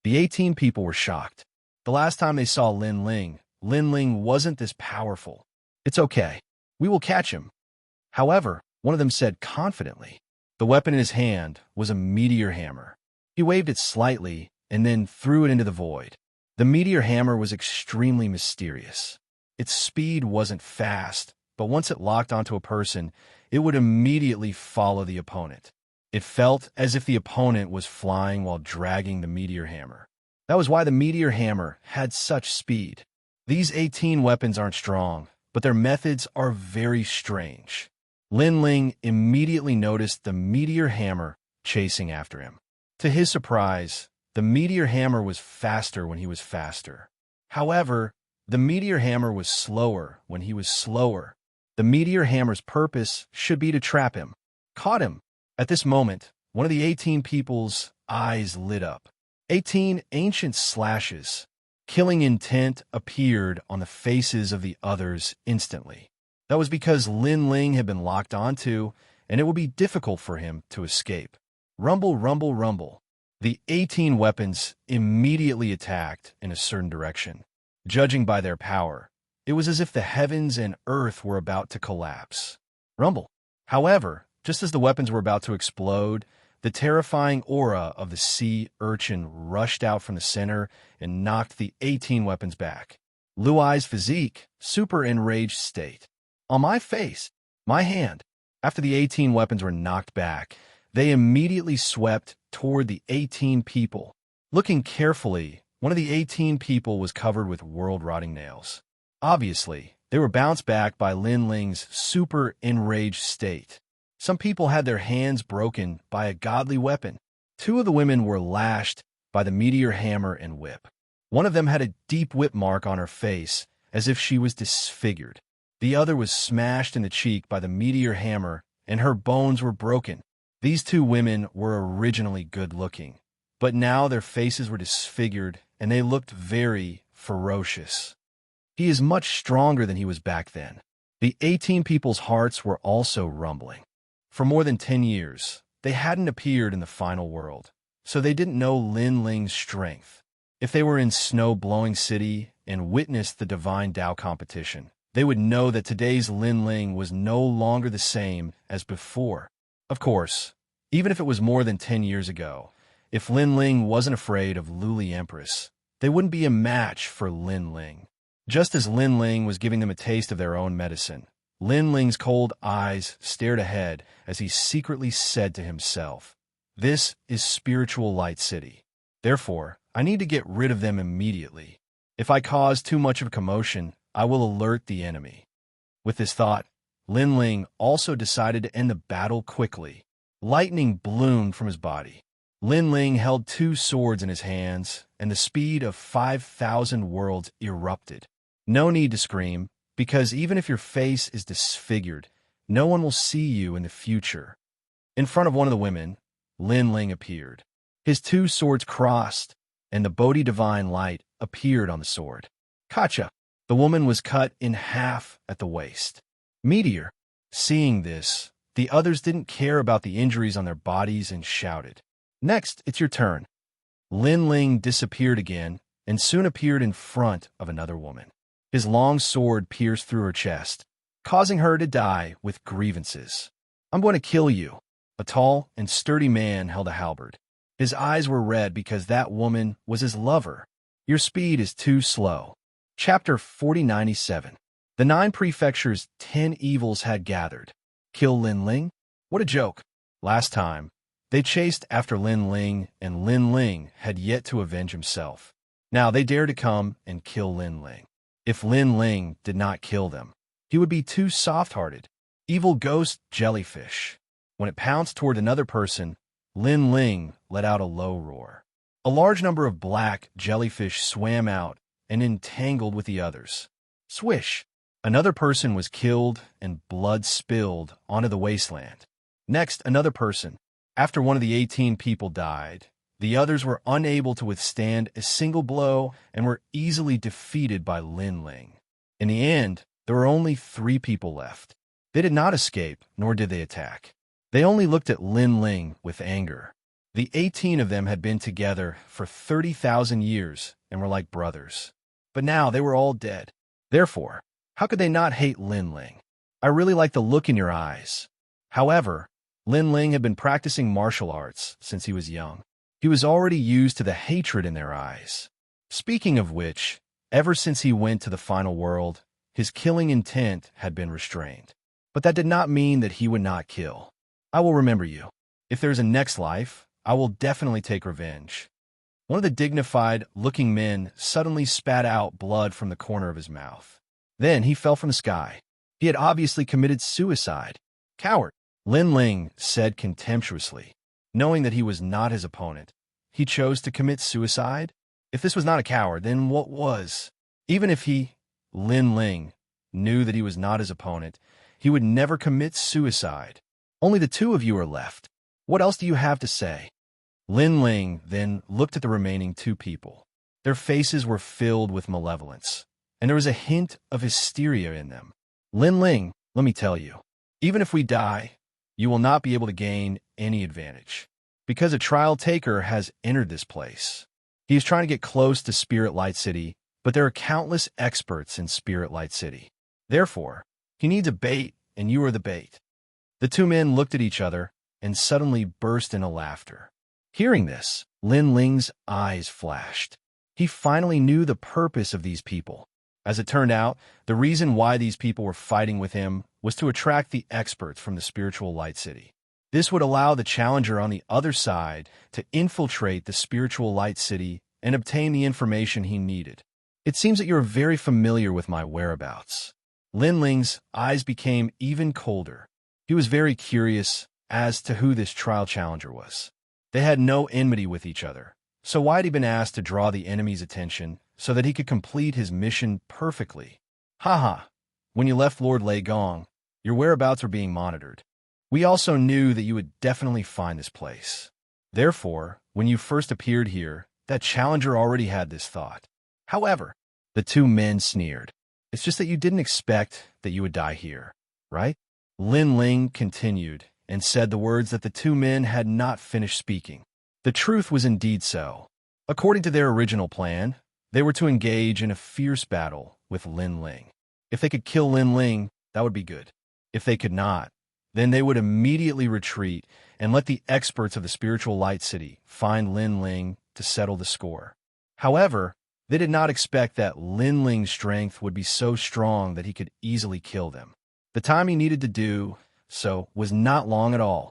The 18 people were shocked. The last time they saw Lin Ling wasn't this powerful. It's okay. We will catch him. However, one of them said confidently. The weapon in his hand was a meteor hammer. He waved it slightly and then threw it into the void. The meteor hammer was extremely mysterious. Its speed wasn't fast, but once it locked onto a person, it would immediately follow the opponent. It felt as if the opponent was flying while dragging the meteor hammer. That was why the meteor hammer had such speed. These 18 weapons aren't strong, but their methods are very strange. Lin Ling immediately noticed the meteor hammer chasing after him. To his surprise, the meteor hammer was faster when he was faster. However, the meteor hammer was slower when he was slower. The meteor hammer's purpose should be to trap him. Caught him. At this moment, one of the 18 people's eyes lit up. 18 ancient slashes. Killing intent appeared on the faces of the others instantly. That was because Lin Ling had been locked onto, and it would be difficult for him to escape. Rumble, rumble, rumble. The 18 weapons immediately attacked in a certain direction. Judging by their power, it was as if the heavens and earth were about to collapse. Rumble. However, just as the weapons were about to explode, the terrifying aura of the sea urchin rushed out from the center and knocked the 18 weapons back. Luai's physique, super enraged state. On my face, my hand. After the 18 weapons were knocked back, they immediately swept toward the 18 people. Looking carefully, one of the 18 people was covered with world-rotting nails. Obviously, they were bounced back by Lin Ling's super enraged state. Some people had their hands broken by a godly weapon. 2 of the women were lashed by the meteor hammer and whip. One of them had a deep whip mark on her face, as if she was disfigured. The other was smashed in the cheek by the meteor hammer, and her bones were broken. These 2 women were originally good-looking, but now their faces were disfigured, and they looked very ferocious. He is much stronger than he was back then. The 18 people's hearts were also rumbling. For more than 10 years, they hadn't appeared in the final world, so they didn't know Lin Ling's strength. If they were in Snow-Blowing City and witnessed the Divine Tao competition, they would know that today's Lin Ling was no longer the same as before. Of course, even if it was more than 10 years ago, if Lin Ling wasn't afraid of Luli Empress, they wouldn't be a match for Lin Ling. Just as Lin Ling was giving them a taste of their own medicine, Lin Ling's cold eyes stared ahead as he secretly said to himself, "This is Spiritual Light City. Therefore, I need to get rid of them immediately. If I cause too much of a commotion, I will alert the enemy." With this thought, Lin Ling also decided to end the battle quickly. Lightning bloomed from his body. Lin Ling held 2 swords in his hands, and the speed of 5,000 worlds erupted. No need to scream, because even if your face is disfigured, no one will see you in the future. In front of one of the women, Lin Ling appeared. His 2 swords crossed, and the Bodhi Divine Light appeared on the sword. Kacha! The woman was cut in half at the waist. Meteor! Seeing this, the others didn't care about the injuries on their bodies and shouted, "Next, it's your turn." Lin Ling disappeared again and soon appeared in front of another woman. His long sword pierced through her chest, causing her to die with grievances. "I'm going to kill you." A tall and sturdy man held a halberd. His eyes were red because that woman was his lover. "Your speed is too slow." Chapter 4097. The 9 prefectures' 10 evils had gathered. Kill Lin Ling? What a joke. Last time, they chased after Lin Ling, and Lin Ling had yet to avenge himself. Now they dare to come and kill Lin Ling. If Lin Ling did not kill them, he would be too soft-hearted. Evil ghost jellyfish. When it pounced toward another person, Lin Ling let out a low roar. A large number of black jellyfish swam out and entangled with the others. Swish! Another person was killed and blood spilled onto the wasteland. Next, another person. After one of the 18 people died, the others were unable to withstand a single blow and were easily defeated by Lin Ling. In the end, there were only 3 people left. They did not escape, nor did they attack. They only looked at Lin Ling with anger. The 18 of them had been together for 30,000 years and were like brothers. But now they were all dead. Therefore, how could they not hate Lin Ling? I really like the look in your eyes. However, Lin Ling had been practicing martial arts since he was young. He was already used to the hatred in their eyes. Speaking of which, ever since he went to the final world, his killing intent had been restrained. But that did not mean that he would not kill. I will remember you. If there's a next life, I will definitely take revenge. One of the dignified-looking men suddenly spat out blood from the corner of his mouth. Then he fell from the sky. He had obviously committed suicide. Coward, Lin Ling said contemptuously. Knowing that he was not his opponent, he chose to commit suicide? If this was not a coward, then what was? Even if he, Lin Ling, knew that he was not his opponent, he would never commit suicide. Only the 2 of you are left. What else do you have to say? Lin Ling then looked at the remaining 2 people. Their faces were filled with malevolence, and there was a hint of hysteria in them. Lin Ling, let me tell you, even if we die, you will not be able to gain any advantage, because a trial taker has entered this place. He is trying to get close to Spirit Light City, but there are countless experts in Spirit Light City. Therefore, he needs a bait, and you are the bait. The 2 men looked at each other and suddenly burst into laughter. Hearing this, Lin Ling's eyes flashed. He finally knew the purpose of these people. As it turned out, the reason why these people were fighting with him was to attract the experts from the spiritual light city. This would allow the challenger on the other side to infiltrate the spiritual light city and obtain the information he needed. It seems that you're very familiar with my whereabouts. Lin Ling's eyes became even colder. He was very curious as to who this trial challenger was. They had no enmity with each other, so why had he been asked to draw the enemy's attention so that he could complete his mission perfectly? Haha, when you left Lord Lei Gong, your whereabouts were being monitored. We also knew that you would definitely find this place. Therefore, when you first appeared here, that challenger already had this thought. However, the two men sneered. It's just that you didn't expect that you would die here, right? Lin Ling continued and said the words that the two men had not finished speaking. The truth was indeed so. According to their original plan, they were to engage in a fierce battle with Lin Ling. If they could kill Lin Ling, that would be good. If they could not, then they would immediately retreat and let the experts of the spiritual light city find Lin Ling to settle the score. However, they did not expect that Lin Ling's strength would be so strong that he could easily kill them. The time he needed to do so was not long at all.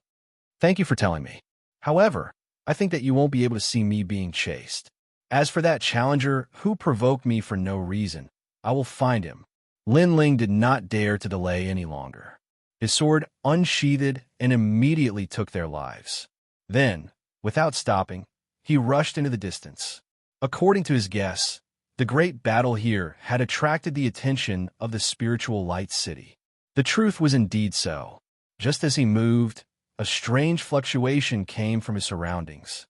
Thank you for telling me. However, I think that you won't be able to see me being chased. As for that challenger who provoked me for no reason, I will find him. Lin Ling did not dare to delay any longer. His sword unsheathed and immediately took their lives. Then, without stopping, he rushed into the distance. According to his guess, the great battle here had attracted the attention of the spiritual light city. The truth was indeed so. Just as he moved, a strange fluctuation came from his surroundings.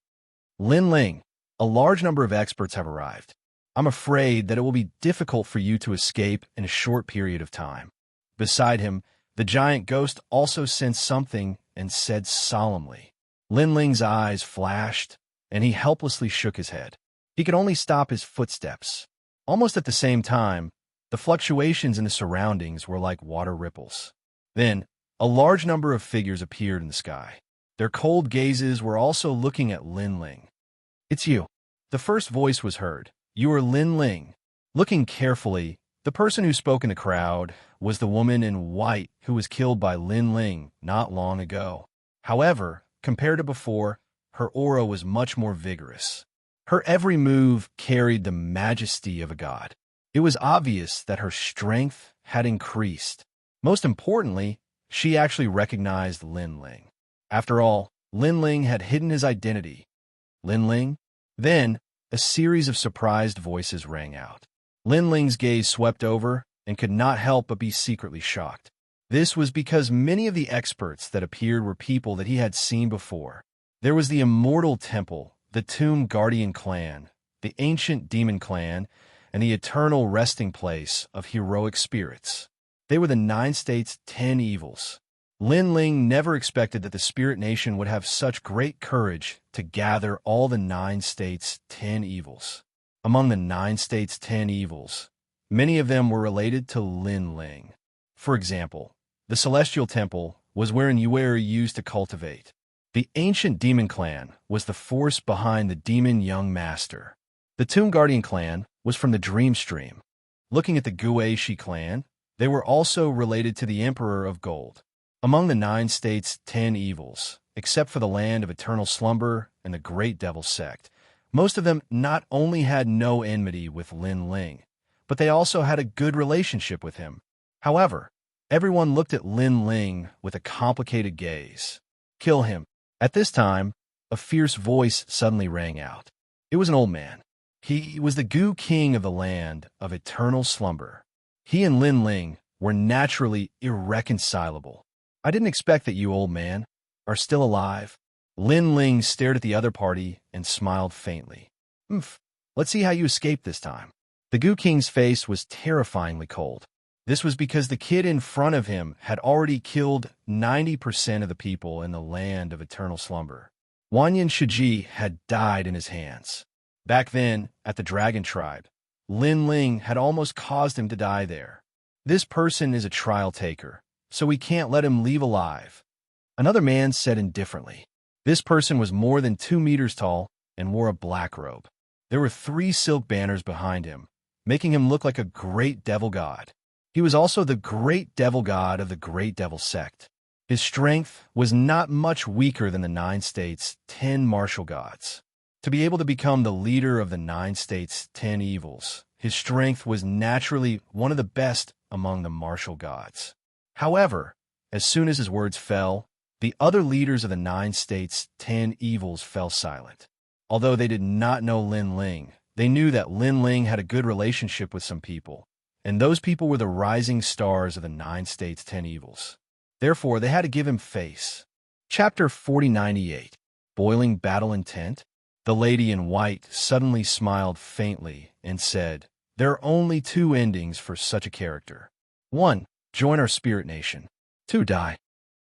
Lin Ling, a large number of experts have arrived. I'm afraid that it will be difficult for you to escape in a short period of time. Beside him, the giant ghost also sensed something and said solemnly. Lin Ling's eyes flashed, and he helplessly shook his head. He could only stop his footsteps. Almost at the same time, the fluctuations in the surroundings were like water ripples. Then, a large number of figures appeared in the sky. Their cold gazes were also looking at Lin Ling. It's you. The first voice was heard. You are Lin Ling. Looking carefully, the person who spoke in the crowd was the woman in white who was killed by Lin Ling not long ago. However, compared to before, her aura was much more vigorous. Her every move carried the majesty of a god. It was obvious that her strength had increased. Most importantly, she actually recognized Lin Ling. After all, Lin Ling had hidden his identity. Lin Ling? Then, a series of surprised voices rang out. Lin Ling's gaze swept over and could not help but be secretly shocked. This was because many of the experts that appeared were people that he had seen before. There was the Immortal Temple, the Tomb Guardian clan, the Ancient Demon clan, and the Eternal Resting Place of Heroic Spirits. They were the 9 states' 10 evils. Lin Ling never expected that the Spirit Nation would have such great courage to gather all the 9 states' 10 evils. Among the 9 states' 10 evils, many of them were related to Lin Ling. For example, the Celestial Temple was wherein you were used to cultivate. The Ancient Demon clan was the force behind the Demon Young Master. The Tomb Guardian clan was from the Dream Stream. Looking at the Guishi clan, they were also related to the Emperor of Gold. Among the 9 states' 10 evils, except for the Land of Eternal Slumber and the Great Devil Sect, most of them not only had no enmity with Lin Ling, but they also had a good relationship with him. However, everyone looked at Lin Ling with a complicated gaze. Kill him. At this time, a fierce voice suddenly rang out. It was an old man. He was the Gu King of the Land of Eternal Slumber. He and Lin Ling were naturally irreconcilable. I didn't expect that you, old man, are still alive. Lin Ling stared at the other party and smiled faintly. Let's see how you escaped this time. The Gu King's face was terrifyingly cold. This was because the kid in front of him had already killed 90% of the people in the Land of Eternal Slumber. Wanyan Shiji had died in his hands. Back then, at the Dragon Tribe, Lin Ling had almost caused him to die there. This person is a trial taker, so we can't let him leave alive. Another man said indifferently. This person was more than 2 meters tall and wore a black robe. There were 3 silk banners behind him, making him look like a great devil god. He was also the great devil god of the Great Devil sect. His strength was not much weaker than the Nine States' 10 martial gods. To be able to become the leader of the Nine States' 10 evils, his strength was naturally one of the best among the martial gods. However, as soon as his words fell, the other leaders of the Nine States' 10 evils fell silent. Although they did not know Lin Ling, they knew that Lin Ling had a good relationship with some people, and those people were the rising stars of the Nine States' 10 evils. Therefore, they had to give him face. Chapter 4098. Boiling Battle Intent. The lady in white suddenly smiled faintly and said, "There are only two endings for such a character. 1. Join our spirit nation. 2. Die."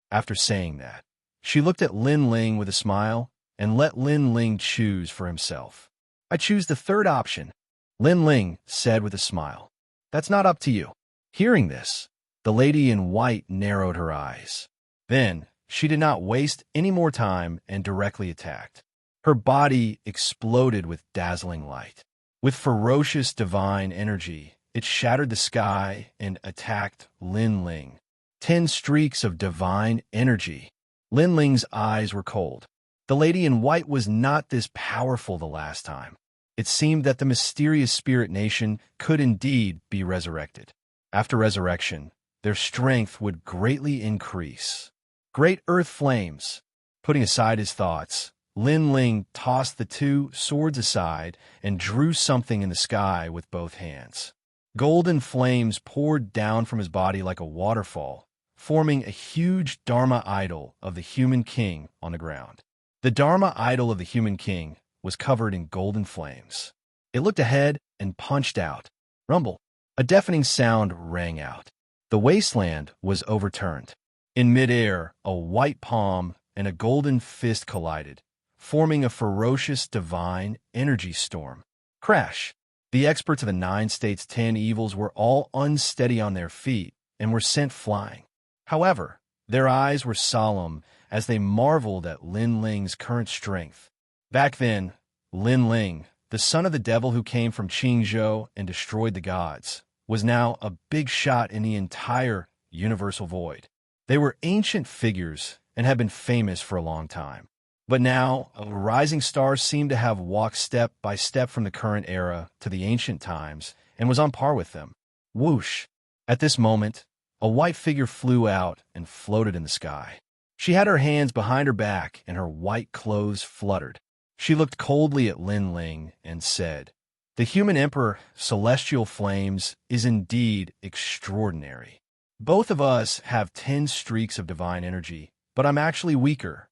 After saying that, she looked at Lin Ling with a smile and let Lin Ling choose for himself. "I choose the third option," Lin Ling said with a smile. "That's not up to you." Hearing this, the lady in white narrowed her eyes. Then, she did not waste any more time and directly attacked. Her body exploded with dazzling light. With ferocious divine energy, it shattered the sky and attacked Lin Ling. 10 streaks of divine energy. Lin Ling's eyes were cold. The lady in white was not this powerful the last time. It seemed that the mysterious spirit nation could indeed be resurrected. After resurrection, their strength would greatly increase. Great earth flames. Putting aside his thoughts, Lin Ling tossed the 2 swords aside and drew something in the sky with both hands. Golden flames poured down from his body like a waterfall, forming a huge Dharma idol of the human king on the ground. The Dharma idol of the human king was covered in golden flames. It looked ahead and punched out. Rumble. A deafening sound rang out. The wasteland was overturned. In midair, a white palm and a golden fist collided, forming a ferocious divine energy storm. Crash! The experts of the Nine States' 10 evils were all unsteady on their feet and were sent flying. However, their eyes were solemn as they marveled at Lin Ling's current strength. Back then, Lin Ling, the son of the devil who came from Qingzhou and destroyed the gods, was now a big shot in the entire universal void. They were ancient figures and had been famous for a long time. But now, a rising star seemed to have walked step by step from the current era to the ancient times and was on par with them. Whoosh! At this moment, a white figure flew out and floated in the sky. She had her hands behind her back and her white clothes fluttered. She looked coldly at Lin Ling and said, "The human emperor, Celestial Flames, is indeed extraordinary. Both of us have 10 streaks of divine energy, but I'm actually weaker."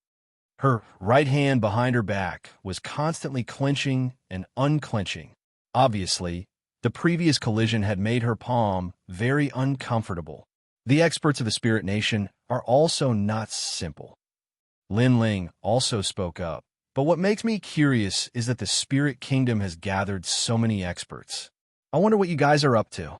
Her right hand behind her back was constantly clenching and unclenching. Obviously, the previous collision had made her palm very uncomfortable. The experts of the Spirit Nation are also not simple. Lin Ling also spoke up. "But what makes me curious is that the Spirit Kingdom has gathered so many experts. I wonder what you guys are up to.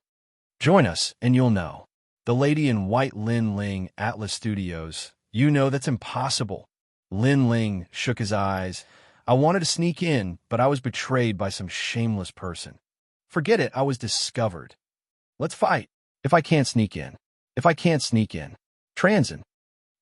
Join us and you'll know." The lady in white Lin Ling Atlas Studios, "You know that's impossible." Lin Ling shook his eyes. "I wanted to sneak in, but I was betrayed by some shameless person. Forget it, I was discovered. Let's fight. If I can't sneak in. If I can't sneak in. Transin."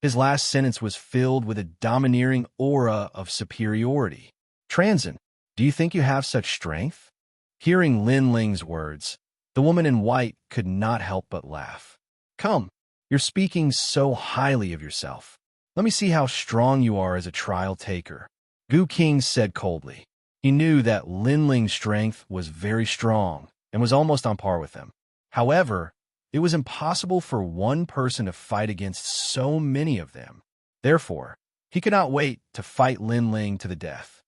His last sentence was filled with a domineering aura of superiority. "Transin, do you think you have such strength?" Hearing Lin Ling's words, the woman in white could not help but laugh. "Come, you're speaking so highly of yourself. Let me see how strong you are as a trial taker," Gu King said coldly. He knew that Lin Ling's strength was very strong and was almost on par with him. However, it was impossible for one person to fight against so many of them. Therefore, he could not wait to fight Lin Ling to the death.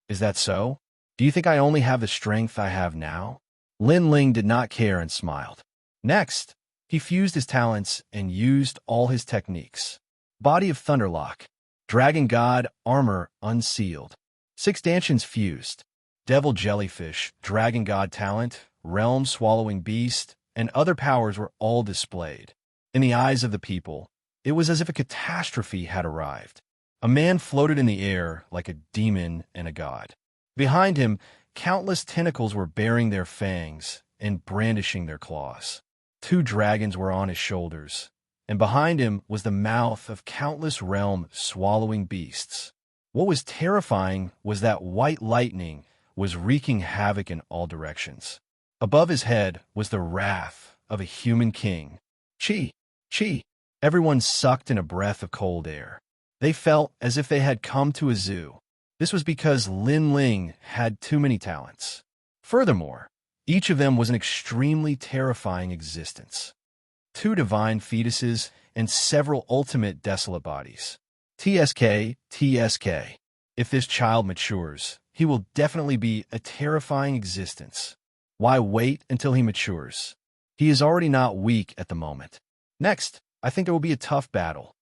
"Is that so? Do you think I only have the strength I have now?" Lin Ling did not care and smiled. Next, he fused his talents and used all his techniques. Body of Thunderlock, Dragon God Armor Unsealed, 6 stanchions fused, Devil Jellyfish, Dragon God Talent, Realm Swallowing Beast, and other powers were all displayed. In the eyes of the people, it was as if a catastrophe had arrived. A man floated in the air like a demon and a god. Behind him, countless tentacles were baring their fangs, and brandishing their claws. 2 dragons were on his shoulders, and behind him was the mouth of countless realm-swallowing beasts. What was terrifying was that white lightning was wreaking havoc in all directions. Above his head was the wrath of a human king. Chi! Chi! Everyone sucked in a breath of cold air. They felt as if they had come to a zoo. This was because Lin Ling had too many talents. Furthermore, each of them was an extremely terrifying existence. 2 divine fetuses and several ultimate desolate bodies. TSK, TSK. If this child matures, he will definitely be a terrifying existence. Why wait until he matures? He is already not weak at the moment. Next, I think there will be a tough battle.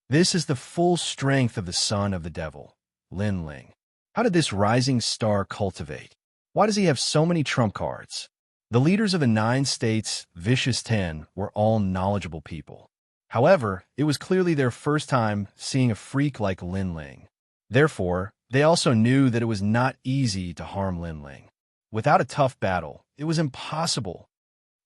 This is the full strength of the son of the devil, Lin Ling. How did this rising star cultivate? Why does he have so many trump cards? The leaders of the 9 states' Vicious 10 were all knowledgeable people. However, it was clearly their first time seeing a freak like Lin Ling. Therefore, they also knew that it was not easy to harm Lin Ling. Without a tough battle, it was impossible.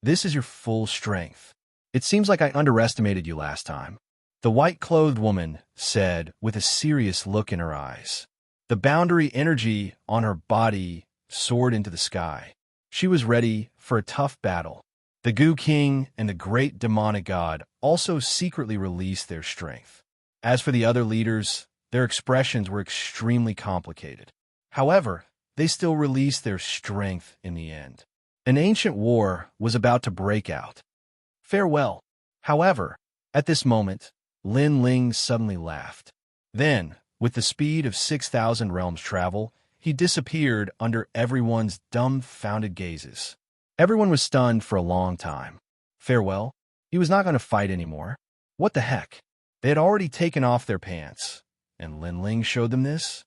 This is your full strength. It seems like I underestimated you last time, the white-clothed woman said with a serious look in her eyes. The boundary energy on her body soared into the sky. She was ready for a tough battle. The Gu King and the great demonic god also secretly released their strength. As for the other leaders, their expressions were extremely complicated. However, they still released their strength in the end. An ancient war was about to break out. Farewell. However, at this moment, Lin Ling suddenly laughed. Then, with the speed of 6,000 realms travel, he disappeared under everyone's dumbfounded gazes. Everyone was stunned for a long time. Farewell? He was not going to fight anymore. What the heck? They had already taken off their pants, and Lin Ling showed them this?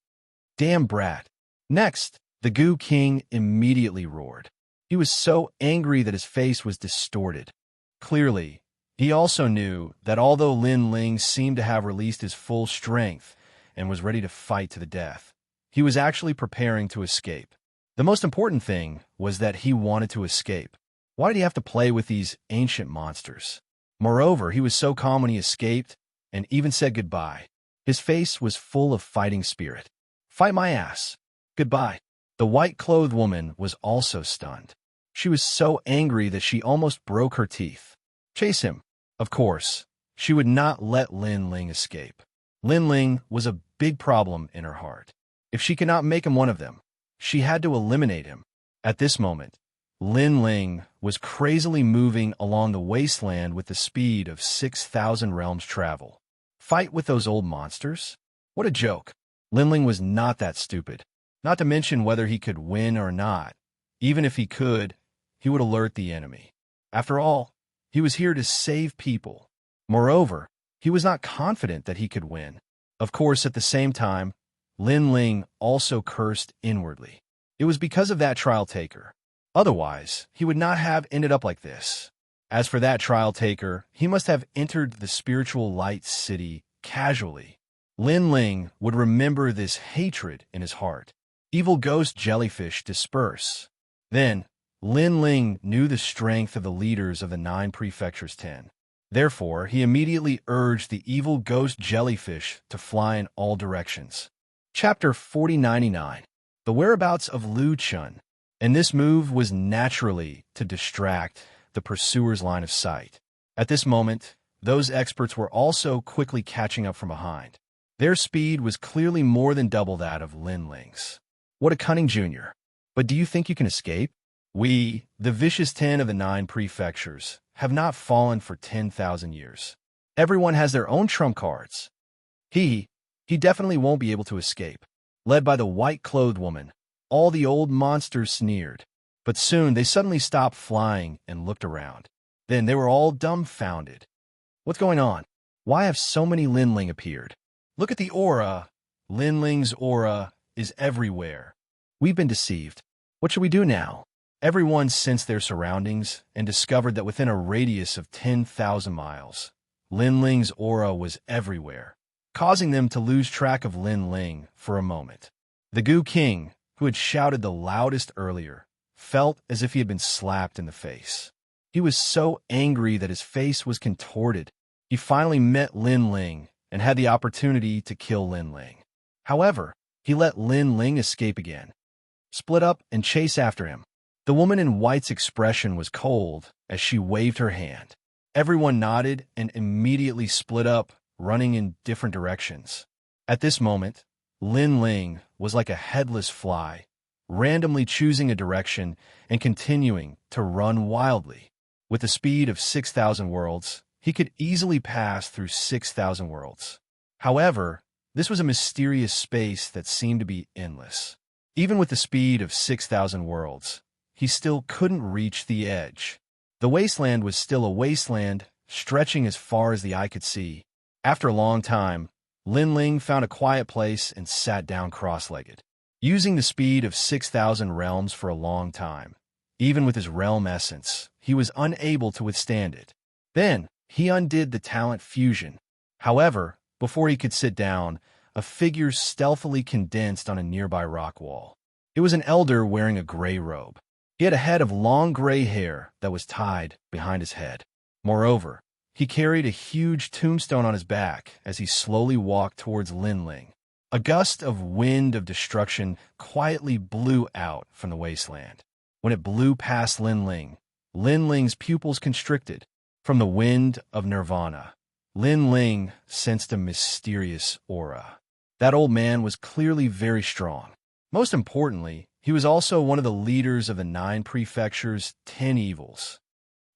Damn brat. Next, the Gu King immediately roared. He was so angry that his face was distorted. Clearly, he also knew that although Lin Ling seemed to have released his full strength and was ready to fight to the death, he was actually preparing to escape. The most important thing was that he wanted to escape. Why did he have to play with these ancient monsters? Moreover, he was so calm when he escaped and even said goodbye. His face was full of fighting spirit. Fight my ass. Goodbye. The white-clothed woman was also stunned. She was so angry that she almost broke her teeth. Chase him. Of course, she would not let Lin Ling escape. Lin Ling was a big problem in her heart. If she could not make him one of them, she had to eliminate him. At this moment, Lin Ling was crazily moving along the wasteland with the speed of 6,000 realms travel. Fight with those old monsters? What a joke. Lin Ling was not that stupid. Not to mention whether he could win or not. Even if he could, he would alert the enemy. After all, he was here to save people. Moreover, he was not confident that he could win. Of course, at the same time, Lin Ling also cursed inwardly. It was because of that trial taker. Otherwise, he would not have ended up like this. As for that trial taker, he must have entered the spiritual light city casually. Lin Ling would remember this hatred in his heart. Evil ghost jellyfish disperse. Then, Lin Ling knew the strength of the leaders of the 9 prefectures 10. Therefore, he immediately urged the evil ghost jellyfish to fly in all directions. Chapter 4099. The whereabouts of Lu Chun. And this move was naturally to distract the pursuer's line of sight. At this moment, those experts were also quickly catching up from behind. Their speed was clearly more than double that of Lin Ling's. What a cunning junior. But do you think you can escape? We, the Vicious 10 of the 9 prefectures, have not fallen for 10,000 years. Everyone has their own trump cards. He definitely won't be able to escape. Led by the white-clothed woman, all the old monsters sneered. But soon they suddenly stopped flying and looked around. Then they were all dumbfounded. What's going on? Why have so many Lin Ling appeared? Look at the aura. Lin Ling's aura is everywhere. We've been deceived. What should we do now? Everyone sensed their surroundings and discovered that within a radius of 10,000 miles, Lin Ling's aura was everywhere, causing them to lose track of Lin Ling for a moment. The Gu King, who had shouted the loudest earlier, felt as if he had been slapped in the face. He was so angry that his face was contorted. He finally met Lin Ling and had the opportunity to kill Lin Ling. However, he let Lin Ling escape again, split up and chase after him. The woman in white's expression was cold as she waved her hand. Everyone nodded and immediately split up, running in different directions. At this moment, Lin Ling was like a headless fly, randomly choosing a direction and continuing to run wildly. With the speed of 6,000 worlds, he could easily pass through 6,000 worlds. However, this was a mysterious space that seemed to be endless. Even with the speed of 6,000 worlds, he still couldn't reach the edge. The wasteland was still a wasteland, stretching as far as the eye could see. After a long time, Lin Ling found a quiet place and sat down cross-legged. Using the speed of 6,000 realms for a long time, even with his realm essence, he was unable to withstand it. Then, he undid the talent fusion. However, before he could sit down, a figure stealthily condensed on a nearby rock wall. It was an elder wearing a gray robe. He had a head of long gray hair that was tied behind his head. Moreover, he carried a huge tombstone on his back as he slowly walked towards Lin Ling. A gust of wind of destruction quietly blew out from the wasteland. When it blew past Lin Ling's pupils constricted. From the wind of nirvana, Lin Ling sensed a mysterious aura. That old man was clearly very strong. Most importantly, he was also one of the leaders of the 9 prefectures' 10 evils.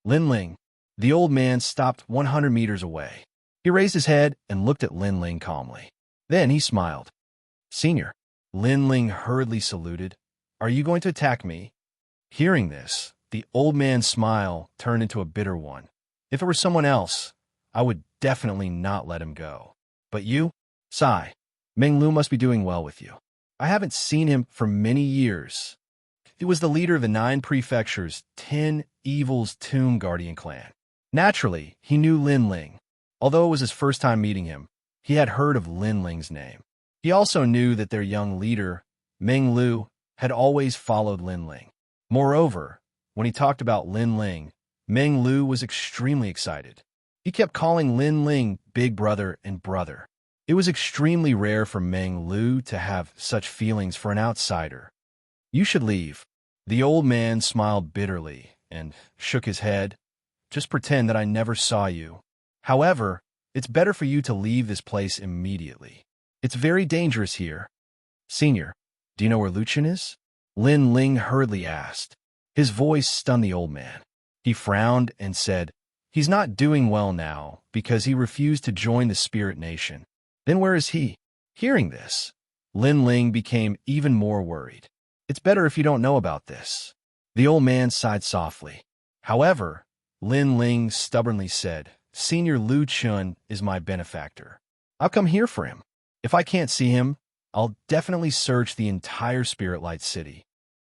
Lin Ling, the old man, stopped 100 meters away. He raised his head and looked at Lin Ling calmly. Then he smiled. "Senior." Lin Ling hurriedly saluted. "Are you going to attack me?" Hearing this, the old man's smile turned into a bitter one. "If it were someone else, I would definitely not let him go. But you? Sigh. Meng Lu must be doing well with you. I haven't seen him for many years." He was the leader of the 9 prefectures' 10 evils tomb guardian clan. Naturally, he knew Lin Ling. Although it was his first time meeting him, he had heard of Lin Ling's name. He also knew that their young leader, Meng Lu, had always followed Lin Ling. Moreover, when he talked about Lin Ling, Meng Lu was extremely excited. He kept calling Lin Ling big brother and brother. It was extremely rare for Meng Lu to have such feelings for an outsider. "You should leave." The old man smiled bitterly and shook his head. "Just pretend that I never saw you. However, it's better for you to leave this place immediately. It's very dangerous here." "Senior, do you know where Lucian is?" Lin Ling hurriedly asked. His voice stunned the old man. He frowned and said, "He's not doing well now because he refused to join the Spirit Nation." "Then where is he?" Hearing this, Lin Ling became even more worried. "It's better if you don't know about this." The old man sighed softly. However, Lin Ling stubbornly said, "Senior Lu Chun is my benefactor. I'll come here for him. If I can't see him, I'll definitely search the entire Spirit Light City."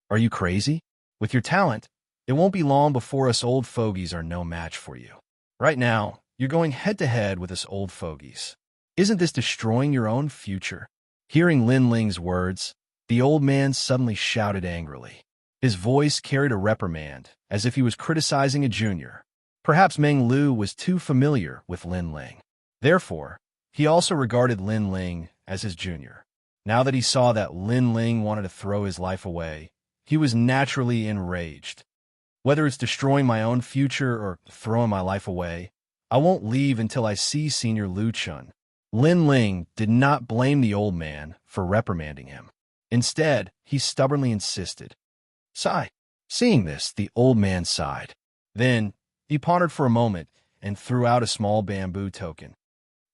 "Are you crazy? With your talent, it won't be long before us old fogies are no match for you. Right now, you're going head-to-head with us old fogies. Isn't this destroying your own future?" Hearing Lin Ling's words, the old man suddenly shouted angrily. His voice carried a reprimand, as if he was criticizing a junior. Perhaps Meng Lu was too familiar with Lin Ling. Therefore, he also regarded Lin Ling as his junior. Now that he saw that Lin Ling wanted to throw his life away, he was naturally enraged. "Whether it's destroying my own future or throwing my life away, I won't leave until I see Senior Lu Chun." Lin Ling did not blame the old man for reprimanding him. Instead, he stubbornly insisted. "Sigh." Seeing this, the old man sighed. Then, he pondered for a moment and threw out a small bamboo token.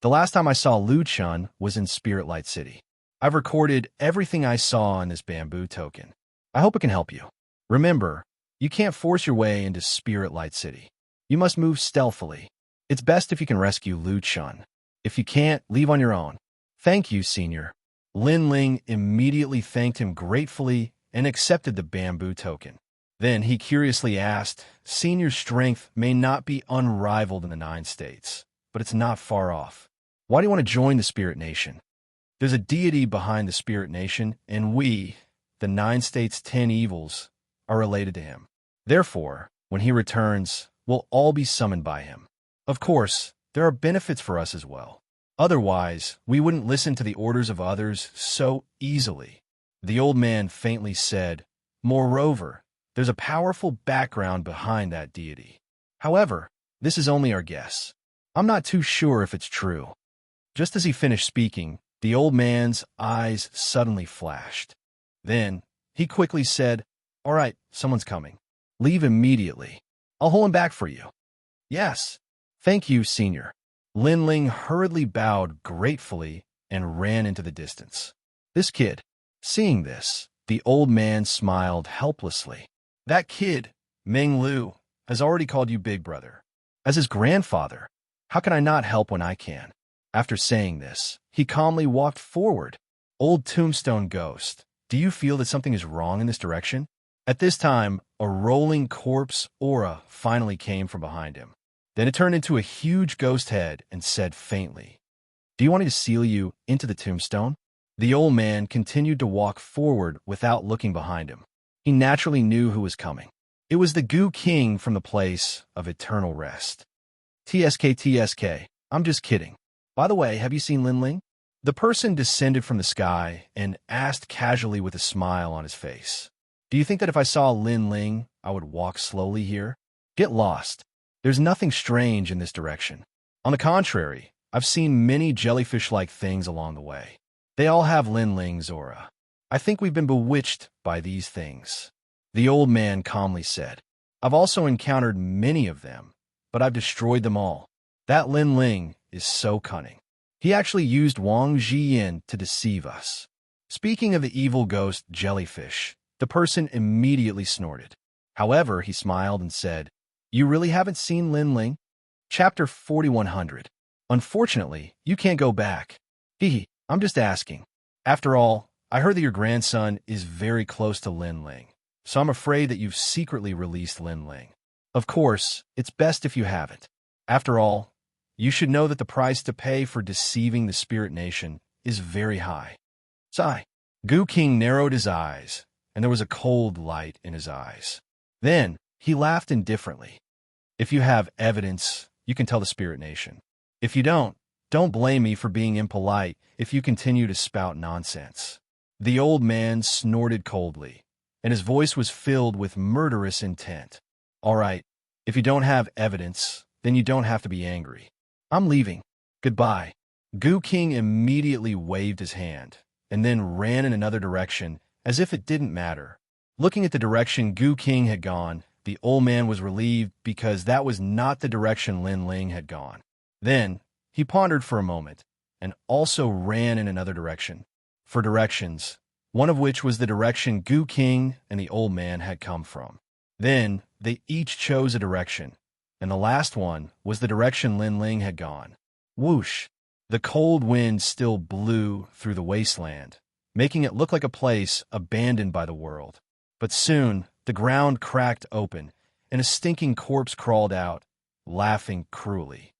"The last time I saw Lu Chun was in Spirit Light City. I've recorded everything I saw in this bamboo token. I hope it can help you. Remember, you can't force your way into Spirit Light City. You must move stealthily. It's best if you can rescue Lu Chun. If you can't, leave on your own." "Thank you, Senior." Lin Ling immediately thanked him gratefully and accepted the bamboo token. Then he curiously asked, "Senior's strength may not be unrivaled in the 9 states, but it's not far off. Why do you want to join the Spirit Nation?" "There's a deity behind the Spirit Nation, and we, the 9 states' 10 evils, are related to him. Therefore, when he returns, we'll all be summoned by him. Of course, there are benefits for us as well. Otherwise, we wouldn't listen to the orders of others so easily. The old man faintly said, "Moreover, there's a powerful background behind that deity. However, this is only our guess. I'm not too sure if it's true." Just as he finished speaking, the old man's eyes suddenly flashed. Then, he quickly said, "All right, someone's coming. Leave immediately. I'll hold him back for you." "Yes. Thank you, Senior." Lin Ling hurriedly bowed gratefully and ran into the distance. This kid. Seeing this, the old man smiled helplessly. "That kid, Meng Lu, has already called you Big Brother. As his grandfather, how can I not help when I can?" After saying this, he calmly walked forward. "Old Tombstone Ghost, do you feel that something is wrong in this direction?" At this time, a rolling corpse aura finally came from behind him. Then it turned into a huge ghost head and said faintly, "Do you want me to seal you into the tombstone?" The old man continued to walk forward without looking behind him. He naturally knew who was coming. It was the Goo King from the place of eternal rest. TSK, I'm just kidding. By the way, have you seen Lin Ling?" The person descended from the sky and asked casually with a smile on his face. "Do you think that if I saw Lin Ling, I would walk slowly here? Get lost. There's nothing strange in this direction. On the contrary, I've seen many jellyfish-like things along the way. They all have Lin Ling's aura. I think we've been bewitched by these things." The old man calmly said, "I've also encountered many of them, but I've destroyed them all. That Lin Ling is so cunning. He actually used Wang Zhiyin to deceive us." Speaking of the evil ghost jellyfish, the person immediately snorted. However, he smiled and said, "You really haven't seen Lin Ling?" Chapter 4100. "Unfortunately, you can't go back. Hee, I'm just asking. After all, I heard that your grandson is very close to Lin Ling, so I'm afraid that you've secretly released Lin Ling. Of course, it's best if you haven't. After all, you should know that the price to pay for deceiving the Spirit Nation is very high." Sigh. Goo King narrowed his eyes, and there was a cold light in his eyes. Then, he laughed indifferently. "If you have evidence, you can tell the Spirit Nation. If you don't blame me for being impolite if you continue to spout nonsense." The old man snorted coldly, and his voice was filled with murderous intent. "All right, if you don't have evidence, then you don't have to be angry. I'm leaving. Goodbye." Goo King immediately waved his hand, and then ran in another direction as if it didn't matter. Looking at the direction Goo King had gone, the old man was relieved because that was not the direction Lin Ling had gone. Then, he pondered for a moment, and also ran in another direction. For directions, one of which was the direction Goo King and the old man had come from. Then, they each chose a direction, and the last one was the direction Lin Ling had gone. Whoosh! The cold wind still blew through the wasteland, making it look like a place abandoned by the world. But soon, the ground cracked open, and a stinking corpse crawled out, laughing cruelly.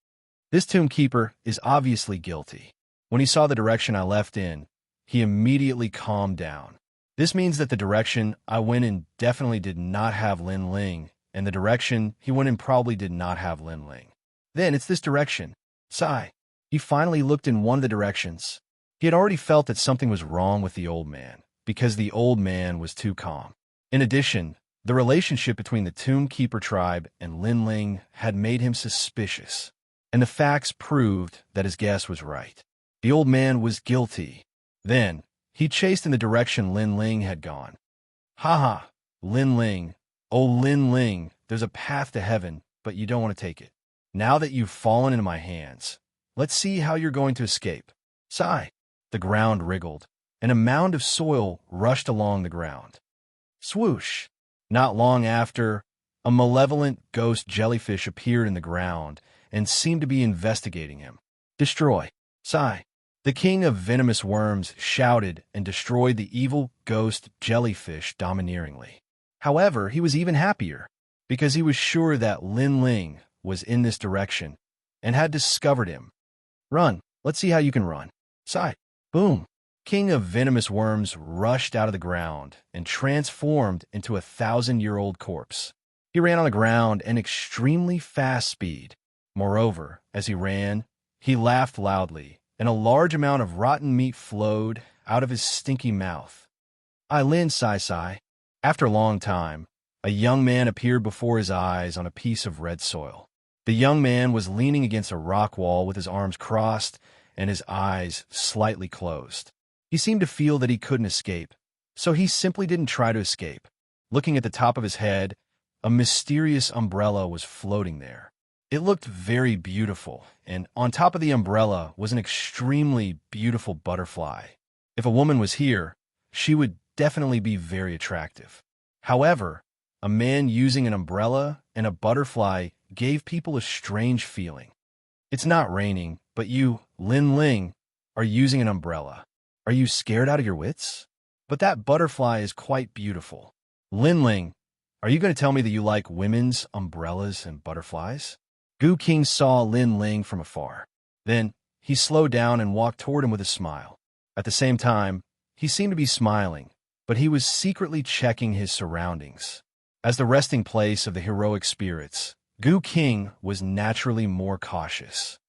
This tomb keeper is obviously guilty. When he saw the direction I left in, he immediately calmed down. This means that the direction I went in definitely did not have Lin Ling, and the direction he went in probably did not have Lin Ling. Then it's this direction. Sigh. He finally looked in one of the directions. He had already felt that something was wrong with the old man, because the old man was too calm. In addition, the relationship between the Tomb Keeper tribe and Lin Ling had made him suspicious, and the facts proved that his guess was right. The old man was guilty. Then, he chased in the direction Lin Ling had gone. "Ha! Lin Ling. Oh, Lin Ling, there's a path to heaven, but you don't want to take it. Now that you've fallen into my hands, let's see how you're going to escape." Sigh. The ground wriggled, and a mound of soil rushed along the ground. Swoosh! Not long after, a malevolent ghost jellyfish appeared in the ground and seemed to be investigating him. Destroy. Sigh. The king of venomous worms shouted and destroyed the evil ghost jellyfish domineeringly. However, he was even happier, because he was sure that Lin Ling was in this direction and had discovered him. Run. Let's see how you can run. Sigh. Boom. King of venomous worms rushed out of the ground and transformed into a 1,000-year-old corpse. He ran on the ground at an extremely fast speed. Moreover, as he ran, he laughed loudly, and a large amount of rotten meat flowed out of his stinky mouth. Lin Sai. After a long time, a young man appeared before his eyes on a piece of red soil. The young man was leaning against a rock wall with his arms crossed and his eyes slightly closed. He seemed to feel that he couldn't escape, so he simply didn't try to escape. Looking at the top of his head, a mysterious umbrella was floating there. It looked very beautiful, and on top of the umbrella was an extremely beautiful butterfly. If a woman was here, she would definitely be very attractive. However, a man using an umbrella and a butterfly gave people a strange feeling. It's not raining, but you, Lin Ling, are using an umbrella. Are you scared out of your wits? But that butterfly is quite beautiful. Lin Ling, are you going to tell me that you like women's umbrellas and butterflies? Gu King saw Lin Ling from afar. Then, he slowed down and walked toward him with a smile. At the same time, he seemed to be smiling, but he was secretly checking his surroundings. As the resting place of the heroic spirits, Gu King was naturally more cautious.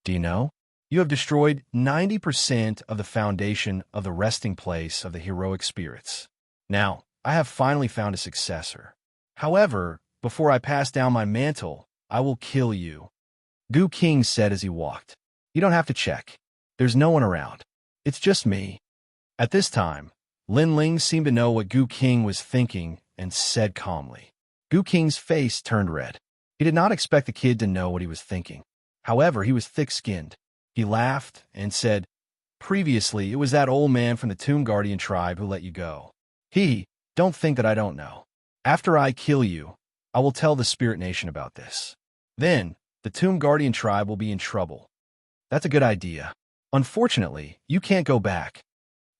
Do you know? You have destroyed 90% of the foundation of the resting place of the heroic spirits. Now, I have finally found a successor. However, before I pass down my mantle, I will kill you. Gu King said as he walked. You don't have to check. There's no one around. It's just me. At this time, Lin Ling seemed to know what Gu King was thinking and said calmly. Gu King's face turned red. He did not expect the kid to know what he was thinking. However, he was thick-skinned. He laughed and said, previously, it was that old man from the Tomb Guardian tribe who let you go. Don't think that I don't know. After I kill you, I will tell the Spirit Nation about this. Then, the Tomb Guardian tribe will be in trouble. That's a good idea. Unfortunately, you can't go back.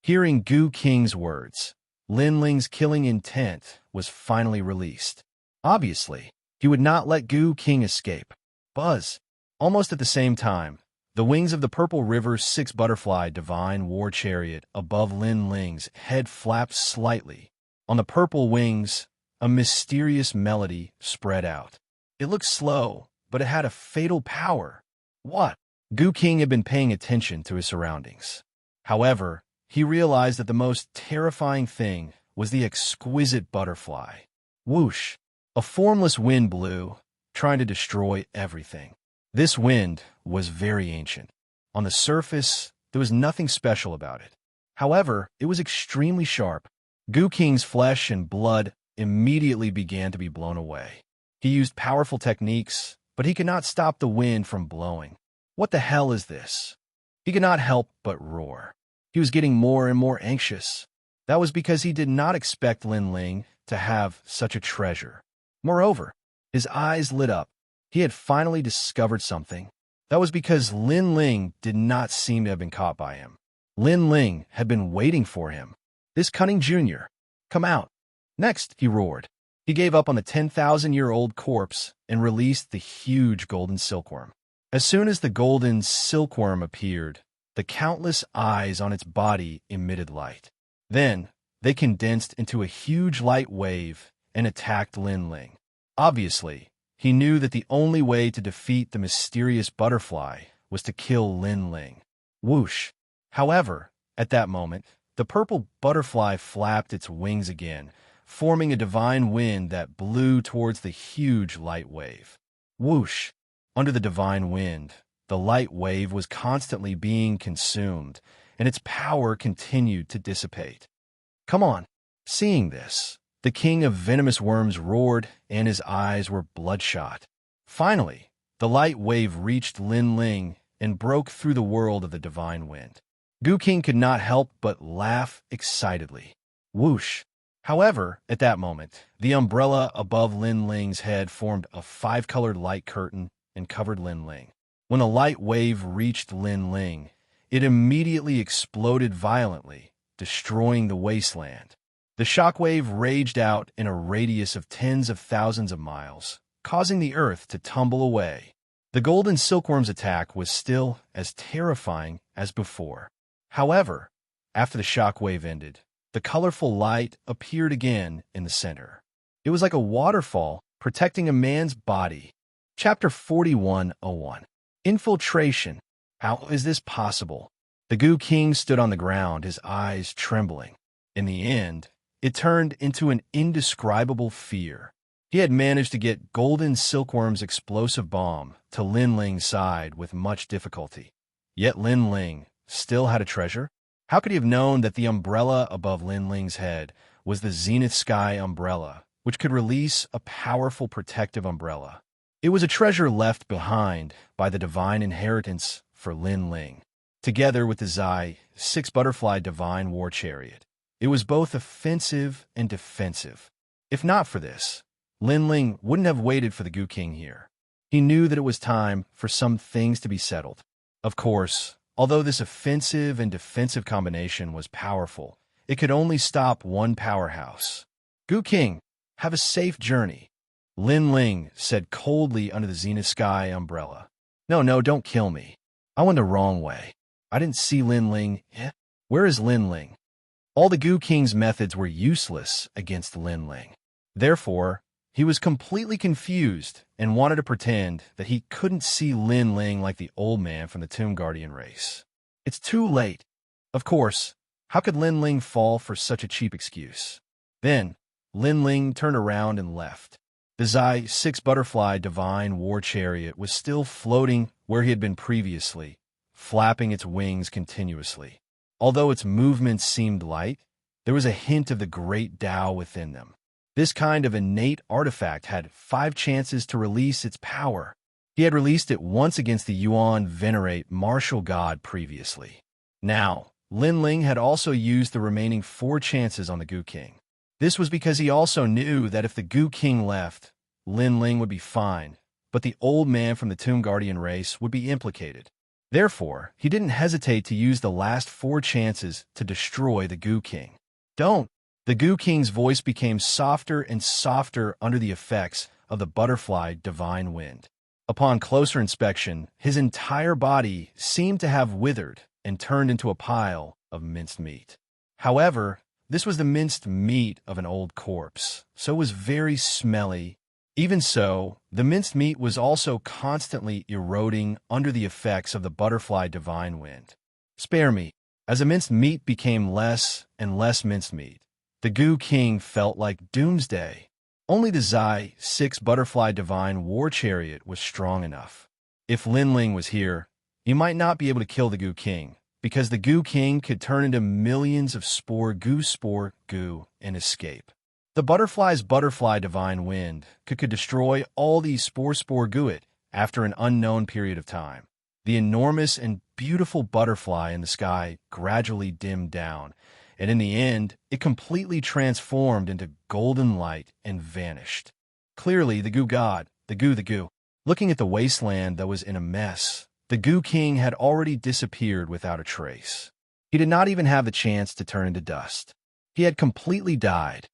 Hearing Gu King's words, Lin Ling's killing intent was finally released. Obviously, he would not let Gu King escape. Buzz. Almost at the same time, the wings of the Purple River's 6 butterfly divine war chariot above Lin Ling's head flapped slightly. On the purple wings, a mysterious melody spread out. It looked slow, but it had a fatal power. What? Gu King had been paying attention to his surroundings. However, he realized that the most terrifying thing was the exquisite butterfly. Whoosh! A formless wind blew, trying to destroy everything. This wind was very ancient. On the surface, there was nothing special about it. However, it was extremely sharp. Gu King's flesh and blood immediately began to be blown away. He used powerful techniques, but he could not stop the wind from blowing. What the hell is this? He could not help but roar. He was getting more and more anxious. That was because he did not expect Lin Ling to have such a treasure. Moreover, his eyes lit up. He had finally discovered something. That was because Lin Ling did not seem to have been caught by him. Lin Ling had been waiting for him. This cunning junior. Come out. Next, he roared. He gave up on the 10,000-year-old corpse and released the huge golden silkworm. As soon as the golden silkworm appeared, the countless eyes on its body emitted light. Then, they condensed into a huge light wave and attacked Lin Ling. Obviously, he knew that the only way to defeat the mysterious butterfly was to kill Lin Ling. Whoosh! However, at that moment, the purple butterfly flapped its wings again, forming a divine wind that blew towards the huge light wave. Whoosh! Under the divine wind, the light wave was constantly being consumed, and its power continued to dissipate. Come on! Seeing this, the king of venomous worms roared, and his eyes were bloodshot. Finally, the light wave reached Lin Ling and broke through the world of the divine wind. Gu King could not help but laugh excitedly. Whoosh! However, at that moment, the umbrella above Lin Ling's head formed a 5-colored light curtain and covered Lin Ling. When the light wave reached Lin Ling, it immediately exploded violently, destroying the wasteland. The shockwave raged out in a radius of tens of thousands of miles, causing the earth to tumble away. The golden silkworm's attack was still as terrifying as before. However, After the shockwave ended, the colorful light appeared again in the center. It was like a waterfall protecting a man's body. Chapter 41:01. Infiltration. How is this possible? The Goo King stood on the ground, his eyes trembling. In the end, it turned into an indescribable fear. He had managed to get Golden Silkworm's explosive bomb to Lin Ling's side with much difficulty. Yet Lin Ling still had a treasure? How could he have known that the umbrella above Lin Ling's head was the Zenith Sky umbrella, which could release a powerful protective umbrella? It was a treasure left behind by the divine inheritance for Lin Ling, together with the Zai 6 Butterfly Divine War Chariot. It was both offensive and defensive. If not for this, Lin Ling wouldn't have waited for the Goo King here. He knew that it was time for some things to be settled. Of course, although this offensive and defensive combination was powerful, it could only stop one powerhouse. Goo King, have a safe journey, Lin Ling said coldly under the Zenith Sky umbrella. No, don't kill me. I went the wrong way. I didn't see Lin Ling. Where is Lin Ling? All the Goo King's methods were useless against Lin Ling. Therefore, he was completely confused and wanted to pretend that he couldn't see Lin Ling like the old man from the Tomb Guardian race. It's too late. Of course, how could Lin Ling fall for such a cheap excuse? Then, Lin Ling turned around and left. The Zai 6 Butterfly Divine War Chariot was still floating where he had been previously, flapping its wings continuously. Although its movements seemed light, there was a hint of the great Tao within them. This kind of innate artifact had 5 chances to release its power. He had released it once against the Yuan Venerate Martial God previously. Now, Lin Ling had also used the remaining 4 chances on the Goo King. This was because he also knew that if the Goo King left, Lin Ling would be fine, but the old man from the Tomb Guardian race would be implicated. Therefore, he didn't hesitate to use the last 4 chances to destroy the Goo King. Don't! The Goo King's voice became softer and softer under the effects of the butterfly divine wind. Upon closer inspection, his entire body seemed to have withered and turned into a pile of minced meat. However, this was the minced meat of an old corpse, so it was very smelly. Even so, the minced meat was also constantly eroding under the effects of the butterfly divine wind. Spare me. As the minced meat became less and less minced meat, the Goo King felt like doomsday. Only the Zai 6 Butterfly Divine War Chariot was strong enough. If Lin Ling was here, he might not be able to kill the Goo King, because the Goo King could turn into millions of spore goo and escape. The butterfly's butterfly divine wind could destroy all these spore gooit after an unknown period of time. The enormous and beautiful butterfly in the sky gradually dimmed down, and in the end, it completely transformed into golden light and vanished. Clearly, the Goo God, the Goo, looking at the wasteland that was in a mess, the Goo King had already disappeared without a trace. He did not even have the chance to turn into dust. He had completely died.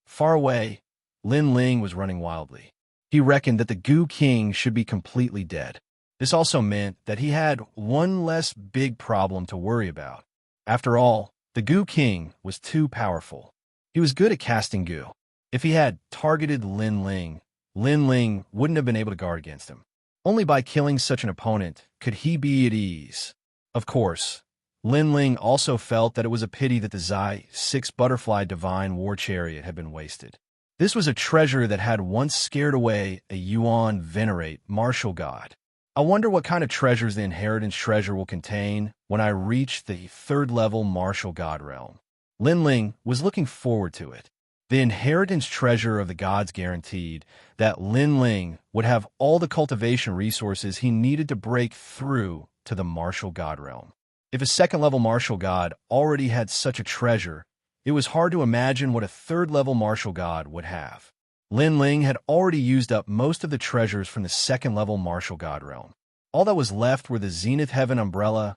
Far away, Lin Ling was running wildly. He reckoned that the Goo King should be completely dead. This also meant that he had one less big problem to worry about. After all, the Goo King was too powerful. He was good at casting goo. If he had targeted Lin Ling wouldn't have been able to guard against him. Only by killing such an opponent could he be at ease. Of course, Lin Ling also felt that it was a pity that the Zai 6 Butterfly Divine War Chariot had been wasted. This was a treasure that had once scared away a Yuan Venerate Martial God. I wonder what kind of treasures the Inheritance Treasure will contain when I reach the 3rd level Martial God realm. Lin Ling was looking forward to it. The Inheritance Treasure of the Gods guaranteed that Lin Ling would have all the cultivation resources he needed to break through to the Martial God realm. If a 2nd level Martial God already had such a treasure, it was hard to imagine what a 3rd level Martial God would have. Lin Ling had already used up most of the treasures from the 2nd level Martial God realm. All that was left were the Zenith Heaven umbrella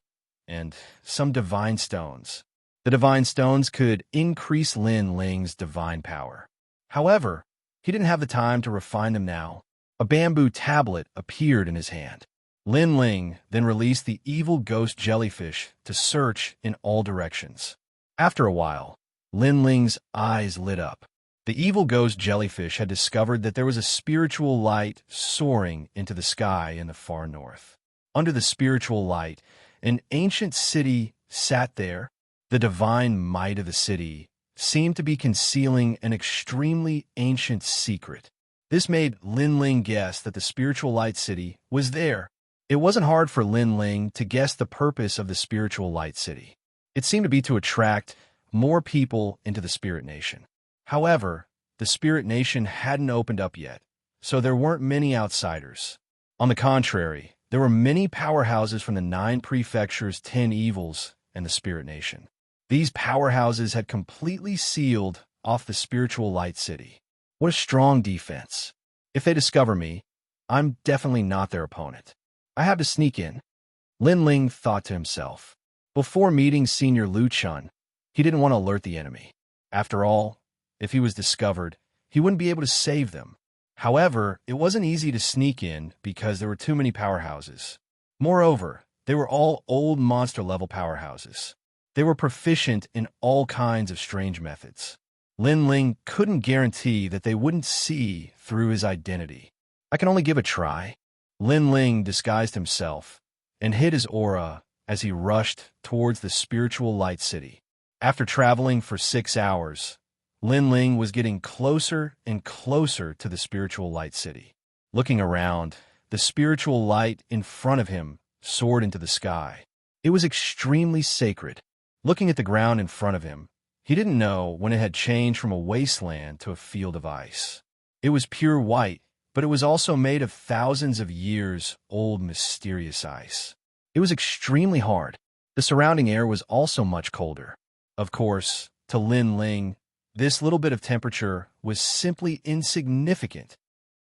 and some divine stones. The divine stones could increase Lin Ling's divine power. However, he didn't have the time to refine them now. A bamboo tablet appeared in his hand. Lin Ling then released the evil ghost jellyfish to search in all directions. After a while, Lin Ling's eyes lit up. The evil ghost jellyfish had discovered that there was a spiritual light soaring into the sky in the far north. Under the spiritual light, an ancient city sat there. The divine might of the city seemed to be concealing an extremely ancient secret. This made Lin Ling guess that the spiritual light city was there. It wasn't hard for Lin Ling to guess the purpose of the spiritual light city. It seemed to be to attract more people into the spirit nation. However, the spirit nation hadn't opened up yet, so there weren't many outsiders. On the contrary, there were many powerhouses from the 9 prefectures, 10 evils, and the spirit nation. These powerhouses had completely sealed off the spiritual light city. What a strong defense. If they discover me, I'm definitely not their opponent. I have to sneak in. Lin Ling thought to himself. Before meeting Senior Lu Chun, he didn't want to alert the enemy. After all, if he was discovered, he wouldn't be able to save them. However, it wasn't easy to sneak in because there were too many powerhouses. Moreover, they were all old monster-level powerhouses. They were proficient in all kinds of strange methods. Lin Ling couldn't guarantee that they wouldn't see through his identity. I can only give a try. Lin Ling disguised himself and hid his aura as he rushed towards the spiritual light city. After traveling for 6 hours, Lin Ling was getting closer and closer to the spiritual light city. Looking around, the spiritual light in front of him soared into the sky. It was extremely sacred. Looking at the ground in front of him, he didn't know when it had changed from a wasteland to a field of ice. It was pure white, but it was also made of thousands of years old mysterious ice. It was extremely hard. The surrounding air was also much colder. Of course, to Lin Ling, this little bit of temperature was simply insignificant.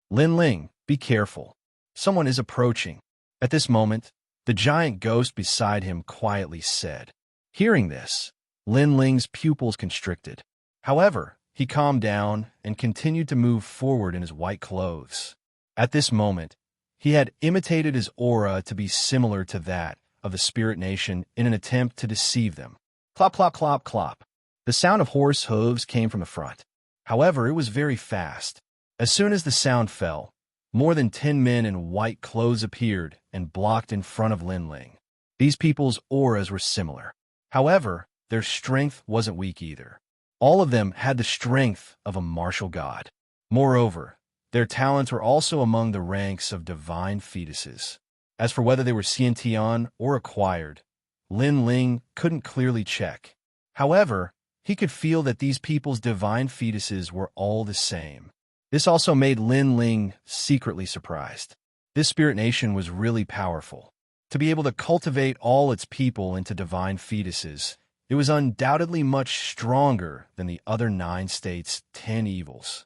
Lin Ling, be careful. Someone is approaching. At this moment, the giant ghost beside him quietly said. Hearing this, Lin Ling's pupils constricted. However, he calmed down and continued to move forward in his white clothes. At this moment, he had imitated his aura to be similar to that of the spirit nation in an attempt to deceive them. Clop, clop, clop, clop. The sound of horse hooves came from the front. However, it was very fast. As soon as the sound fell, more than 10 men in white clothes appeared and blocked in front of Lin Ling. These people's auras were similar. However, their strength wasn't weak either. All of them had the strength of a martial god. Moreover, their talents were also among the ranks of divine fetuses. As for whether they were Xianxia or acquired, Lin Ling couldn't clearly check. However, he could feel that these people's divine fetuses were all the same. This also made Lin Ling secretly surprised. This spirit nation was really powerful. To be able to cultivate all its people into divine fetuses, it was undoubtedly much stronger than the other 9 states' 10 evils.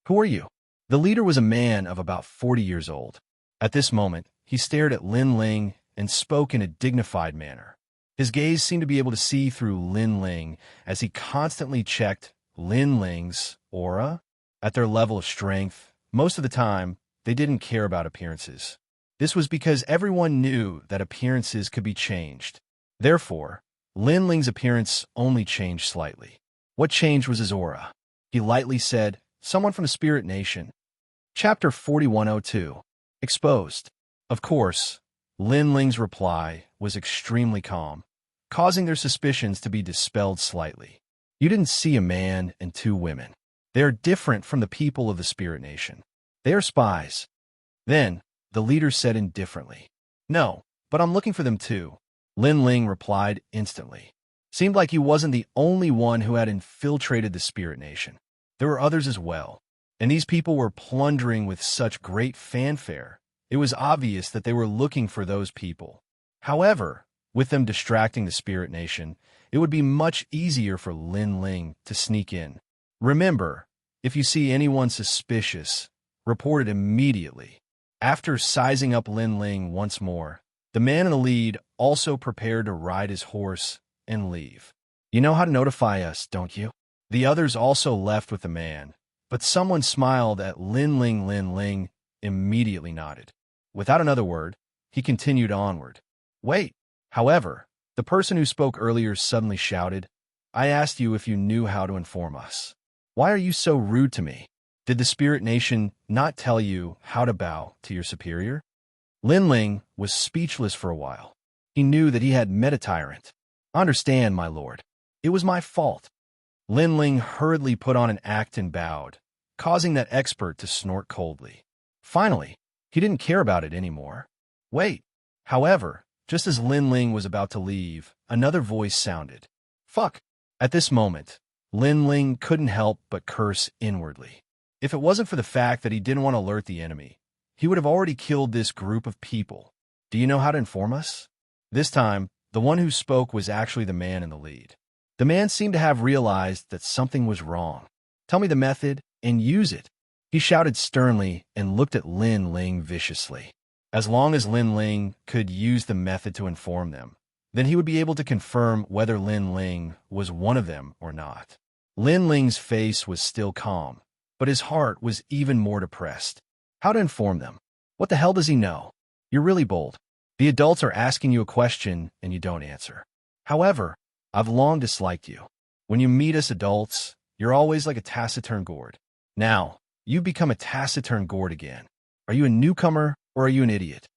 Who are you? The leader was a man of about 40 years old. At this moment, he stared at Lin Ling and spoke in a dignified manner. His gaze seemed to be able to see through Lin Ling as he constantly checked Lin Ling's aura. At their level of strength, most of the time, they didn't care about appearances. This was because everyone knew that appearances could be changed. Therefore, Lin Ling's appearance only changed slightly. What changed was his aura. He lightly said, "Someone from the Spirit Nation." Chapter 4102. Exposed. Of course, Lin Ling's reply was extremely calm, causing their suspicions to be dispelled slightly. You didn't see a man and 2 women. They are different from the people of the Spirit Nation. They are spies. Then, the leader said indifferently, "No, but I'm looking for them too." Lin Ling replied instantly. Seemed like he wasn't the only one who had infiltrated the Spirit Nation. There were others as well, and these people were plundering with such great fanfare. It was obvious that they were looking for those people. However, with them distracting the Spirit Nation, it would be much easier for Lin Ling to sneak in. Remember, if you see anyone suspicious, report it immediately. After sizing up Lin Ling once more, the man in the lead also prepared to ride his horse and leave. You know how to notify us, don't you? The others also left with the man, but someone smiled at Lin Ling. Lin Ling immediately nodded. Without another word, he continued onward. Wait! However, the person who spoke earlier suddenly shouted, I asked you if you knew how to inform us. Why are you so rude to me? Did the Spirit Nation not tell you how to bow to your superior? Lin Ling was speechless for a while. He knew that he had met a tyrant. Understand, my lord. It was my fault. Lin Ling hurriedly put on an act and bowed, causing that expert to snort coldly. Finally, he didn't care about it anymore. Wait. However, just as Lin Ling was about to leave, another voice sounded. Fuck. At this moment, Lin Ling couldn't help but curse inwardly. If it wasn't for the fact that he didn't want to alert the enemy, he would have already killed this group of people. Do you know how to inform us? This time, the one who spoke was actually the man in the lead. The man seemed to have realized that something was wrong. Tell me the method and use it. He shouted sternly and looked at Lin Ling viciously. As long as Lin Ling could use the method to inform them, then he would be able to confirm whether Lin Ling was one of them or not. Lin Ling's face was still calm, but his heart was even more depressed. How to inform them? What the hell does he know? You're really bold. The adults are asking you a question and you don't answer. However, I've long disliked you. When you meet us adults, you're always like a taciturn gourd. Now, you've become a taciturn gourd again. Are you a newcomer or are you an idiot?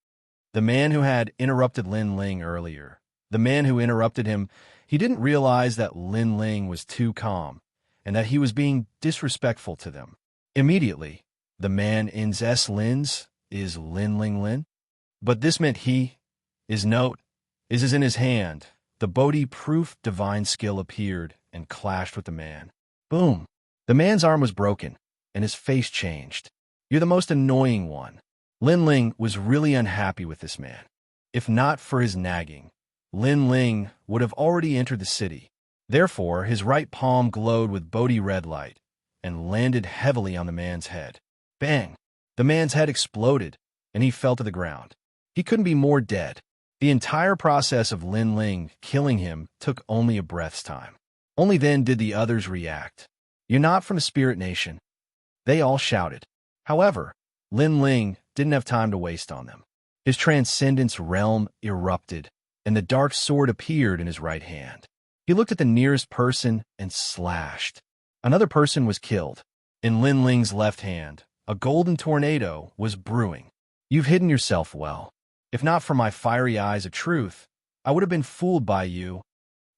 The man who had interrupted Lin Ling earlier, the man who interrupted him, he didn't realize that Lin Ling was too calm and that he was being disrespectful to them. Immediately, the man in S. Lin's is Lin Ling Lin. But this meant his note, is in his hand. The Bodhi-proof divine skill appeared and clashed with the man. Boom! The man's arm was broken, and his face changed. You're the most annoying one. Lin Ling was really unhappy with this man. If not for his nagging, Lin Ling would have already entered the city. Therefore, his right palm glowed with Bodhi red light and landed heavily on the man's head. Bang! The man's head exploded, and he fell to the ground. He couldn't be more dead. The entire process of Lin Ling killing him took only a breath's time. Only then did the others react. You're not from the Spirit Nation. They all shouted. However, Lin Ling didn't have time to waste on them. His transcendence realm erupted, and the dark sword appeared in his right hand. He looked at the nearest person and slashed. Another person was killed. In Lin Ling's left hand, a golden tornado was brewing. You've hidden yourself well. If not for my fiery eyes of truth, I would have been fooled by you.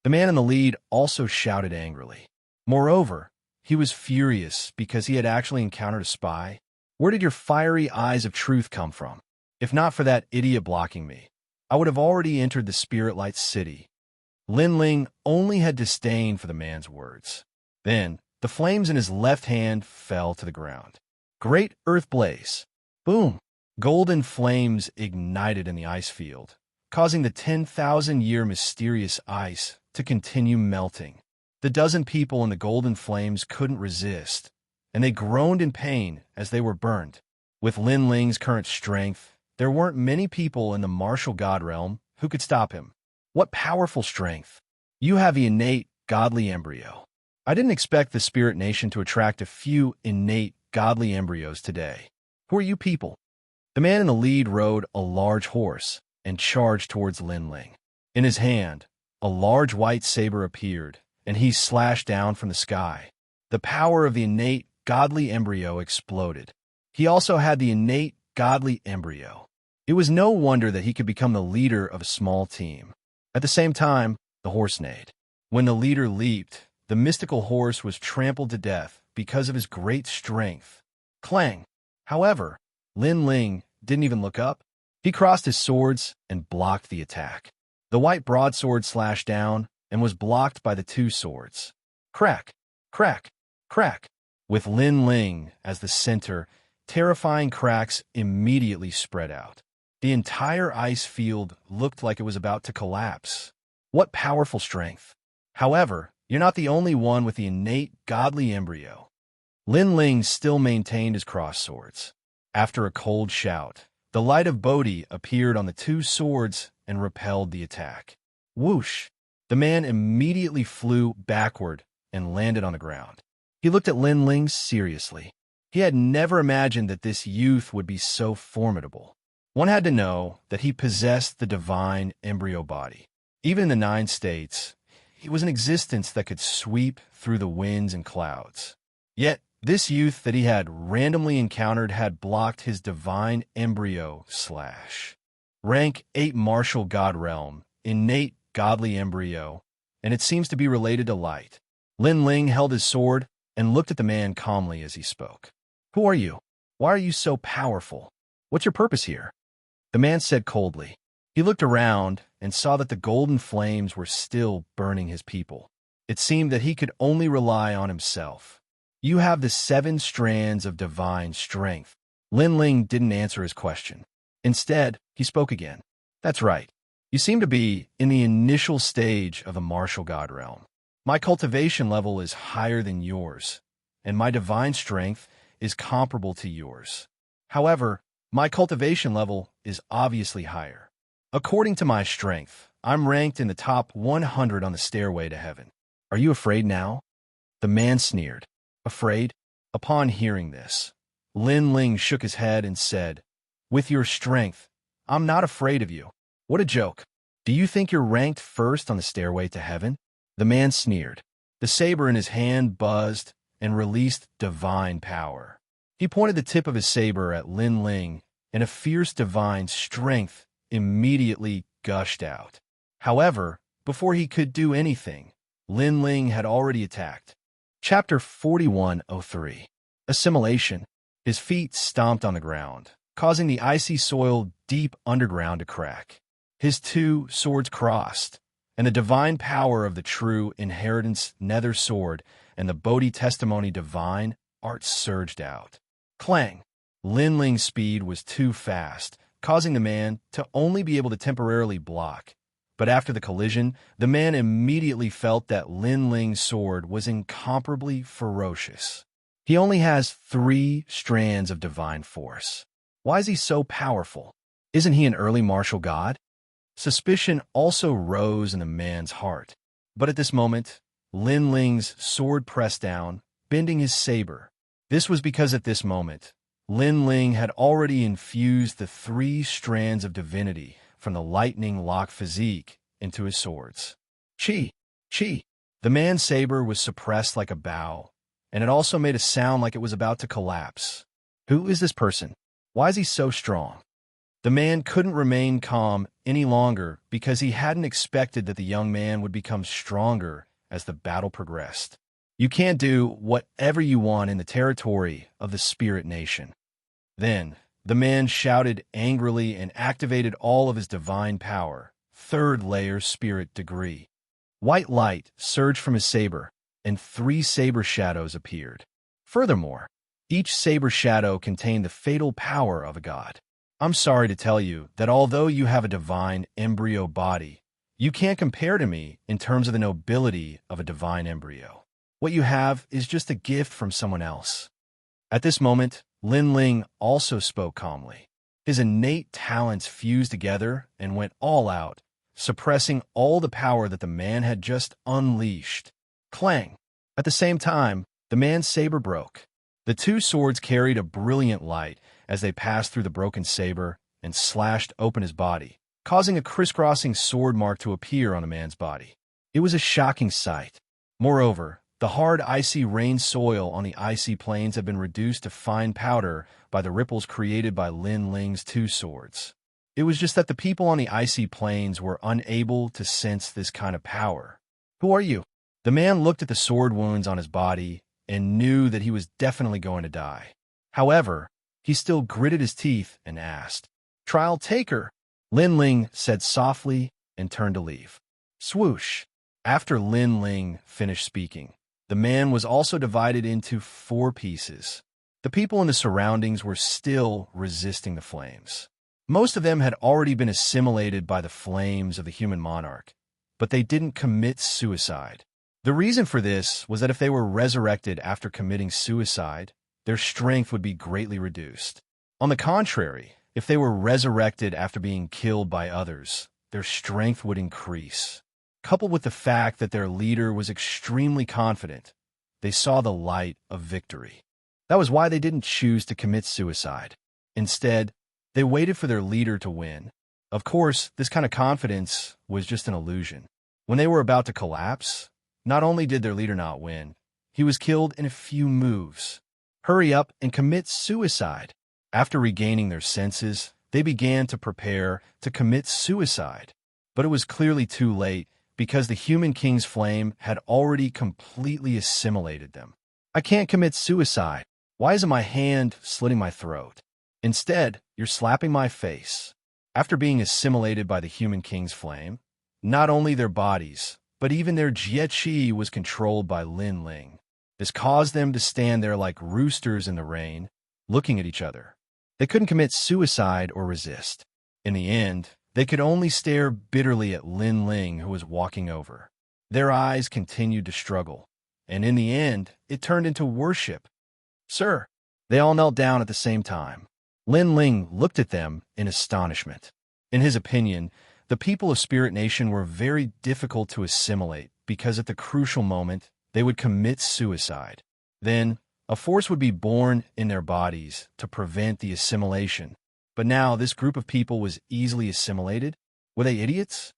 The man in the lead also shouted angrily. Moreover, he was furious because he had actually encountered a spy. Where did your fiery eyes of truth come from? If not for that idiot blocking me, I would have already entered the Spirit Light City. Lin Ling only had disdain for the man's words. Then, the flames in his left hand fell to the ground. Great earth blaze. Boom! Golden flames ignited in the ice field, causing the 10,000-year mysterious ice to continue melting. The dozen people in the golden flames couldn't resist, and they groaned in pain as they were burned. With Lin Ling's current strength, there weren't many people in the martial god realm who could stop him. What powerful strength! You have the innate godly embryo. I didn't expect the Spirit Nation to attract a few innate godly embryos today. Who are you people? The man in the lead rode a large horse and charged towards Lin Ling. In his hand, a large white saber appeared, and he slashed down from the sky. The power of the innate godly embryo exploded. He also had the innate godly embryo. It was no wonder that he could become the leader of a small team. At the same time, the horse neighed. When the leader leaped, the mystical horse was trampled to death because of his great strength. Clang! However, Lin Ling didn't even look up. He crossed his swords and blocked the attack. The white broadsword slashed down and was blocked by the two swords. Crack! Crack! Crack! With Lin Ling as the center, terrifying cracks immediately spread out. The entire ice field looked like it was about to collapse. What powerful strength! However, you're not the only one with the innate godly embryo. Lin Ling still maintained his cross swords. After a cold shout, the light of Bodhi appeared on the two swords and repelled the attack. Whoosh! The man immediately flew backward and landed on the ground. He looked at Lin Ling seriously. He had never imagined that this youth would be so formidable. One had to know that he possessed the divine embryo body. Even in the 9 states, he was an existence that could sweep through the winds and clouds. Yet, this youth that he had randomly encountered had blocked his divine embryo / rank 8 martial god realm, innate godly embryo, and it seems to be related to light. Lin Ling held his sword and looked at the man calmly as he spoke. Who are you? Why are you so powerful? What's your purpose here? The man said coldly. He looked around and saw that the golden flames were still burning his people. It seemed that he could only rely on himself. You have the 7 strands of divine strength. Lin Ling didn't answer his question. Instead, he spoke again. That's right. You seem to be in the initial stage of the martial god realm. My cultivation level is higher than yours, and my divine strength is comparable to yours. However, my cultivation level is obviously higher. According to my strength, I'm ranked in the top 100 on the stairway to heaven. Are you afraid now? The man sneered. Afraid? Upon hearing this, Lin Ling shook his head and said, With your strength, I'm not afraid of you. What a joke. Do you think you're ranked first on the stairway to heaven? The man sneered. The saber in his hand buzzed and released divine power. He pointed the tip of his saber at Lin Ling, and a fierce divine strength immediately gushed out. However, before he could do anything, Lin Ling had already attacked. Chapter 4103. Assimilation. His feet stomped on the ground, causing the icy soil deep underground to crack. His 2 swords crossed, and the divine power of the true inheritance nether sword and the Bodhi testimony divine art surged out. Clang! Lin Ling's speed was too fast, causing the man to only be able to temporarily block. But after the collision, the man immediately felt that Lin Ling's sword was incomparably ferocious. He only has 3 strands of divine force. Why is he so powerful? Isn't he an early martial god? Suspicion also rose in the man's heart. But at this moment, Lin Ling's sword pressed down, bending his saber. This was because at this moment, Lin Ling had already infused the 3 strands of divinity from the lightning lock physique into his swords. Chi! Chi! The man's saber was suppressed like a bow, and it also made a sound like it was about to collapse. Who is this person? Why is he so strong? The man couldn't remain calm any longer because he hadn't expected that the young man would become stronger as the battle progressed. You can't do whatever you want in the territory of the Spirit Nation. Then, the man shouted angrily and activated all of his divine power, 3rd layer spirit degree. White light surged from his saber, and 3 saber shadows appeared. Furthermore, each saber shadow contained the fatal power of a god. I'm sorry to tell you that although you have a divine embryo body, you can't compare to me in terms of the nobility of a divine embryo. What you have is just a gift from someone else. At this moment, Lin Ling also spoke calmly. His innate talents fused together and went all out, suppressing all the power that the man had just unleashed. Clang! At the same time, the man's saber broke. The 2 swords carried a brilliant light as they passed through the broken saber and slashed open his body, causing a crisscrossing sword mark to appear on the man's body. It was a shocking sight. Moreover, the hard icy rain soil on the icy plains had been reduced to fine powder by the ripples created by Lin Ling's 2 swords. It was just that the people on the icy plains were unable to sense this kind of power. Who are you? The man looked at the sword wounds on his body and knew that he was definitely going to die. However, he still gritted his teeth and asked, Trial taker, Lin Ling said softly and turned to leave. Swoosh! After Lin Ling finished speaking, the man was also divided into 4 pieces. The people in the surroundings were still resisting the flames. Most of them had already been assimilated by the flames of the human monarch, but they didn't commit suicide. The reason for this was that if they were resurrected after committing suicide, their strength would be greatly reduced. On the contrary, if they were resurrected after being killed by others, their strength would increase. Coupled with the fact that their leader was extremely confident, they saw the light of victory. That was why they didn't choose to commit suicide. Instead, They waited for their leader to win. Of course, this kind of confidence was just an illusion. When they were about to collapse, not only did their leader not win, he was killed in a few moves. Hurry up and commit suicide. After regaining their senses, they began to prepare to commit suicide. But it was clearly too late because the human king's flame had already completely assimilated them. I can't commit suicide. Why isn't my hand slitting my throat? Instead, you're slapping my face. After being assimilated by the human king's flame, not only their bodies, but even their jie was controlled by Lin Ling. This caused them to stand there like roosters in the rain, looking at each other. They couldn't commit suicide or resist. In the end, they could only stare bitterly at Lin Ling, who was walking over. Their eyes continued to struggle, and in the end, it turned into worship. Sir, they all knelt down at the same time. Lin Ling looked at them in astonishment. In his opinion, the people of Spirit Nation were very difficult to assimilate because at the crucial moment, they would commit suicide. Then, a force would be born in their bodies to prevent the assimilation. But now this group of people was easily assimilated? Were they idiots?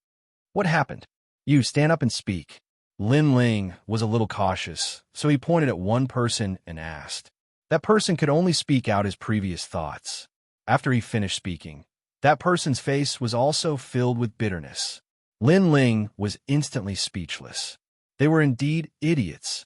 What happened? You stand up and speak. Lin Ling was a little cautious, so he pointed at one person and asked. That person could only speak out his previous thoughts. After he finished speaking, that person's face was also filled with bitterness. Lin Ling was instantly speechless. They were indeed idiots.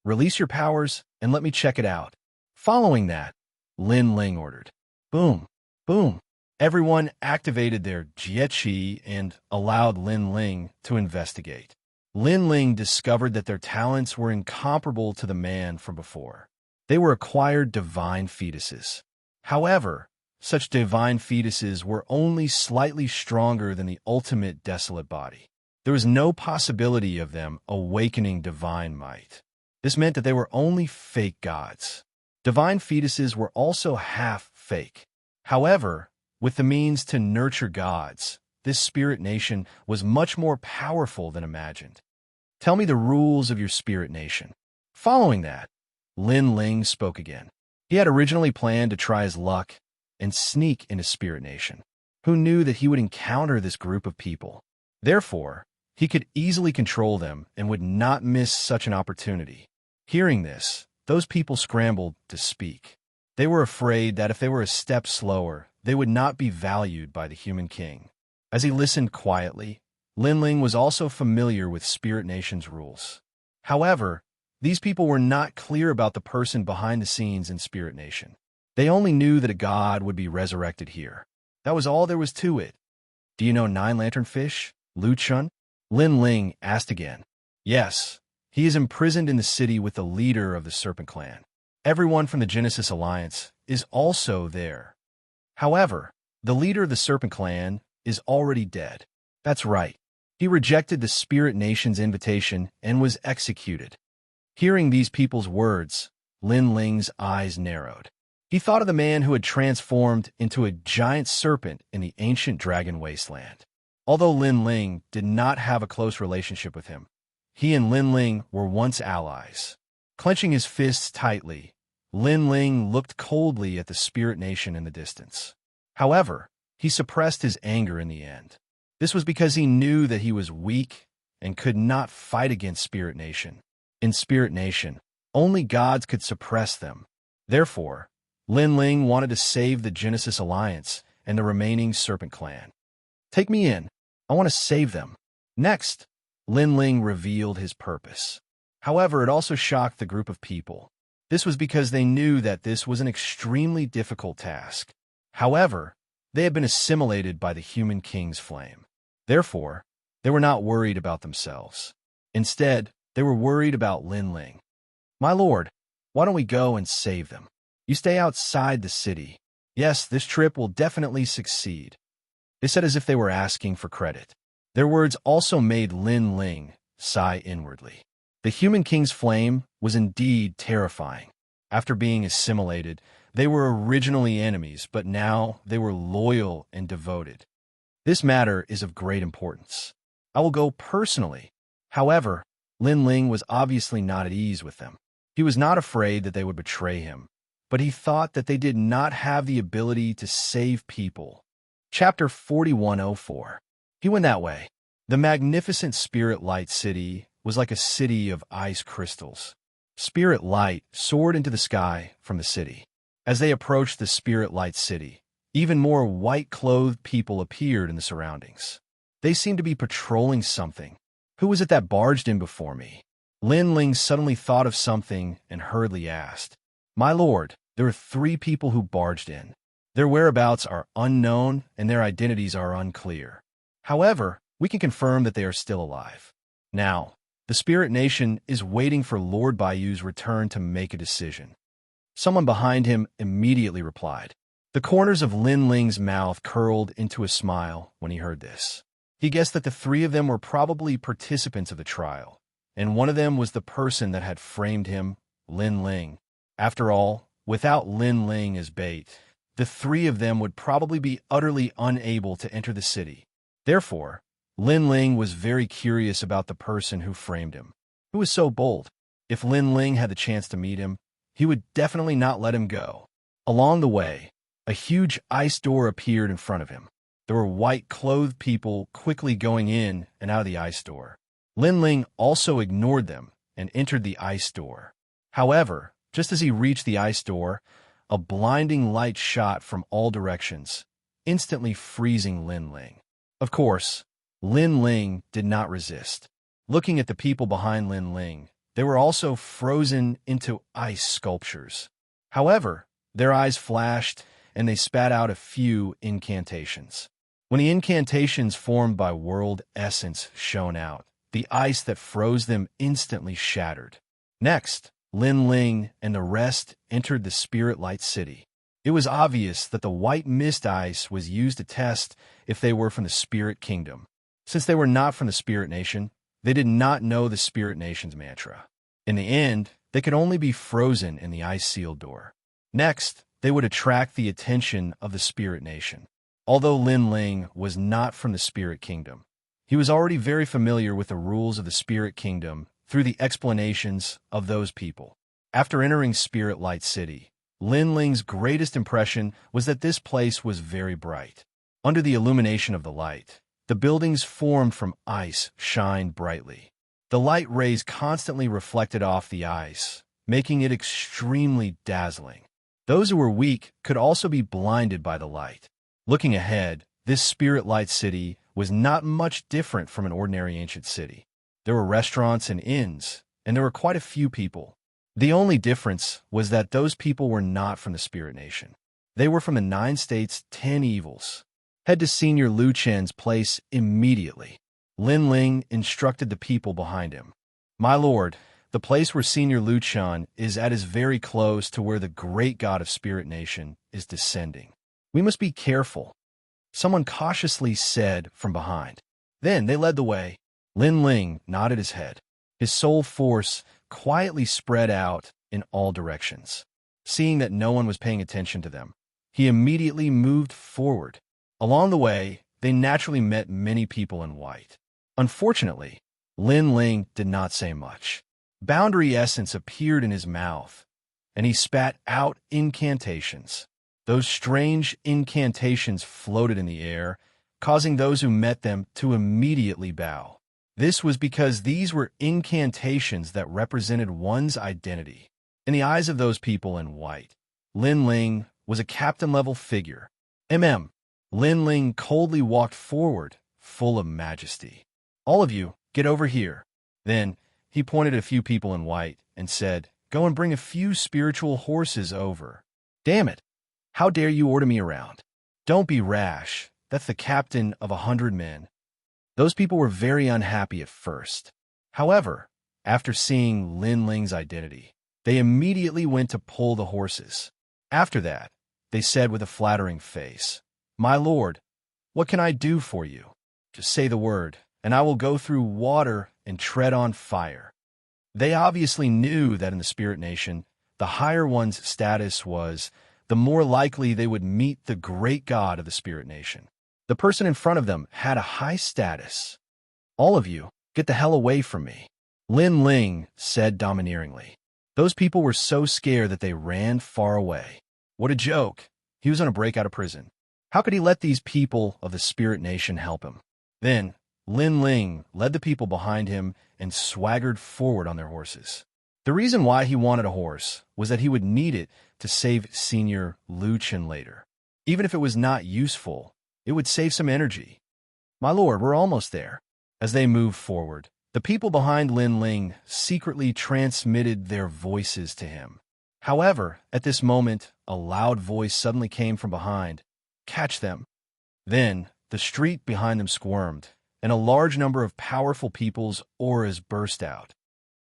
Release your powers and let me check it out. Following that, Lin Ling ordered. Boom, boom. Everyone activated their jie and allowed Lin Ling to investigate. Lin Ling discovered that their talents were incomparable to the man from before. They were acquired divine fetuses. However, such divine fetuses were only slightly stronger than the ultimate desolate body. There was no possibility of them awakening divine might. This meant that they were only fake gods. Divine fetuses were also half fake. However, with the means to nurture gods, this spirit nation was much more powerful than imagined. Tell me the rules of your spirit nation. Following that, Lin Ling spoke again. He had originally planned to try his luck and sneak into Spirit Nation. Who knew that he would encounter this group of people? Therefore, he could easily control them and would not miss such an opportunity. Hearing this, those people scrambled to speak. They were afraid that if they were a step slower, they would not be valued by the human king. As he listened quietly, Lin Ling was also familiar with Spirit Nation's rules. However, these people were not clear about the person behind the scenes in Spirit Nation. They only knew that a god would be resurrected here. That was all there was to it. Do you know Nine Lantern Fish, Lu Chun? Lin Ling asked again. Yes, he is imprisoned in the city with the leader of the Serpent Clan. Everyone from the Genesis Alliance is also there. However, the leader of the Serpent Clan is already dead. That's right. He rejected the Spirit Nation's invitation and was executed. Hearing these people's words, Lin Ling's eyes narrowed. He thought of the man who had transformed into a giant serpent in the ancient dragon wasteland. Although Lin Ling did not have a close relationship with him, he and Lin Ling were once allies. Clenching his fists tightly, Lin Ling looked coldly at the Spirit Nation in the distance. However, he suppressed his anger in the end. This was because he knew that he was weak and could not fight against Spirit Nation. In Spirit Nation, only gods could suppress them. Therefore, Lin Ling wanted to save the Genesis Alliance and the remaining Serpent Clan. Take me in. I want to save them. Next, Lin Ling revealed his purpose. However, it also shocked the group of people. This was because they knew that this was an extremely difficult task. However, they had been assimilated by the human king's flame. Therefore, they were not worried about themselves. Instead, they were worried about Lin Ling. My lord, why don't we go and save them? You stay outside the city. Yes, this trip will definitely succeed. They said as if they were asking for credit. Their words also made Lin Ling sigh inwardly. The human king's flame was indeed terrifying. After being assimilated, they were originally enemies, but now they were loyal and devoted. This matter is of great importance. I will go personally. However, Lin Ling was obviously not at ease with them. He was not afraid that they would betray him, but he thought that they did not have the ability to save people. Chapter 4104. He went that way. The magnificent Spirit Light City was like a city of ice crystals. Spirit Light soared into the sky from the city. As they approached the Spirit Light City, even more white-clothed people appeared in the surroundings. They seemed to be patrolling something. Who was it that barged in before me? Lin Ling suddenly thought of something and hurriedly asked, "My lord, there are 3 people who barged in. Their whereabouts are unknown and their identities are unclear. However, we can confirm that they are still alive. Now, the Spirit Nation is waiting for Lord Baiyu's return to make a decision." Someone behind him immediately replied. The corners of Lin Ling's mouth curled into a smile when he heard this. He guessed that the 3 of them were probably participants of the trial, and one of them was the person that had framed him, Lin Ling. After all, without Lin Ling as bait, the 3 of them would probably be utterly unable to enter the city. Therefore, Lin Ling was very curious about the person who framed him. Who was so bold? If Lin Ling had the chance to meet him, he would definitely not let him go. Along the way, a huge ice door appeared in front of him. There were white-clothed people quickly going in and out of the ice door. Lin Ling also ignored them and entered the ice door. However, just as he reached the ice door, a blinding light shot from all directions, instantly freezing Lin Ling. Of course, Lin Ling did not resist. Looking at the people behind Lin Ling, they were also frozen into ice sculptures. However, their eyes flashed and they spat out a few incantations. When the incantations formed by world essence shone out, the ice that froze them instantly shattered. Next, Lin Ling and the rest entered the Spirit Light City. It was obvious that the white mist ice was used to test if they were from the Spirit Kingdom. Since they were not from the Spirit Nation, they did not know the Spirit Nation's mantra. In the end, they could only be frozen in the ice-sealed door. Next, they would attract the attention of the Spirit Nation. Although Lin Ling was not from the Spirit Kingdom, he was already very familiar with the rules of the Spirit Kingdom through the explanations of those people. After entering Spirit Light City, Lin Ling's greatest impression was that this place was very bright. Under the illumination of the light, the buildings formed from ice shined brightly. The light rays constantly reflected off the ice, making it extremely dazzling. Those who were weak could also be blinded by the light. Looking ahead, this Spirit Light City was not much different from an ordinary ancient city. There were restaurants and inns, and there were quite a few people. The only difference was that those people were not from the Spirit Nation. They were from the 9 states' 10 evils. Head to Senior Lu Chen's place immediately. Lin Ling instructed the people behind him. "My lord, the place where Senior Lu Chen is at is very close to where the great god of Spirit Nation is descending. We must be careful," someone cautiously said from behind. Then they led the way. Lin Ling nodded his head. His soul force quietly spread out in all directions. Seeing that no one was paying attention to them, he immediately moved forward. Along the way, they naturally met many people in white. Unfortunately, Lin Ling did not say much. Boundary essence appeared in his mouth, and he spat out incantations. Those strange incantations floated in the air, causing those who met them to immediately bow. This was because these were incantations that represented one's identity. In the eyes of those people in white, Lin Ling was a captain-level figure. Lin Ling coldly walked forward, full of majesty. "All of you, get over here." Then, he pointed at a few people in white and said, "Go and bring a few spiritual horses over." "Damn it! How dare you order me around? Don't be rash. That's the captain of 100 men. Those people were very unhappy at first. However, after seeing Lin Ling's identity, they immediately went to pull the horses. After that, they said with a flattering face, "My lord, what can I do for you? Just say the word, and I will go through water and tread on fire." They obviously knew that in the Spirit Nation, the higher one's status was, the more likely they would meet the great god of the Spirit Nation. The person in front of them had a high status. "All of you, get the hell away from me," Lin Ling said domineeringly. Those people were so scared that they ran far away. What a joke. He was on a break out of prison. How could he let these people of the Spirit Nation help him? Then, Lin Ling led the people behind him and swaggered forward on their horses. The reason why he wanted a horse was that he would need it to save Senior Lu Chen later. Even if it was not useful, it would save some energy. My lord, we're almost there. As they moved forward, the people behind Lin Ling secretly transmitted their voices to him. However, at this moment, a loud voice suddenly came from behind. Catch them. Then, the street behind them squirmed, and a large number of powerful people's auras burst out.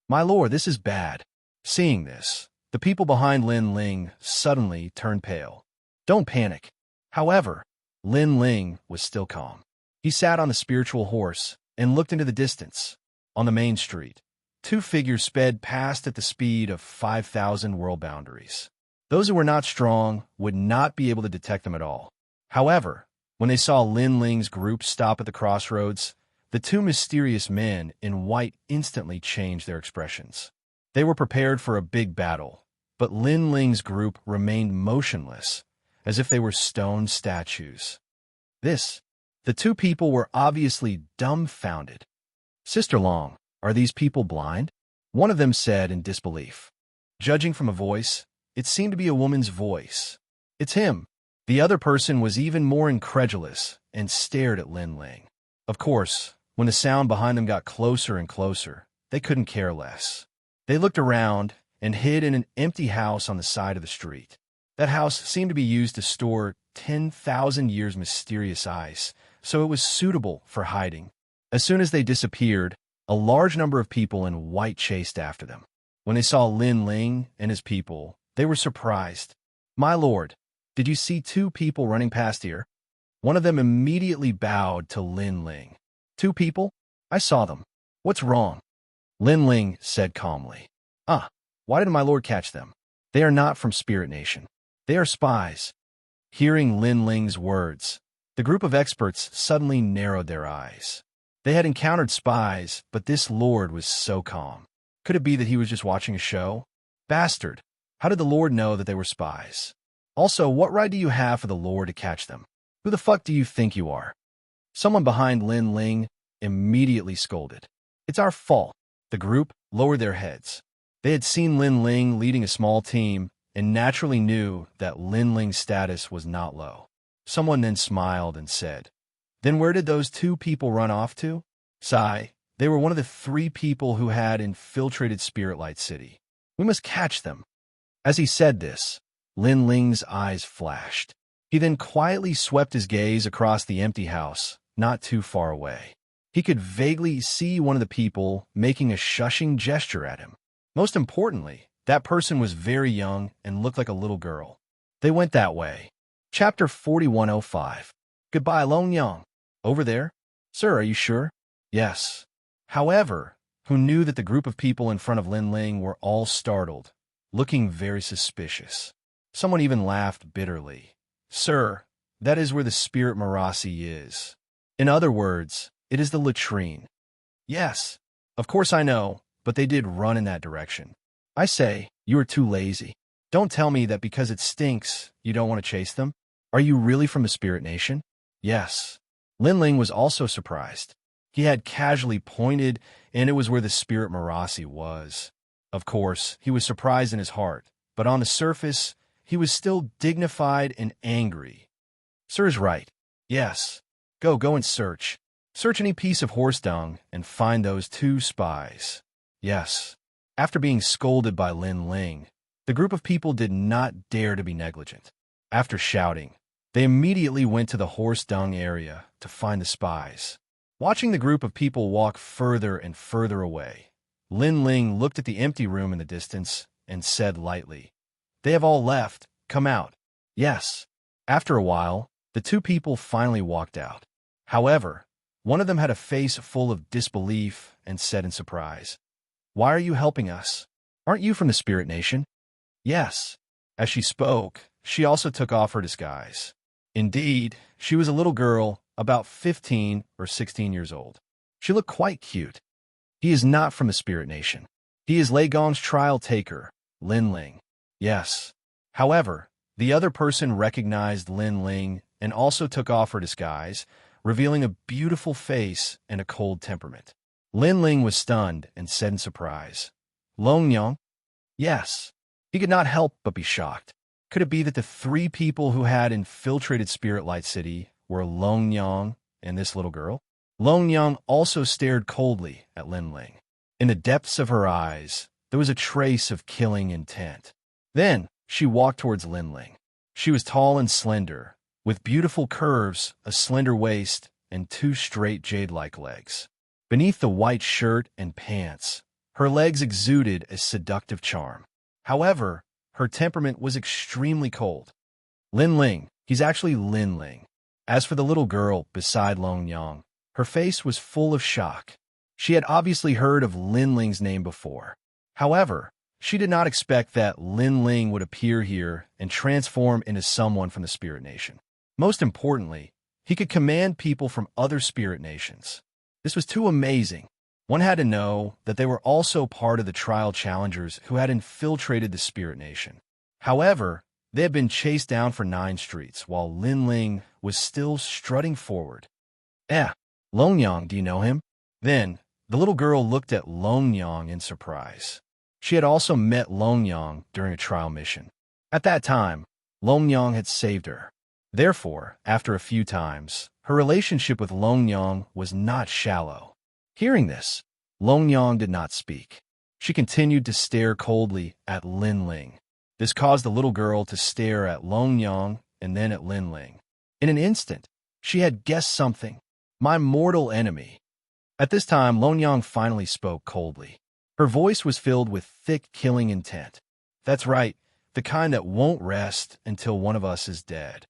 My lord, this is bad. Seeing this, the people behind Lin Ling suddenly turned pale. Don't panic. However, Lin Ling was still calm. He sat on the spiritual horse and looked into the distance. On the main street, two figures sped past at the speed of 5,000 world boundaries. Those who were not strong would not be able to detect them at all. However, when they saw Lin Ling's group stop at the crossroads, the two mysterious men in white instantly changed their expressions. They were prepared for a big battle, but Lin Ling's group remained motionless, as if they were stone statues. The two people were obviously dumbfounded. Sister Long, are these people blind? One of them said in disbelief. Judging from a voice, it seemed to be a woman's voice. It's him. The other person was even more incredulous and stared at Lin Ling. Of course, when the sound behind them got closer and closer, they couldn't care less. They looked around and hid in an empty house on the side of the street. That house seemed to be used to store 10,000 years mysterious ice, so it was suitable for hiding. As soon as they disappeared, a large number of people in white chased after them. When they saw Lin Ling and his people, they were surprised. My lord, did you see two people running past here? One of them immediately bowed to Lin Ling. Two people? I saw them. What's wrong? Lin Ling said calmly. Why did my lord catch them? They are not from Spirit Nation. They are spies. Hearing Lin Ling's words, the group of experts suddenly narrowed their eyes. They had encountered spies, but this lord was so calm. Could it be that he was just watching a show? Bastard! How did the lord know that they were spies? Also, what right do you have for the lord to catch them? Who the fuck do you think you are? Someone behind Lin Ling immediately scolded. It's our fault. The group lowered their heads. They had seen Lin Ling leading a small team and naturally knew that Lin Ling's status was not low. Someone then smiled and said, Then where did those two people run off to? Sigh, they were one of the three people who had infiltrated Spirit Light City. We must catch them. As he said this, Lin Ling's eyes flashed. He then quietly swept his gaze across the empty house, not too far away. He could vaguely see one of the people making a shushing gesture at him. Most importantly, that person was very young and looked like a little girl. They went that way. Chapter 4105. Goodbye, Long Yang. Over there? Sir, are you sure? Yes. However, who knew that the group of people in front of Lin Ling were all startled, looking very suspicious. Someone even laughed bitterly. Sir, that is where the Spirit Marasi is. In other words, it is the latrine. Yes, of course I know, but they did run in that direction. I say, you are too lazy. Don't tell me that because it stinks, you don't want to chase them. Are you really from the Spirit Nation? Yes. Lin Ling was also surprised. He had casually pointed, and it was where the Spirit Marasi was. Of course, he was surprised in his heart, but on the surface, he was still dignified and angry. Sir is right. Yes. Go and search. Search any piece of horse dung and find those two spies. Yes. After being scolded by Lin Ling, the group of people did not dare to be negligent. After shouting, they immediately went to the horse dung area to find the spies. Watching the group of people walk further and further away, Lin Ling looked at the empty room in the distance and said lightly, They have all left. Come out. Yes. After a while, the two people finally walked out. However, one of them had a face full of disbelief and said in surprise, Why are you helping us? Aren't you from the Spirit Nation? Yes. As she spoke, she also took off her disguise. Indeed, she was a little girl, about 15 or 16 years old. She looked quite cute. He is not from the Spirit Nation. He is Lei Gong's trial taker, Lin Ling. Yes. However, the other person recognized Lin Ling and also took off her disguise, revealing a beautiful face and a cold temperament. Lin Ling was stunned and said in surprise, Long Yang? Yes. He could not help but be shocked. Could it be that the three people who had infiltrated Spirit Light City were Long Yang and this little girl? Long Yang also stared coldly at Lin Ling. In the depths of her eyes, there was a trace of killing intent. Then, she walked towards Lin Ling. She was tall and slender, with beautiful curves, a slender waist, and two straight jade-like legs. Beneath the white shirt and pants, her legs exuded a seductive charm. However, her temperament was extremely cold. Lin Ling, he's actually Lin Ling. As for the little girl beside Long Yang, her face was full of shock. She had obviously heard of Lin Ling's name before. However, she did not expect that Lin Ling would appear here and transform into someone from the Spirit Nation. Most importantly, he could command people from other Spirit Nations. This was too amazing. One had to know that they were also part of the trial challengers who had infiltrated the Spirit Nation. However, they had been chased down for 9 streets while Lin Ling was still strutting forward. Long Yang, do you know him? Then, the little girl looked at Long Yang in surprise. She had also met Long Yang during a trial mission. At that time, Long Yang had saved her. Therefore, after a few times, her relationship with Long Yang was not shallow. Hearing this, Long Yang did not speak. She continued to stare coldly at Lin Ling. This caused the little girl to stare at Long Yang and then at Lin Ling. In an instant, she had guessed something. My mortal enemy. At this time, Long Yang finally spoke coldly. Her voice was filled with thick, killing intent. That's right, the kind that won't rest until one of us is dead.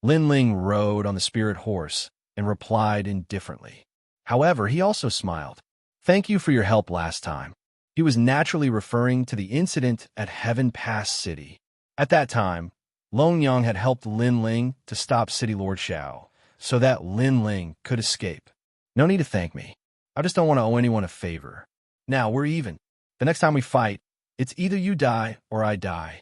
Lin Ling rode on the spirit horse and replied indifferently. However, he also smiled. Thank you for your help last time. He was naturally referring to the incident at Heaven Pass City. At that time, Long Yang had helped Lin Ling to stop City Lord Xiao, so that Lin Ling could escape. No need to thank me. I just don't want to owe anyone a favor. Now, we're even. The next time we fight, it's either you die or I die.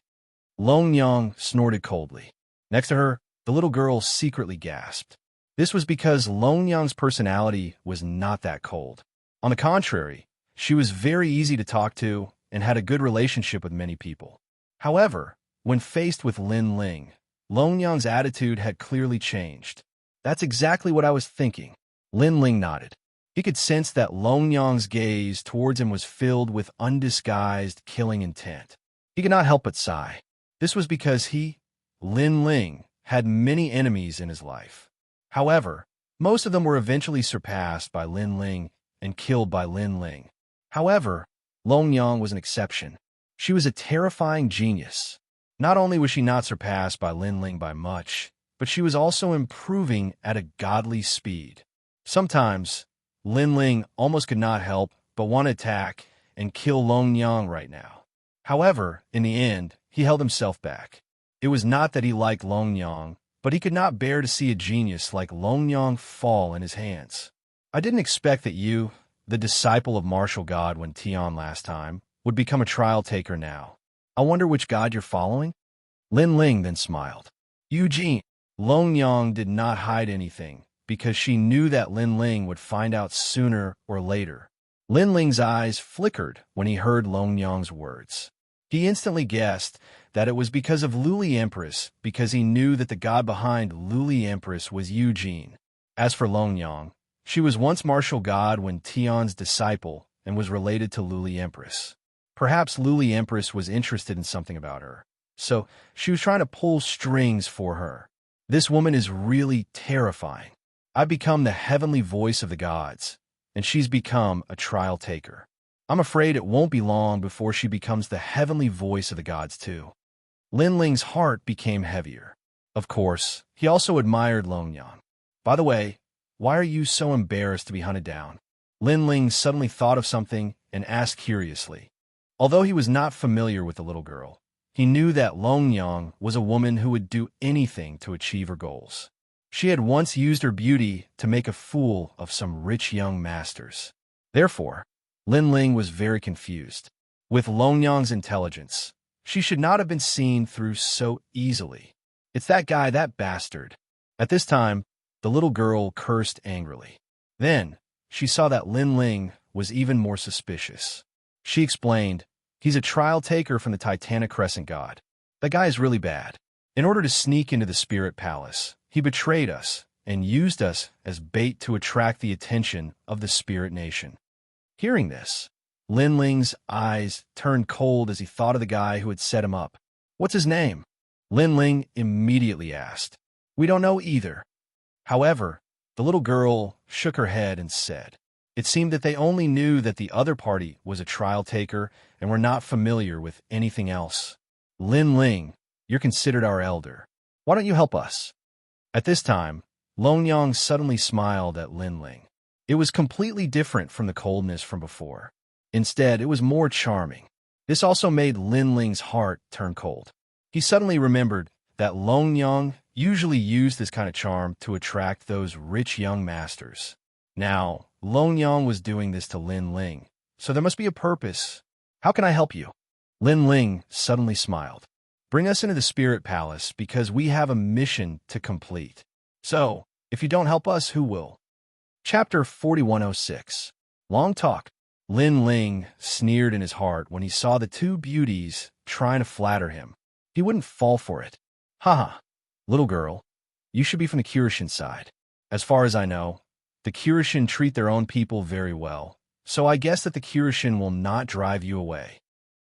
Long Yang snorted coldly. Next to her, the little girl secretly gasped. This was because Long Yang's personality was not that cold. On the contrary, she was very easy to talk to and had a good relationship with many people. However, when faced with Lin Ling, Long Yang's attitude had clearly changed. That's exactly what I was thinking. Lin Ling nodded. He could sense that Long Yang's gaze towards him was filled with undisguised killing intent. He could not help but sigh. This was because he, Lin Ling, had many enemies in his life. However, most of them were eventually surpassed by Lin Ling and killed by Lin Ling. However, Long Yang was an exception. She was a terrifying genius. Not only was she not surpassed by Lin Ling by much, but she was also improving at a godly speed. Sometimes, Lin Ling almost could not help but want to attack and kill Long Yang right now. However, in the end, he held himself back. It was not that he liked Long Yang, but he could not bear to see a genius like Long Yang fall in his hands. I didn't expect that you, the disciple of martial god when Tian last time, would become a trial taker now. I wonder which god you're following? Lin Ling then smiled. Eugene. Long Yang did not hide anything, because she knew that Lin Ling would find out sooner or later. Lin Ling's eyes flickered when he heard Long Yang's words. He instantly guessed that it was because of Luli Empress, because he knew that the god behind Luli Empress was Eugene. As for Long Yang, she was once martial god when Tian's disciple and was related to Luli Empress. Perhaps Luli Empress was interested in something about her, so she was trying to pull strings for her. This woman is really terrifying. I've become the heavenly voice of the gods, and she's become a trial taker. I'm afraid it won't be long before she becomes the heavenly voice of the gods too. Lin Ling's heart became heavier. Of course, he also admired Long Yang. By the way, why are you so embarrassed to be hunted down? Lin Ling suddenly thought of something and asked curiously. Although he was not familiar with the little girl, he knew that Long Yang was a woman who would do anything to achieve her goals. She had once used her beauty to make a fool of some rich young masters. Therefore, Lin Ling was very confused. With Long Yang's intelligence, She should not have been seen through so easily. It's that guy, that bastard. At this time, the little girl cursed angrily. Then, she saw that Lin Ling was even more suspicious. She explained, "He's a trial taker from the Titanic Crescent God. That guy is really bad. In order to sneak into the spirit palace, he betrayed us and used us as bait to attract the attention of the spirit nation." Hearing this, Lin Ling's eyes turned cold as he thought of the guy who had set him up. "What's his name?" Lin Ling immediately asked. "We don't know either." However, the little girl shook her head and said, it seemed that they only knew that the other party was a trial taker and were not familiar with anything else. "Lin Ling, you're considered our elder. Why don't you help us?" At this time, Long Yang suddenly smiled at Lin Ling. It was completely different from the coldness from before. Instead, it was more charming. This also made Lin Ling's heart turn cold. He suddenly remembered that Long Yang usually used this kind of charm to attract those rich young masters. Now, Long Yang was doing this to Lin Ling, so there must be a purpose. "How can I help you?" Lin Ling suddenly smiled. "Bring us into the spirit palace because we have a mission to complete. So, if you don't help us, who will?" Chapter 4106. Long Talk. Lin Ling sneered in his heart when he saw the two beauties trying to flatter him. He wouldn't fall for it. "Haha, little girl, you should be from the Kirishin side. As far as I know, the Kirishin treat their own people very well, so I guess that the Kirishin will not drive you away."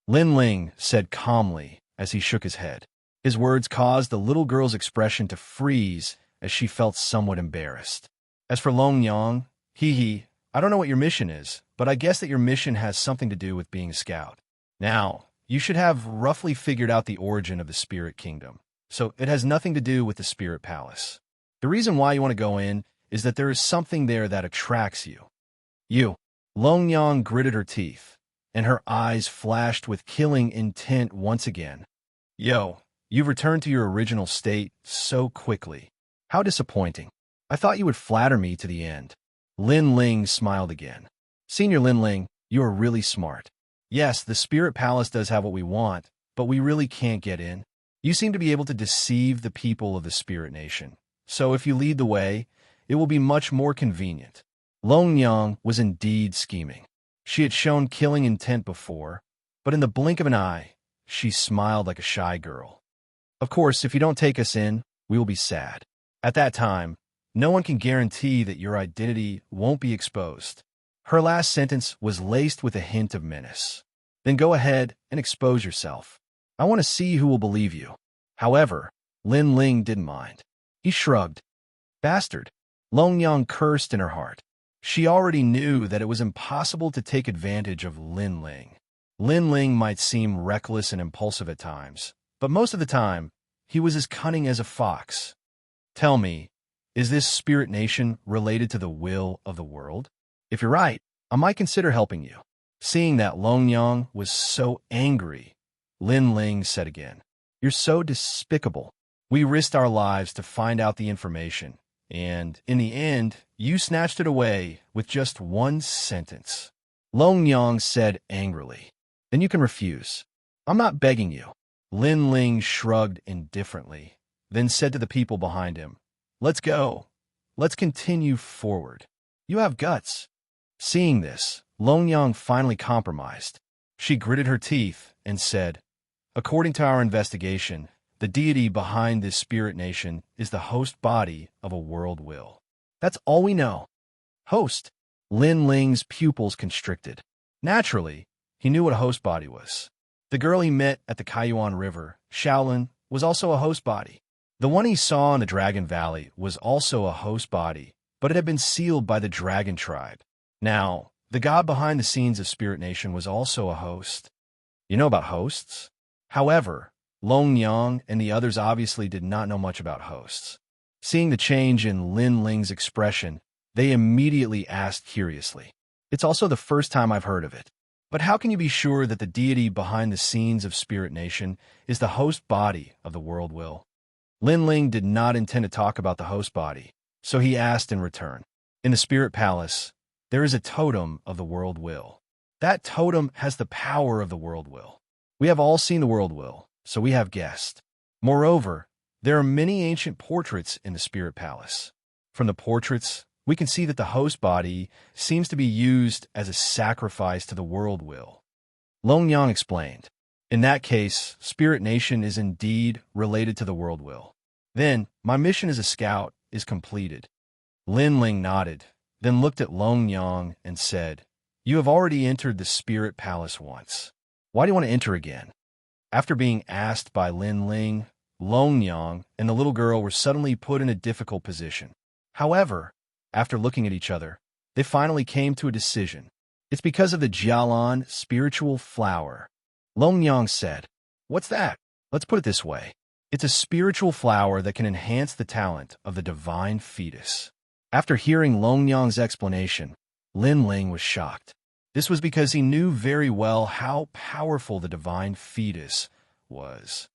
Lin Ling said calmly as he shook his head. His words caused the little girl's expression to freeze as she felt somewhat embarrassed. As for Long Yang, I don't know what your mission is, but I guess that your mission has something to do with being a scout. Now, you should have roughly figured out the origin of the spirit kingdom, so it has nothing to do with the spirit palace. The reason why you want to go in is that there is something there that attracts you. You. Long Yang gritted her teeth, and her eyes flashed with killing intent once again. "Yo, you've returned to your original state so quickly. How disappointing. I thought you would flatter me to the end." Lin Ling smiled again. "Senior Lin Ling, you are really smart. Yes, the spirit palace does have what we want, but we really can't get in. You seem to be able to deceive the people of the spirit nation. So if you lead the way, it will be much more convenient." Long Yang was indeed scheming. She had shown killing intent before, but in the blink of an eye, she smiled like a shy girl. "Of course, if you don't take us in, we will be sad. At that time, no one can guarantee that your identity won't be exposed." Her last sentence was laced with a hint of menace. "Then go ahead and expose yourself. I want to see who will believe you." However, Lin Ling didn't mind. He shrugged. "Bastard." Long Yang cursed in her heart. She already knew that it was impossible to take advantage of Lin Ling. Lin Ling might seem reckless and impulsive at times, but most of the time, he was as cunning as a fox. "Tell me, is this spirit nation related to the will of the world? If you're right, I might consider helping you." Seeing that Long Yang was so angry, Lin Ling said again, "You're so despicable. We risked our lives to find out the information, and in the end, you snatched it away with just one sentence." Long Yang said angrily, "Then you can refuse. I'm not begging you." Lin Ling shrugged indifferently, then said to the people behind him, "Let's go. Let's continue forward. You have guts." Seeing this, Long Yang finally compromised. She gritted her teeth and said, "According to our investigation, the deity behind this spirit nation is the host body of a world will. That's all we know." Host. Lin Ling's pupils constricted. Naturally, he knew what a host body was. The girl he met at the Kaiyuan River, Shaolin, was also a host body. The one he saw in the Dragon Valley was also a host body, but it had been sealed by the Dragon Tribe. Now, the god behind the scenes of Spirit Nation was also a host. You know about hosts? However, Long Yang and the others obviously did not know much about hosts. Seeing the change in Lin Ling's expression, they immediately asked curiously, "It's also the first time I've heard of it. But how can you be sure that the deity behind the scenes of Spirit Nation is the host body of the world will?" Lin Ling did not intend to talk about the host body, so he asked in return. "In the Spirit Palace, there is a totem of the world will. That totem has the power of the world will. We have all seen the world will, so we have guessed. Moreover, there are many ancient portraits in the spirit palace. From the portraits, we can see that the host body seems to be used as a sacrifice to the world will. Long Yang explained. In that case, Spirit Nation is indeed related to the world will. Then, my mission as a scout is completed. Lin Ling nodded, then looked at Long Yang and said, You have already entered the Spirit Palace once. Why do you want to enter again? After being asked by Lin Ling, Long Yang and the little girl were suddenly put in a difficult position. However, after looking at each other, they finally came to a decision. It's because of the Jialan spiritual flower. Long Yang said, What's that? Let's put it this way. It's a spiritual flower that can enhance the talent of the divine fetus. After hearing Long Yang's explanation, Lin Ling was shocked. This was because he knew very well how powerful the divine fetus was.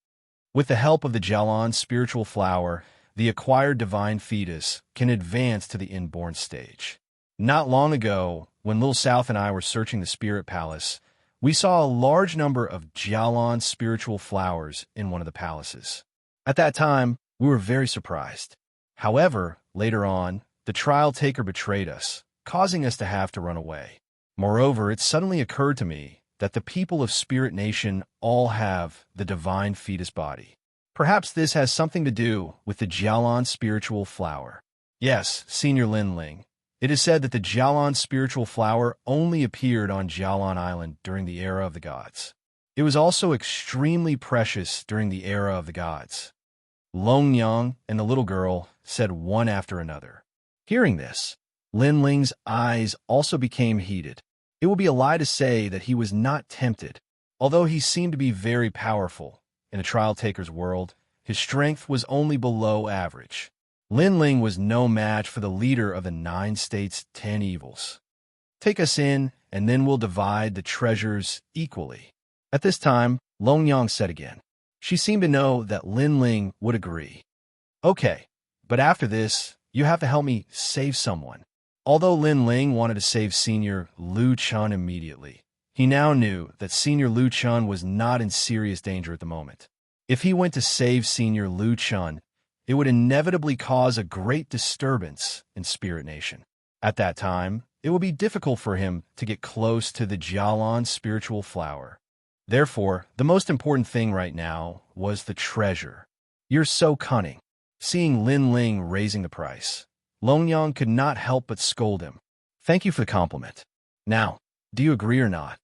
With the help of the Jialan spiritual flower, the acquired divine fetus can advance to the inborn stage. Not long ago, when Little South and I were searching the Spirit Palace, we saw a large number of Jialan spiritual flowers in one of the palaces. At that time, we were very surprised. However, later on, the trial taker betrayed us, causing us to have to run away. Moreover, it suddenly occurred to me that the people of Spirit Nation all have the divine fetus body. Perhaps this has something to do with the Jialan spiritual flower. Yes, Senior Lin Ling. It is said that the Jialan spiritual flower only appeared on Jialan Island during the era of the gods. It was also extremely precious during the era of the gods. Long Yang and the little girl said one after another. Hearing this, Lin Ling's eyes also became heated. It would be a lie to say that he was not tempted. Although he seemed to be very powerful, in a trial taker's world, his strength was only below average. Lin Ling was no match for the leader of the 9 states' 10 evils. Take us in, and then we'll divide the treasures equally. At this time, Long Yang said again. She seemed to know that Lin Ling would agree. Okay, but after this, you have to help me save someone. Although Lin Ling wanted to save Senior Lu Chun immediately, he now knew that Senior Lu Chun was not in serious danger at the moment. If he went to save Senior Lu Chun, it would inevitably cause a great disturbance in Spirit Nation. At that time, it would be difficult for him to get close to the Jialan spiritual flower. Therefore, the most important thing right now was the treasure. You're so cunning. Seeing Lin Ling raising the price, Long Yang could not help but scold him. Thank you for the compliment. Now, do you agree or not?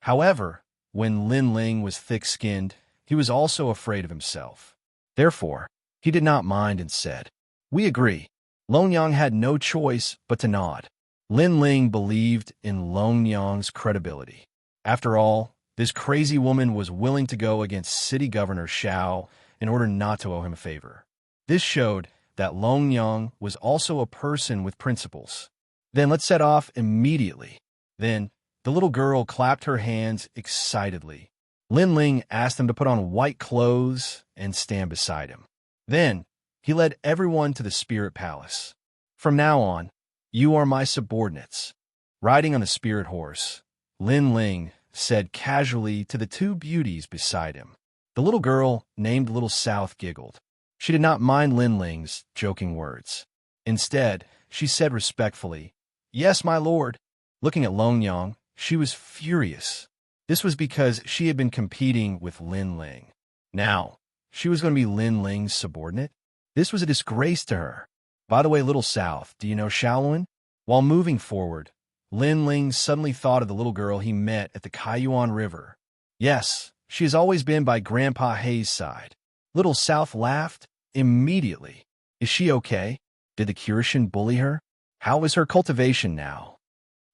However, when Lin Ling was thick-skinned, he was also afraid of himself. Therefore, he did not mind and said, We agree. Long Yang had no choice but to nod. Lin Ling believed in Long Yang's credibility. After all, this crazy woman was willing to go against City Governor Xiao in order not to owe him a favor. This showed that Long Yang was also a person with principles. Then let's set off immediately. Then, the little girl clapped her hands excitedly. Lin Ling asked him to put on white clothes and stand beside him. Then, he led everyone to the Spirit Palace. From now on, you are my subordinates. Riding on the spirit horse, Lin Ling said casually to the 2 beauties beside him. The little girl, named Little South, giggled. She did not mind Lin Ling's joking words. Instead, she said respectfully, Yes, my lord. Looking at Long Yang, she was furious. This was because she had been competing with Lin Ling. Now, she was going to be Lin Ling's subordinate? This was a disgrace to her. By the way, Little South, do you know Shaolin? While moving forward, Lin Ling suddenly thought of the little girl he met at the Kaiyuan River. Yes, she has always been by Grandpa Hay's side. Little South laughed immediately. Is she okay? Did the Kirishin bully her? How is her cultivation now?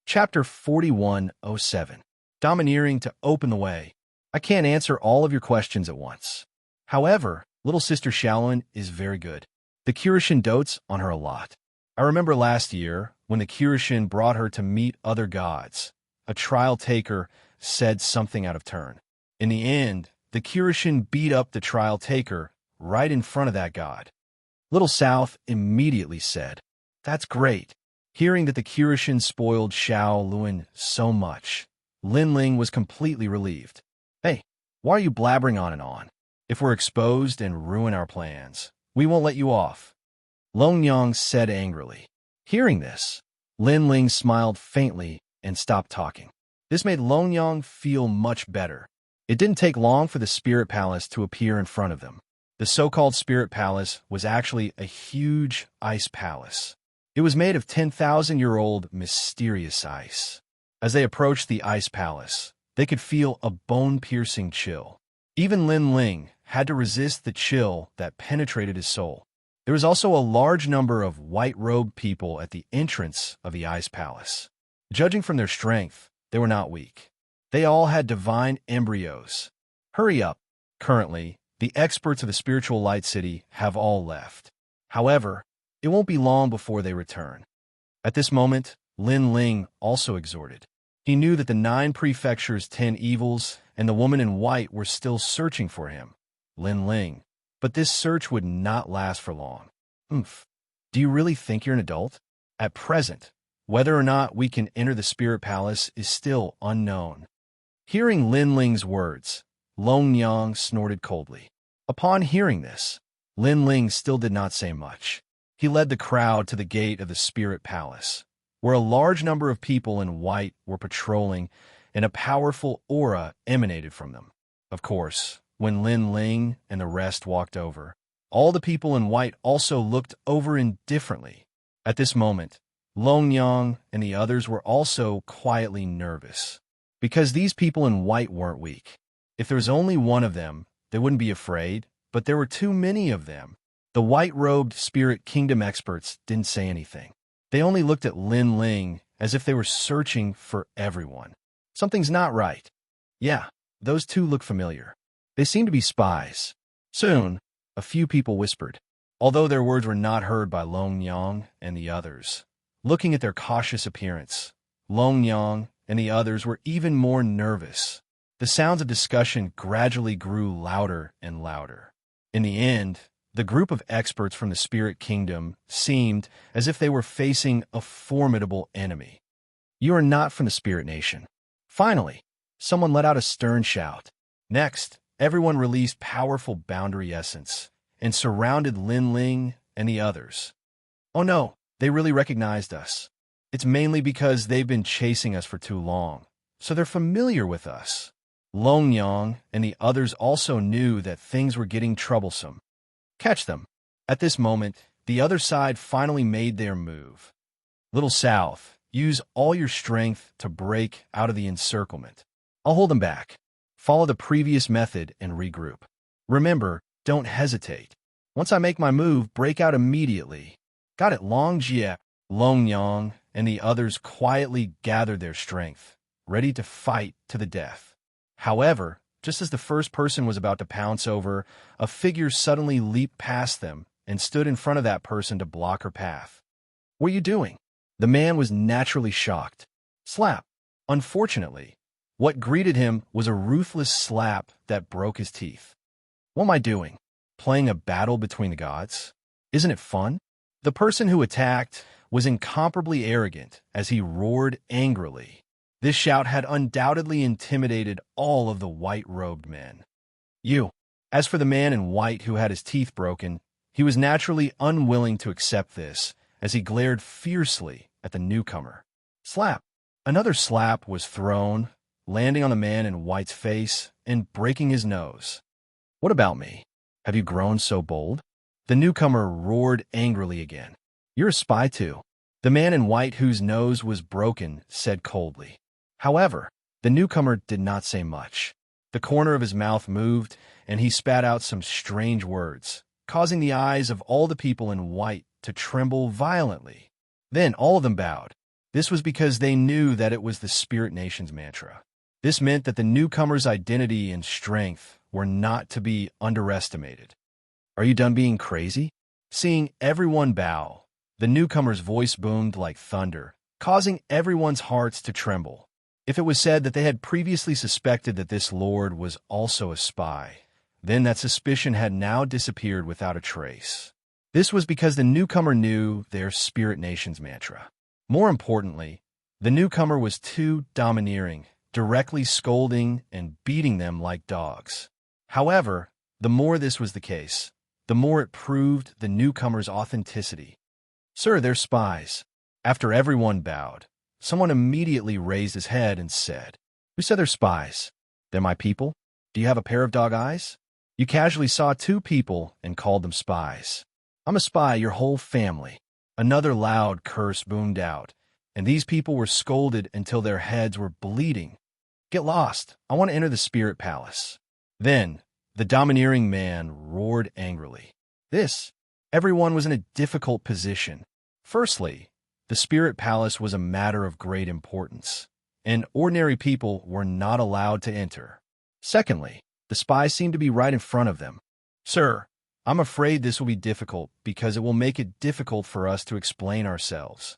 Chapter 4107. Domineering to open the way. I can't answer all of your questions at once. However, little sister Shaolin is very good. The Kirishin dotes on her a lot. I remember last year, when the Kirishin brought her to meet other gods, a trial taker said something out of turn. In the end, the Kirishin beat up the trial taker right in front of that god. Little South immediately said, That's great. Hearing that the Kirishin spoiled Xiao Luan so much, Lin Ling was completely relieved. Hey, Why are you blabbering on and on? If we're exposed and ruin our plans, we won't let you off. Long Yang said angrily. Hearing this, Lin Ling smiled faintly and stopped talking. This made Long Yang feel much better. It didn't take long for the Spirit Palace to appear in front of them. The so-called Spirit Palace was actually a huge ice palace. It was made of 10,000-year-old mysterious ice. As they approached the ice palace, they could feel a bone-piercing chill. Even Lin Ling had to resist the chill that penetrated his soul. There was also a large number of white-robed people at the entrance of the ice palace. Judging from their strength, they were not weak. They all had divine embryos. Hurry up. Currently, the experts of the spiritual light city have all left. However, it won't be long before they return. At this moment, Lin Ling also exhorted. He knew that the 9 prefectures' 10 evils and the woman in white were still searching for him, Lin Ling. But this search would not last for long. Do you really think you're an adult? At present, whether or not we can enter the Spirit Palace is still unknown. Hearing Lin Ling's words, Long Yang snorted coldly. Upon hearing this, Lin Ling still did not say much. He led the crowd to the gate of the Spirit Palace, where a large number of people in white were patrolling, and a powerful aura emanated from them. Of course, when Lin Ling and the rest walked over, all the people in white also looked over indifferently. At this moment, Long Yang and the others were also quietly nervous, because these people in white weren't weak. If there was only one of them, they wouldn't be afraid, but there were too many of them. The white-robed Spirit Kingdom experts didn't say anything. They only looked at Lin Ling as if they were searching for everyone. Something's not right. Yeah, those two look familiar. They seem to be spies. Soon, a few people whispered, although their words were not heard by Long Yang and the others. Looking at their cautious appearance, Long Yang and the others were even more nervous. The sounds of discussion gradually grew louder and louder. In the end, the group of experts from the Spirit Kingdom seemed as if they were facing a formidable enemy. You are not from the Spirit Nation. Finally, someone let out a stern shout. Next, everyone released powerful boundary essence and surrounded Lin Ling and the others. Oh no, they really recognized us. It's mainly because they've been chasing us for too long, so they're familiar with us. Long Yang and the others also knew that things were getting troublesome. Catch them. At this moment, the other side finally made their move. Little South, use all your strength to break out of the encirclement. I'll hold them back. Follow the previous method and regroup. Remember, don't hesitate. Once I make my move, break out immediately. Got it, Long Jie. Long Yang and the others quietly gathered their strength, ready to fight to the death. However, just as the first person was about to pounce over, a figure suddenly leaped past them and stood in front of that person to block her path. What are you doing? The man was naturally shocked. Slap. Unfortunately, what greeted him was a ruthless slap that broke his teeth. What am I doing? Playing a battle between the gods? Isn't it fun? The person who attacked was incomparably arrogant as he roared angrily. This shout had undoubtedly intimidated all of the white-robed men. You. As for the man in white who had his teeth broken, he was naturally unwilling to accept this as he glared fiercely at the newcomer. Slap. Another slap was thrown, landing on the man in white's face and breaking his nose. What about me? Have you grown so bold? The newcomer roared angrily again. You're a spy too. The man in white whose nose was broken said coldly. However, the newcomer did not say much. The corner of his mouth moved, and he spat out some strange words, causing the eyes of all the people in white to tremble violently. Then all of them bowed. This was because they knew that it was the Spirit Nation's mantra. This meant that the newcomer's identity and strength were not to be underestimated. Are you done being crazy? Seeing everyone bow, the newcomer's voice boomed like thunder, causing everyone's hearts to tremble. If it was said that they had previously suspected that this lord was also a spy, then that suspicion had now disappeared without a trace. This was because the newcomer knew their Spirit Nation's mantra. More importantly, the newcomer was too domineering directly scolding and beating them like dogs. However, the more this was the case, the more it proved the newcomers' authenticity. "Sir, they're spies." After everyone bowed, someone immediately raised his head and said, "Who said they're spies? They're my people. Do you have a pair of dog eyes? You casually saw two people and called them spies. I'm a spy, your whole family." Another loud curse boomed out, and these people were scolded until their heads were bleeding. "Get lost. I want to enter the spirit palace." Then, the domineering man roared angrily. Everyone was in a difficult position. Firstly, the spirit palace was a matter of great importance, and ordinary people were not allowed to enter. Secondly, the spies seemed to be right in front of them. "Sir, I'm afraid this will be difficult because it will make it difficult for us to explain ourselves,"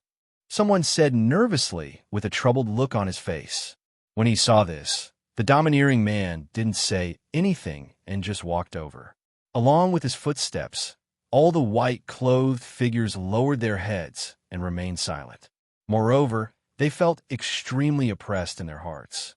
someone said nervously with a troubled look on his face. When he saw this, the domineering man didn't say anything and just walked over. Along with his footsteps, all the white-clothed figures lowered their heads and remained silent. Moreover, they felt extremely oppressed in their hearts.